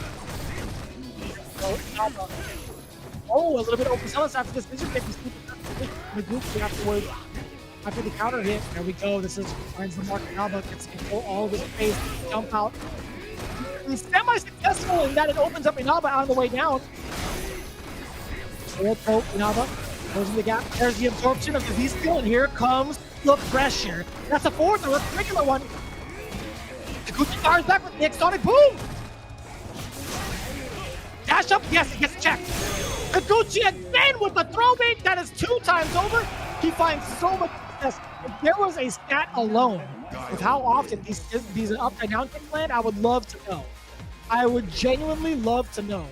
Speaker 1: So Inaba. Oh, a little bit overzealous after this vision hit. Higuchi afterwards. After the counter hit, there we go. This is finds the mark. Inaba gets to control all of his space. Jump out. He's semi-successful in that it opens up Inaba on the way down. Inaba closing the gap. There's the absorption of the V-skill, and here comes the pressure. That's a forward, a regular one. Takeuchi fires back with the exotic boom. Dash up, yes, it gets checked. Higuchi again with the throw bait. That is 2 times over. He finds so much success. If there was a stat alone with how often these upside down kicks land, I would love to know. I would genuinely love to know.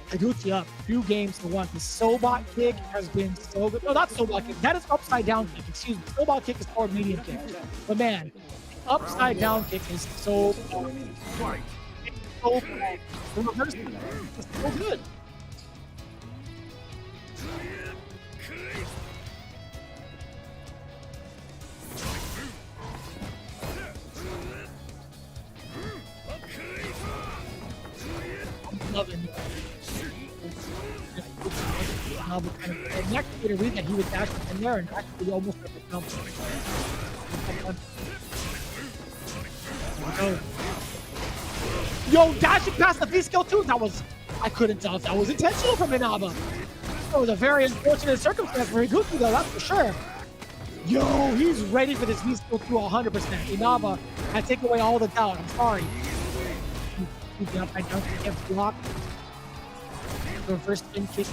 Speaker 1: Higuchi up 2 games to 1. The Sobot kick has been so good. No, not Sobot kick. That is upside down kick. Excuse me. Sobot kick is forward medium kick. But man, upside down kick is so fun. It's so fun. The reverse kick is so good. I'm loving it. Next to read that he was dashing in there and actually almost at the jump. Yo, dashing past the V-skill too. That was, I couldn't tell if that was intentional from Inaba. That was a very unfortunate circumstance for Higuchi though, that's for sure. Yo, he's ready for this V-skill through 100%. Inaba, I take away all the doubt. I'm sorry. He's up and down, he gets blocked. Reverse spin kick.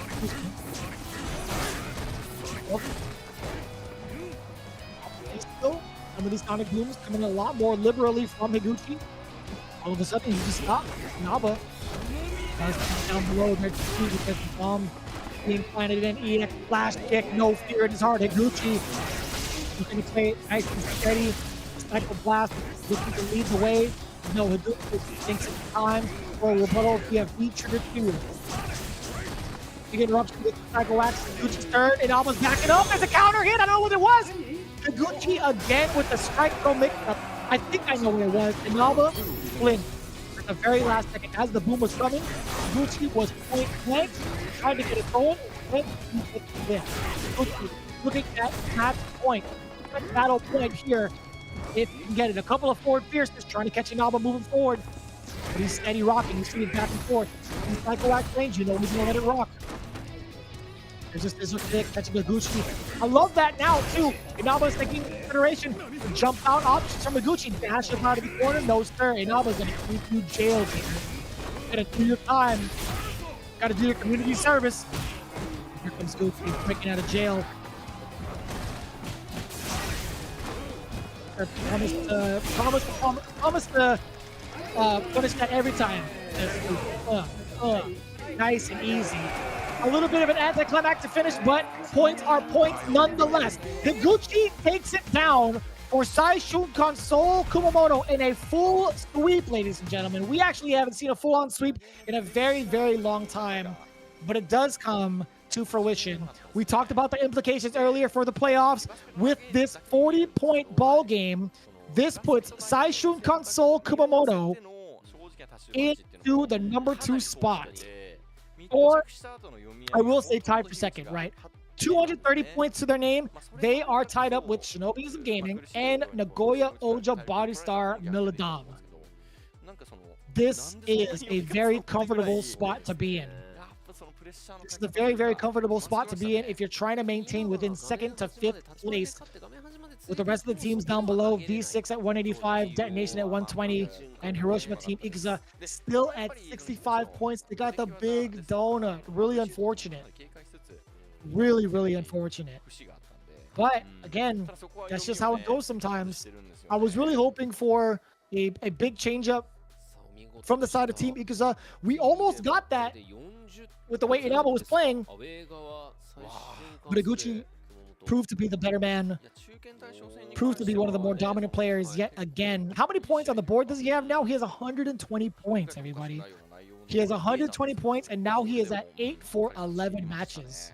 Speaker 1: Some of these Sonic Booms coming a lot more liberally from Higuchi. All of a sudden, he just stopped. Inaba down below there because the bomb being planted in. EX flash kick, no fear in his heart. Higuchi looking to play it nice and steady. Cycle blast looking to lead the way. No, Higuchi thinks it's time for a rebuttal. We have V trigger 2. Big interruption with the Psycho Axe. Higuchi's turn. Inaba's backing up. There's a counter hit. I don't know what it was. Higuchi again with the strike throw mix-up. I think I know what it was. Inaba flinched at the very last second. As the boom was coming, Higuchi was point blank, trying to get it going. Higuchi looking at match point. Battle point here. If you can get it. A couple of forward fierceness trying to catch Inaba moving forward. But he's steady rocking. He's shooting back and forth. He's Psycho Axe range, you know he's gonna let it rock. There's just this kick catching Higuchi. I love that now too. Inaba's taking consideration. Jump out options from Higuchi. Dash him out of the corner. No sir. Inaba's gonna keep you jailed here. Gotta do your time. Gotta do your community service. Here comes Higuchi breaking out of jail. Promise to punish that every time. Nice and easy. A little bit of an anticlimactic finish, but points are points nonetheless. Higuchi takes it down for Saishun Console Kumamoto in a full sweep, ladies and gentlemen. We actually haven't seen a full-on sweep in a very, very long time, but it does come to fruition. We talked about the implications earlier for the playoffs. With this 40-point ball game, this puts Saishun Console Kumamoto into the number 2 spot. Or, I will say tied for second, right? 230 points to their name. They are tied up with Shinobi's of Gaming and Nagoya Oja Bodystar Milladam. This is a very comfortable spot to be in. This is a very, very comfortable spot to be in if you're trying to maintain within 2nd to 5th place with the rest of the teams down below. V6 at 185, Detonation at 120, and Hiroshima Team Ikuza still at 65 points. They got the big donut. Really unfortunate. Really, really unfortunate. But again, that's just how it goes sometimes. I was really hoping for a big change up from the side of Team Ikuza. We almost got that with the way Inaba was playing, but Higuchi proved to be the better man, proved to be one of the more dominant players yet again. How many points on the board does he have now? He has 120 points, everybody. He has 120 points, and now he is at 8 for 11 matches.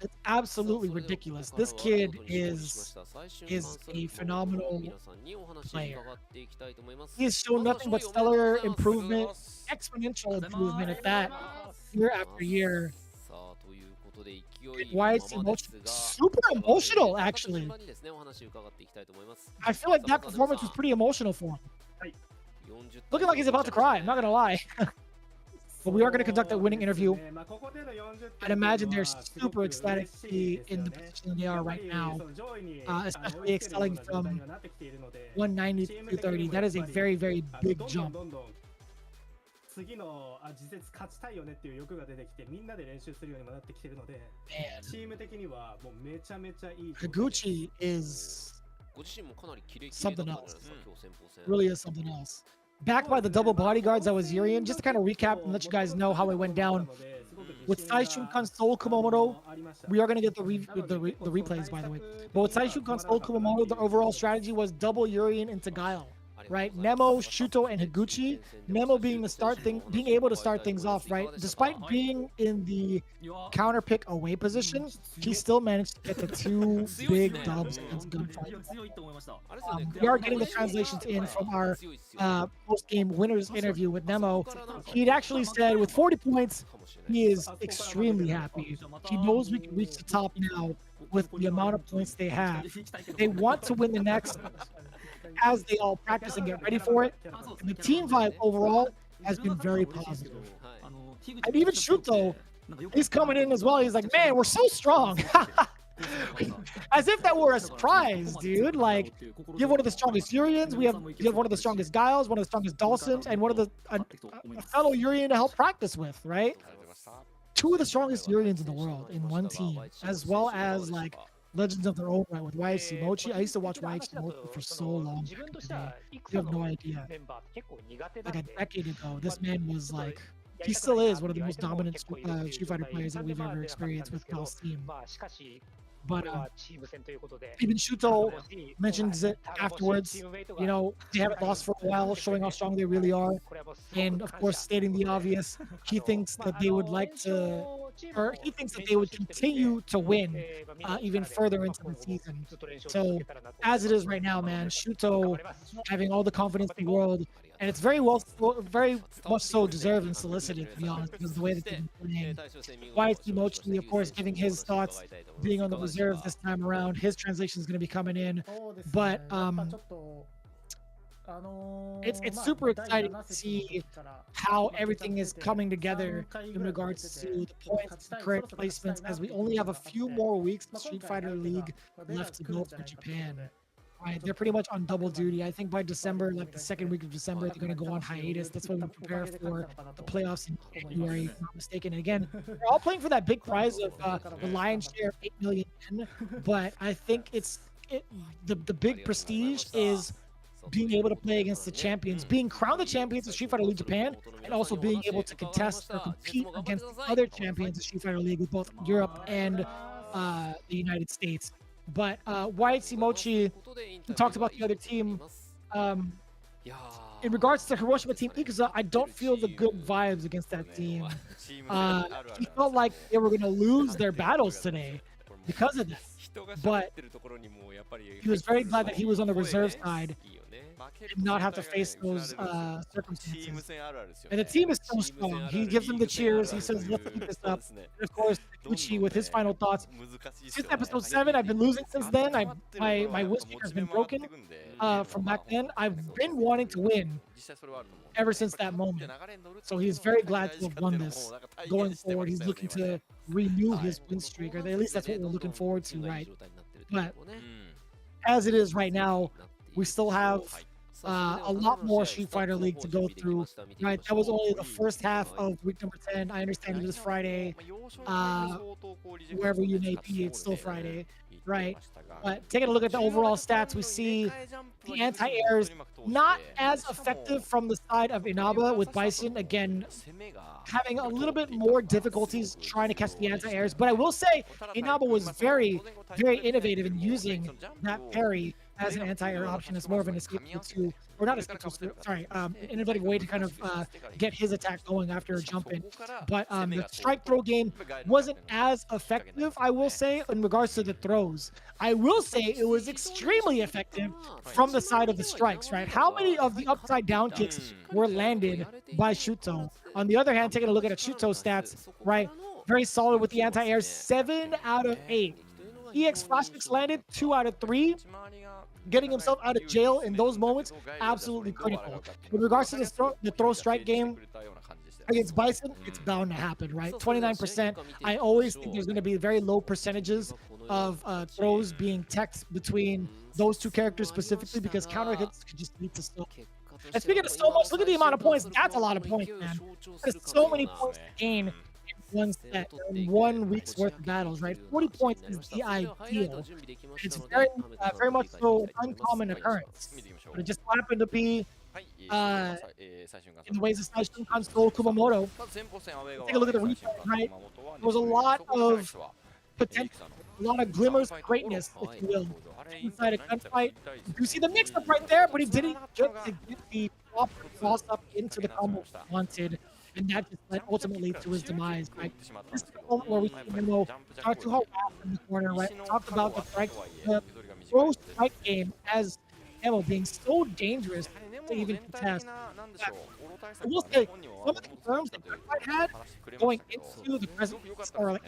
Speaker 1: It's absolutely ridiculous. This kid is a phenomenal player. He has shown nothing but stellar improvement, exponential improvement at that, year after year. Why is he super emotional, actually? I feel like that performance was pretty emotional for him. Looking like he's about to cry, I'm not gonna lie. But we are going to conduct a winning interview. I'd imagine they're super ecstatic to be in the position they are right now, especially excelling from 190 to 230. That is a very, very big jump.
Speaker 7: 次の次節勝ちたいよねっていう欲が出てきてみんなで練習するようにもなってきてるのでチーム的にはもうめちゃめちゃいい
Speaker 1: Higuchi is something else. Really is something else. Backed by the double bodyguards that was Uryo. Just to kind of recap and let you guys know how it went down. With Saishunkan Soul Kumamoto, we are going to get the replays, by the way. But with Saishunkan Soul Kumamoto, the overall strategy was double Uryo into Guile. Right, Nemo, Shooto, and Higuchi. Nemo being able to start things off, right? Despite being in the counter pick away position, he still managed to get the 2 big dubs against Gunfight. We are getting the translations in from our post-game winners interview with Nemo. He'd actually said with 40 points, he is extremely happy. He knows we can reach the top now with the amount of points they have. They want to win the next as they all practice and get ready for it. And the team vibe overall has been very positive. And even Shooto, he's coming in as well. He's like, man, we're so strong. As if that were a surprise, dude. Like, you have one of the strongest Uryons, you have one of the strongest Guiles, one of the strongest Dawsons, and one of the a fellow Uryon to help practice with, right? 2 of the strongest Uryons in the world in one team, as well as like legends of their own right with YC Mochi. I used to watch YC Mochi for so long. You have no idea. Like a decade ago, this man was like, he still is one of the most dominant Street Fighter players that we've ever experienced with Cal's team. But even Shooto mentions it afterwards. You know, they haven't lost for a while, showing how strong they really are. And of course, stating the obvious, he thinks that they would like to, or he thinks that they would continue to win even further into the season. So as it is right now, man, Shooto having all the confidence in the world, and it's very much so deserved and solicited, to be honest, because the way that they've been playing. YC Mochi, of course, giving his thoughts, being on the reserve this time around. His translation is going to be coming in, but it's super exciting to see how everything is coming together in regards to the points and current placements, as we only have a few more weeks of Street Fighter League left to go for Japan. Right, they're pretty much on double duty. I think by December, like the second week of December, they're going to go on hiatus. That's when we prepare for the playoffs in January, if I'm not mistaken. And again, they're all playing for that big prize of the lion's share of 8 million yen. But I think the big prestige is being able to play against the champions, being crowned the champions of Street Fighter League Japan, and also being able to contest or compete against the other champions of Street Fighter League with both Europe and the United States. But YC Mochi talked about the other team. In regards to Hiroshima Team Ikuza, I don't feel the good vibes against that team. He felt like they were going to lose their battles today because of that. But he was very glad that he was on the reserve side and not have to face those circumstances. And the team is so strong. He gives them the cheers. He says, let's keep this up. And of course, Takeuchi with his final thoughts. Since episode 7, I've been losing since then. My win streak has been broken from back then. I've been wanting to win ever since that moment. So he's very glad to have won this. Going forward, he's looking to renew his win streak, or at least that's what we're looking forward to, right? But as it is right now, we still have a lot more Street Fighter League to go through, right? That was only the first half of week number 10. I understand it is Friday. Wherever you may be, it's still Friday, right? But taking a look at the overall stats, we see the anti-airs not as effective from the side of Inaba, with Bison, again, having a little bit more difficulties trying to catch the anti-airs. But I will say, Inaba was very, very innovative in using that parry as an anti-air option. As more of an escape tool, or not escape tool, sorry, innovative way to kind of get his attack going after a jump in. But the strike throw game wasn't as effective, I will say, in regards to the throws. I will say it was extremely effective from the side of the strikes, right? How many of the upside down kicks were landed by Shooto? On the other hand, taking a look at Shooto's stats, right? Very solid with the anti-air, 7 out of 8. EX flash kicks landed 2 out of 3. getting himself out of jail in those moments, absolutely critical. With regards to the throw strike game, against Bison, it's bound to happen, right? 29%. I always think there's going to be very low percentages of throws being teched between those two characters specifically because counter hits could just lead to still. And speaking of so much, look at the amount of points. That's a lot of points, man. There's so many points to gain in one set, in 1 week's worth of battles, right? 40 points is the ideal. It's very, very much so an uncommon occurrence. But it just happened to be in the ways of Saishun Kansou Kumamoto. Take a look at the replay, right? There was a lot of potential, a lot of glimmers of greatness, if you will, inside a gunfight. You see the mix-up right there, but he didn't get to get the proper cross-up into the combo he wanted, and that just led ultimately to his demise, right? This is the moment where we see Nemo start to harass in the corner, right? We talked about the throw strike game as Nemo being so dangerous to even contest. I will say, some of the confirms that Gunfight had going into the present or like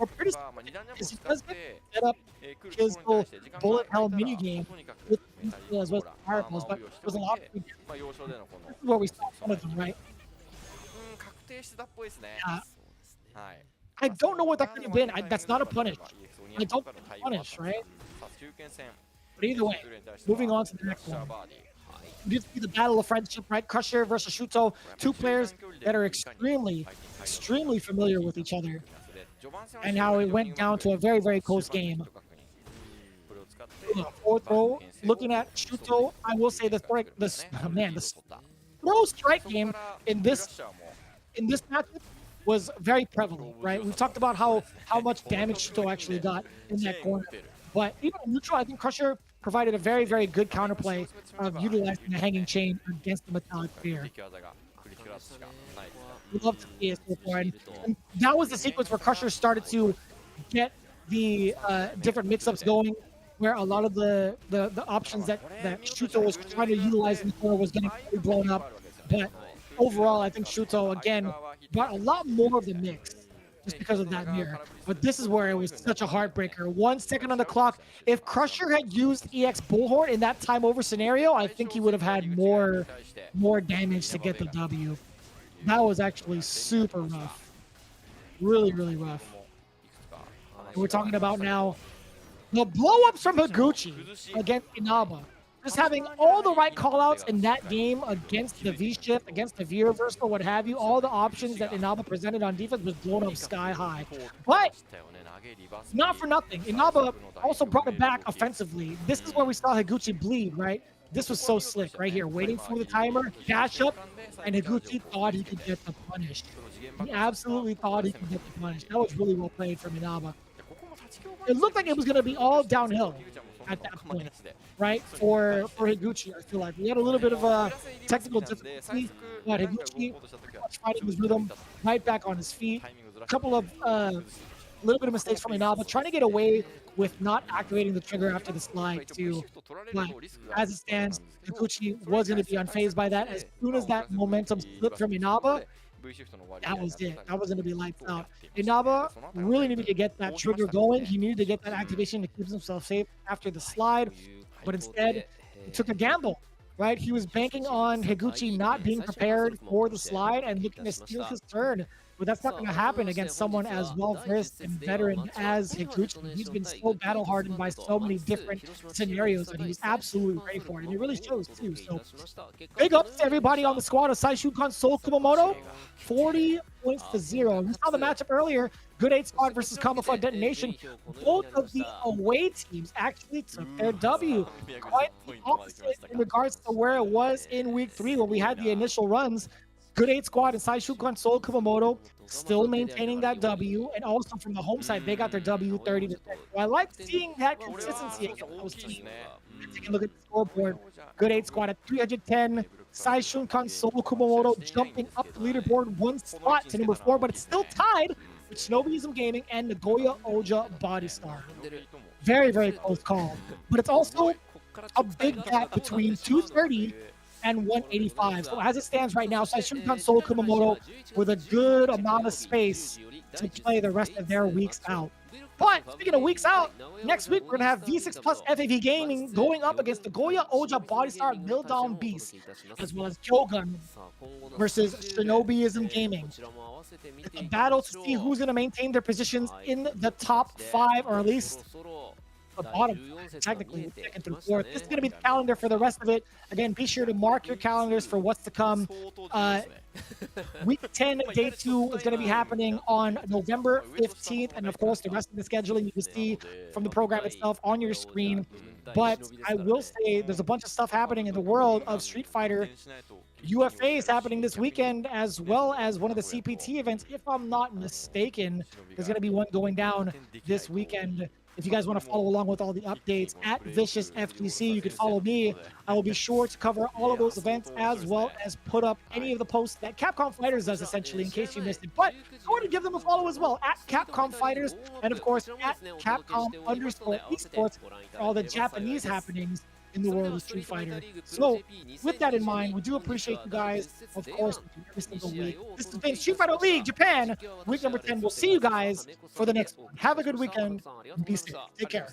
Speaker 1: were pretty similar because he does get set up his little bullet hell mini game with as well as fireballs, but there was a lot of this is where we saw some of them, right? I don't know what that could have been. That's not a punish. I don't think it's a punish, right? But either way, moving on to the next one. You see the battle of friendship, right? Crusher versus Shooto, two players that are extremely familiar with each other. And how it went down to a very, very close game. Fourth row, looking at Shooto, I will say the throw strike game in this matchup was very prevalent, right? We've talked about how much damage Shooto actually got in that corner. But even neutral, I think Crusher provided a very, very good counterplay of utilizing the hanging chain against the metallic spear. We love to see it so far. And that was the sequence where Crusher started to get the different mix-ups going, where a lot of the options that Shooto was trying to utilize in the corner was getting blown up. But overall, I think Shooto, again, brought a lot more of the mix just because of that mirror. But this is where it was such a heartbreaker. 1 second on the clock. If Crusher had used EX Bullhorn in that time over scenario, I think he would have had more damage to get the W. That was actually super rough. Really, really rough. And we're talking about now the blow-ups from Higuchi against Inaba. Just having all the right callouts in that game against the V-shift, against the V-reversal, what have you, all the options that Inaba presented on defense was blown up sky high. But not for nothing, Inaba also brought it back offensively. This is where we saw Higuchi bleed, right? This was so slick right here, waiting for the timer, dash up, and Higuchi thought he could get the punish. He absolutely thought he could get the punish. That was really well played from Inaba. It looked like it was going to be all downhill at that point, right? For Higuchi, I feel like we had a little bit of a technical difficulty, but Higuchi fighting his rhythm, right back on his feet. A couple of little bit of mistakes from Inaba, trying to get away with not activating the trigger after the slide too. But as it stands, Higuchi was going to be unfazed by that. As soon as that momentum slipped from Inaba, that was it. That was going to be lights out. Inaba really needed to get that trigger going. He needed to get that activation to keep himself safe after the slide. But instead, he took a gamble, right? He was banking on Higuchi not being prepared for the slide and looking to steal his turn. But that's not going to happen against someone as well-versed and veteran as Higuchi. He's been so battle-hardened by so many different scenarios that he's absolutely ready for it. And it really shows, too. So, big ups to everybody on the squad of Saishun Kansou Kumamoto. 40 points to 0. We saw the matchup earlier. Good 8 squad versus Combo Fun Detonation. Both of the away teams actually took their W. Quite the opposite in regards to where it was in week 3 when we had the initial runs. Good 8 squad and Saishun Kansou Kumamoto still maintaining that W, and also from the home side, they got their W 30 to 10. So I like seeing that consistency against those teams. Take a look at the scoreboard. Good 8 squad at 310. Saishun Kansou Kumamoto jumping up the leaderboard 1 spot to number 4, but it's still tied with Shinobiism Gaming and Nagoya Oja Body Star. Very, very close call. But it's also a big gap between 230 and 185. So as it stands right now, Saishun Kansou Kumamoto with a good amount of space to play the rest of their weeks out. But speaking of weeks out, next week we're going to have V6 Plus FAV Gaming going up against the Goya Oja Bodystar Mildown Beast, as well as Kyogun versus Shinobiism Gaming. It's a battle to see who's going to maintain their positions in the top 5, or at least the bottom, technically, second through fourth. This is going to be the calendar for the rest of it. Again, be sure to mark your calendars for what's to come. Week 10, day 2 is going to be happening on November 15th. And of course, the rest of the scheduling you can see from the program itself on your screen. But I will say there's a bunch of stuff happening in the world of Street Fighter. UFA is happening this weekend, as well as one of the CPT events. If I'm not mistaken, there's going to be one going down this weekend. If you guys want to follow along with all the updates at Vicious FGC, you can follow me. I will be sure to cover all of those events, as well as put up any of the posts that Capcom Fighters does, essentially, in case you missed it. But I want to give them a follow as well, at Capcom Fighters, and of course, at Capcom_esports for all the Japanese happenings in the world of Street Fighter. So, with that in mind, we do appreciate you guys, of course, every single week. This has been Street Fighter League Japan, week number 10. We'll see you guys for the next one. Have a good weekend. Be safe. Take care.